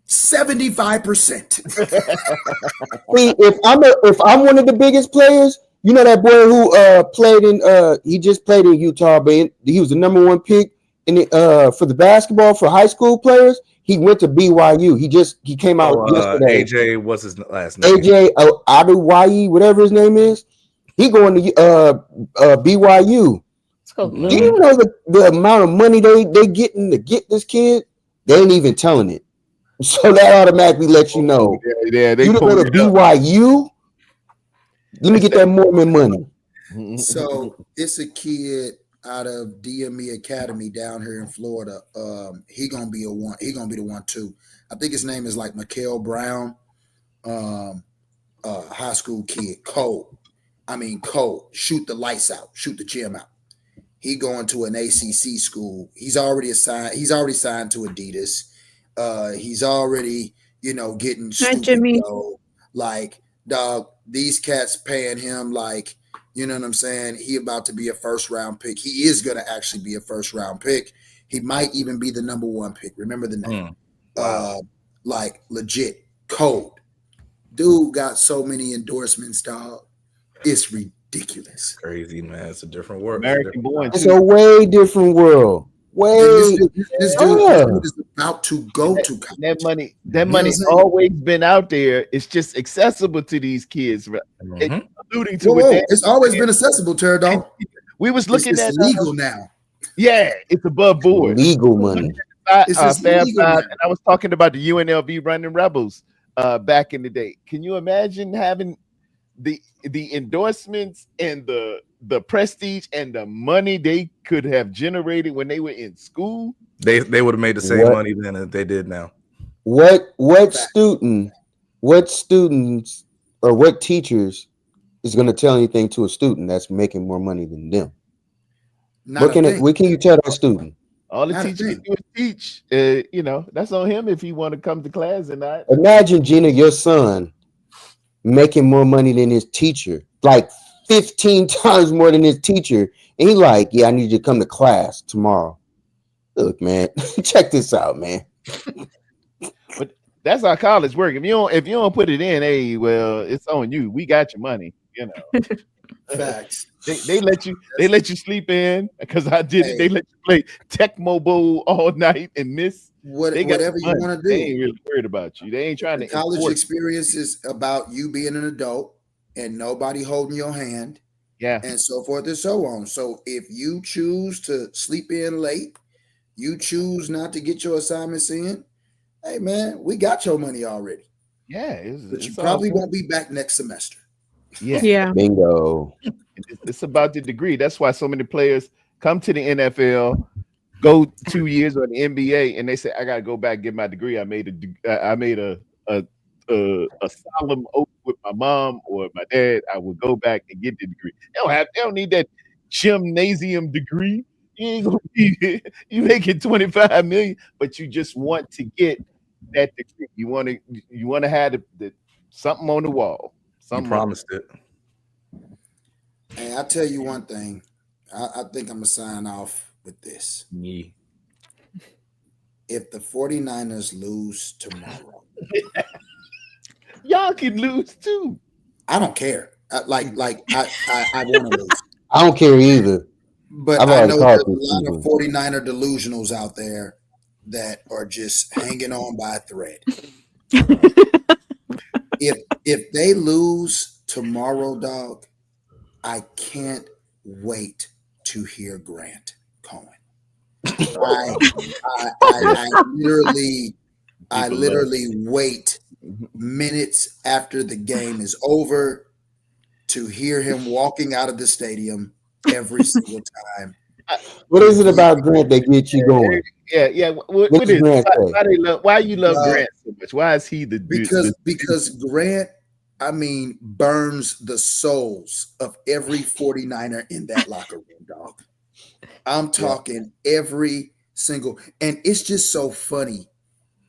75%. See, if I'm one of the biggest players, you know that boy who played in he just played in Utah, but he was the number 1 pick in the for the basketball for high school players. He went to BYU. He came out yesterday. AJ, what's his last name? AJ Adebayo, whatever his name is. He going to BYU. Let's go. Do you know the amount of money they getting to get this kid? They ain't even telling it. So that automatically lets you know. Yeah, they You don't go to BYU? Let me get that Mormon money. So it's a kid out of DME Academy down here in Florida. He gonna be the one too. I think his name is like Mikael Brown. High school kid, cold. Shoot the lights out, shoot the gym out. He going to an ACC school. He's already signed to Adidas. He's already, getting Hi, Jimmy. dough. Like, dog, these cats paying him like, you know what I'm saying? He about to be a first-round pick. He is going to actually be a first-round pick. He might even be the number 1 pick. Remember the name. Wow. Like legit cold. Dude got so many endorsements, dog. It's ridiculous. Crazy, man. It's a different world. American born It's too. a way different world. And Way. this Yeah. dude is about to go to college. That money know what I'm saying? always been out there. It's just accessible to these kids. Right? Mhm. Alluding to Whoa, what whoa. Dan- It's always been accessible, Pterodon. we was It's looking just at legal now. yeah, it's above board. Legal money. It's just Fab legal Five, now. and I was talking about the UNLV running Rebels back in the day. Can you imagine having the endorsements and the prestige and the money they could have generated when they were in school? They would have made the same What? money then as they did now. What students or what teachers is going to tell anything to a student that's making more money than them? Not a thing. What can you tell that student? All the Not a teacher thing. can do is teach. That's on him if he want to come to class or not. Imagine, Gina, your son making more money than his teacher, like 15 times more than his teacher. And he like, yeah, I need you to come to class tomorrow. Look, man, check this out, man. That's how college work. If you don't put it in, hey, well, it's on you. We got your money. Facts. They let you sleep in because I did it. They Hey. let you play Tecmo Bowl all night and miss. They got Whatever you money. want to They do. ain't really worried about you. They ain't trying The to college enforce. experience is about you being an adult and nobody holding your hand Yeah, and so forth and so on. So if you choose to sleep in late, you choose not to get your assignments in, hey man, we got your money already. yeah. But you it's all probably good. won't be back next semester. Yeah, Yeah. Bingo. it's about the degree. That's why so many players come to the NFL, go 2 years on the NBA, and they say, "I got to go back and get my degree." I made a solemn oath with my mom or my dad. I would go back and get the degree. They don't need that gymnasium degree. You ain't gonna be, you making 25 million, but you just want to get that degree. You want to have the something on the wall. You Something promised it. And I tell you one thing, I think I'm gonna sign off with this. Yeah. If the 49ers lose tomorrow, Y'all can lose too. I don't care. I want to lose. I don't care either. But I've I already know called there's a this lot season. of 49er delusionals out there that are just hanging on by a thread. If they lose tomorrow, dog, I can't wait to hear Grant Cohen. I literally wait minutes after the game is over to hear him walking out of the stadium every single time. What is it about Grant that gets you going? Yeah. What What is does Grant say? why you love Uh, Grant so much? Why is he the Because Grant, I mean, burns the souls of every 49er in that locker room, dog. I'm talking every single, and it's just so funny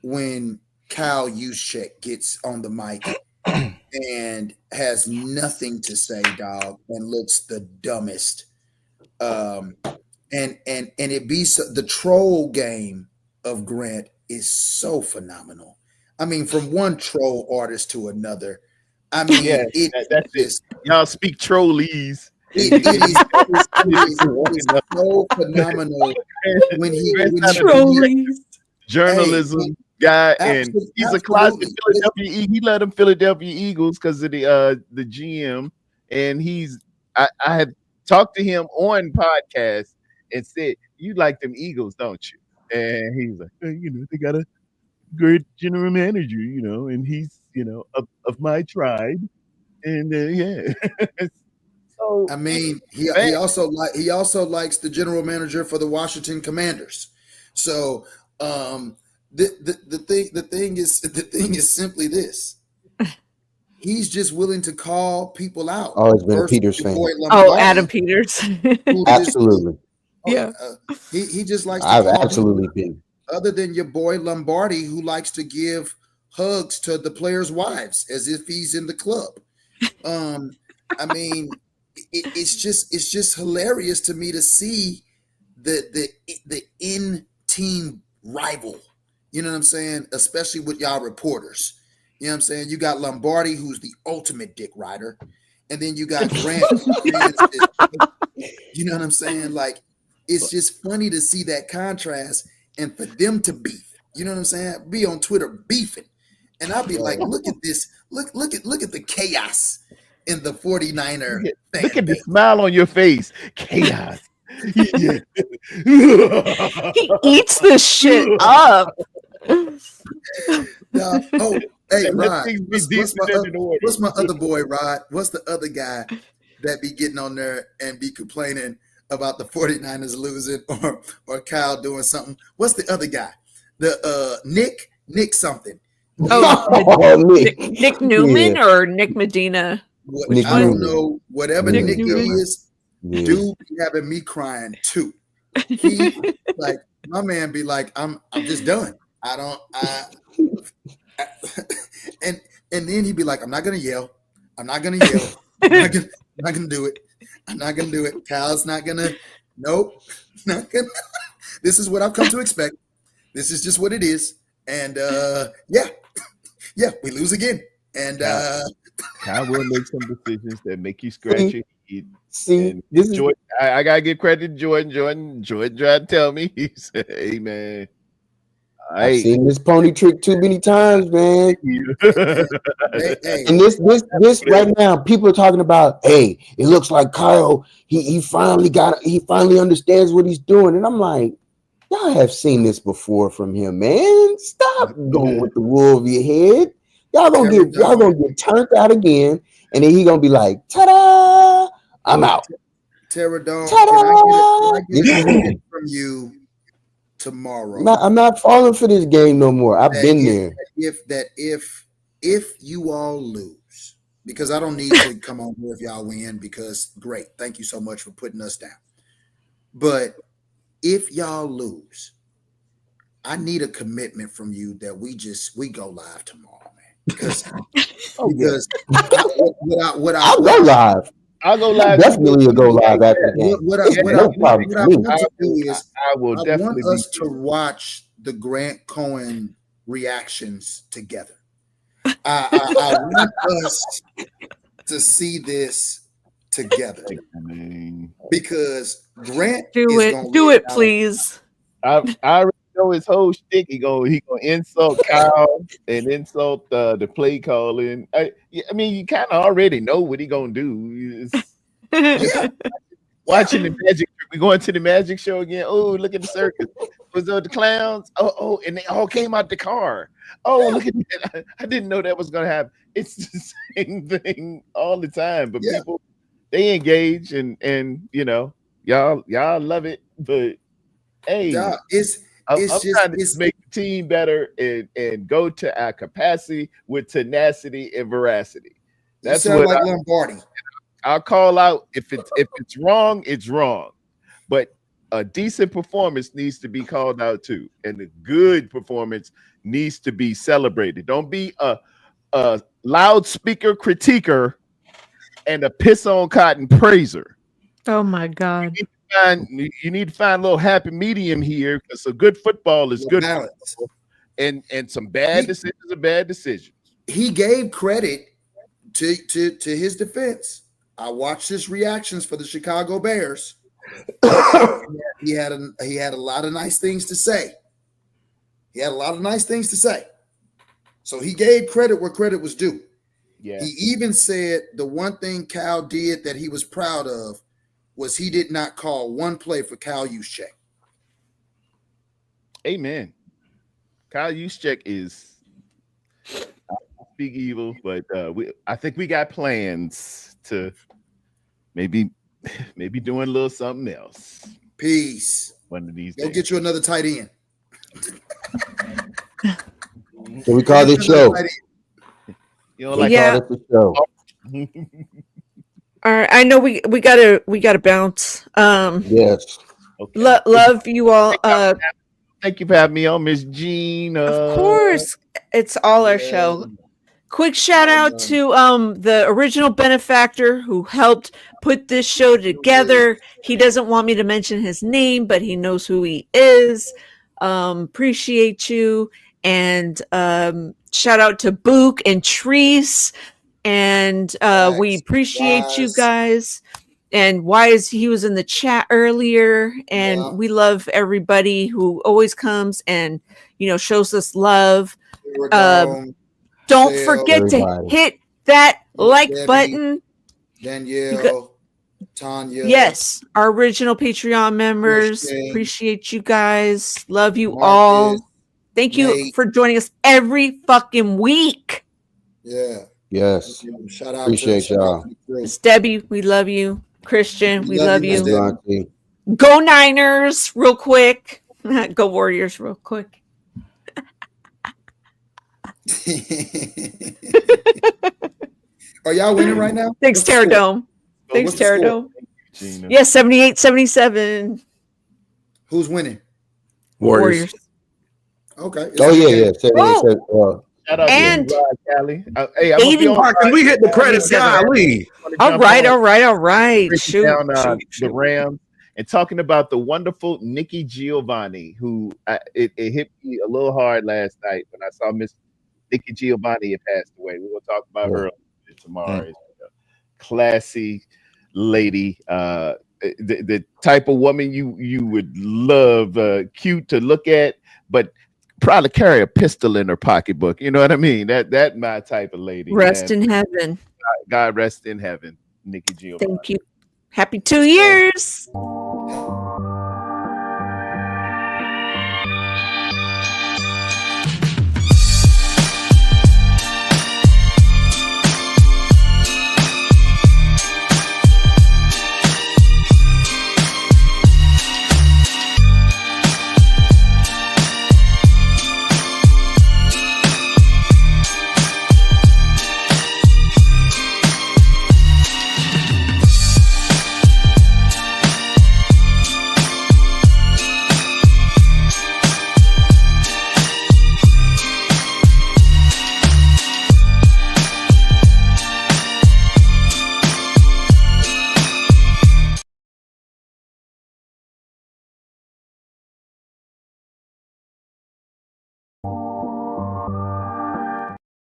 when Kyle Juszczyk gets on the mic and has nothing to say, dog, and looks the dumbest. And it be the troll game of Grant is so phenomenal. I mean, from one troll artist to another. I mean, Yeah, that's it. is Y'all speak trollese. it is so phenomenal when he Trolleys. Journalism guy, and he's a closet absolutely. Philadelphia. He led them Philadelphia Eagles because of the GM, and I had talked to him on podcast and said, "You like them Eagles, don't you?" And he's like, they got a great general manager, and he's of my tribe, and yeah. So I mean, he also likes the general manager for the Washington Commanders. So the thing is simply this. He's just willing to call people out. Always been a Versus Peters your fan. boy Oh, Lombardi, Adam Peters. who just- Absolutely. Yeah. He just likes to I've call absolutely people been. other than your boy Lombardi, who likes to give hugs to the players' wives as if he's in the club. I mean, it's just hilarious to me to see the in team rival. You know what I'm saying? Especially with y'all reporters. You know what I'm saying? You got Lombardi, who's the ultimate dick rider, and then you got Grant. You know what I'm saying? Like, it's just funny to see that contrast and for them to beef. You know what I'm saying? Be on Twitter beefing. And I'll be like, look at this. Look at the chaos in the 49er. Look at the smile on your face. Chaos. Yeah. He eats this shit up. Oh, hey, Rod. What's What's my other boy, Rod? What's the other guy that be getting on there and be complaining about the 49ers losing or Kyle doing something? What's the other guy? The Nick something. Nick Newman or Nick Medina? I don't know. Whatever Nick is, Yeah. dude be having me crying too. He like my man be like, I'm just done. And then he'd be like, I'm not gonna yell. I'm not gonna do it. I'm not gonna do it. Kyle's not gonna. Nope. Not gonna. This is what I've come to expect. This is just what it is. And yeah, we lose again. And Kyle will make some decisions that make you scratch your head. See, this is Jordan, I gotta give credit to Jordan. Jordan tried to tell me. He said, "Hey man, I've seen this pony trick too many times, man." hey, And this right now, people are talking about, hey, it looks like Kyle, he finally understands what he's doing. And I'm like, y'all have seen this before from him, man. Stop going with the wool over your head. Y'all gonna get turned out again, and then he gonna be like, ta-da, I'm out. Tara Dawn, Ta-da! can I get a from you tomorrow? I'm not falling for this game no more. I've been there. If you all lose, because I don't need to come on here if y'all win, because great, thank you so much for putting us down. But if y'all lose, I need a commitment from you that we go live tomorrow, man. Because I'll go live. I'll go live. Definitely will go live after the game. What I want to do is I will definitely want us to watch the Grant Cohen reactions together. I want us to see this together because Grant Do it, please. I already know his whole shtick. He gonna insult Kyle and insult the play calling. I mean, you kind of already know what he gonna do. Watching the magic, we going to the magic show again. Oh, look at the circus. Was those the clowns? Oh, and they all came out the car. Oh, look at that. I didn't know that was gonna happen. It's the same thing all the time, but people they engage and you know, y'all love it, but hey, I'm trying to make the team better and go to our capacity with tenacity and veracity. That's what like Lombardi. I'll call out if it's wrong, it's wrong. But a decent performance needs to be called out too, and a good performance needs to be celebrated. Don't be a loudspeaker critiquer and a piss on cotton praiser. Oh my God. You need to find a little happy medium here, because a good football is good football, and some bad decisions are bad decisions. He gave credit to his defense. I watched his reactions for the Chicago Bears. He had a lot of nice things to say. So he gave credit where credit was due. Yeah. He even said the one thing Kyle did that he was proud of was he did not call one play for Kyle Juszczyk. Amen. Kyle Juszczyk is, I don't speak evil, but I think we got plans to maybe doing a little something else. Peace. One of these Go days. get you another tight end. So we call this show. You know, like Yeah. Call this a show. All right. I know we gotta bounce. Yes. okay. Love you all. Thank you for having me on, Miss Jean. Of course, it's all our show. Quick shout out to the original benefactor who helped put this show together. He doesn't want me to mention his name, but he knows who he is. Appreciate you. and shout out to Book and Treese, and we appreciate you Wise. guys. And Wise, he was in the chat earlier, and Yeah. we love everybody who always comes and shows us love. Here we go. Don't Sale, forget to everybody. hit that like Debbie. button. Danielle, Tanya. Yes, our original Patreon members. Christian. Appreciate you guys. Love you Marcus, all. Thank you Nate. for joining us every fucking week. Yeah. Yes. Shout out Appreciate to y'all. Miss Debbie, we love you. Christian, we love Miss you. Debbie. John T. Go Niners, real quick. Go Warriors, real quick. Are y'all winning right now? Thanks, What's the score? Terradome. Thanks, What's the score? Terradome. Gina. Yeah, 78-77. Who's winning? Warriors. Okay. Oh yeah. Oh. Shout out And- to Rod Cali. Hey, I'm gonna be Aiden on Can we hit the credits? Golly. All right. Breaking Shoot. down shoot. the Rams and talking about the wonderful Nikki Giovanni, who it hit me a little hard last night when I saw Miss Nikki Giovanni had passed away. We're gonna talk about her tomorrow. It's a classy lady, the type of woman you would love, cute to look at, but probably carry a pistol in her pocketbook. You know what I mean? That my type of lady. Rest man. in heaven. God rest in heaven, Nikki Giovanni. Thank you. Happy 2 years.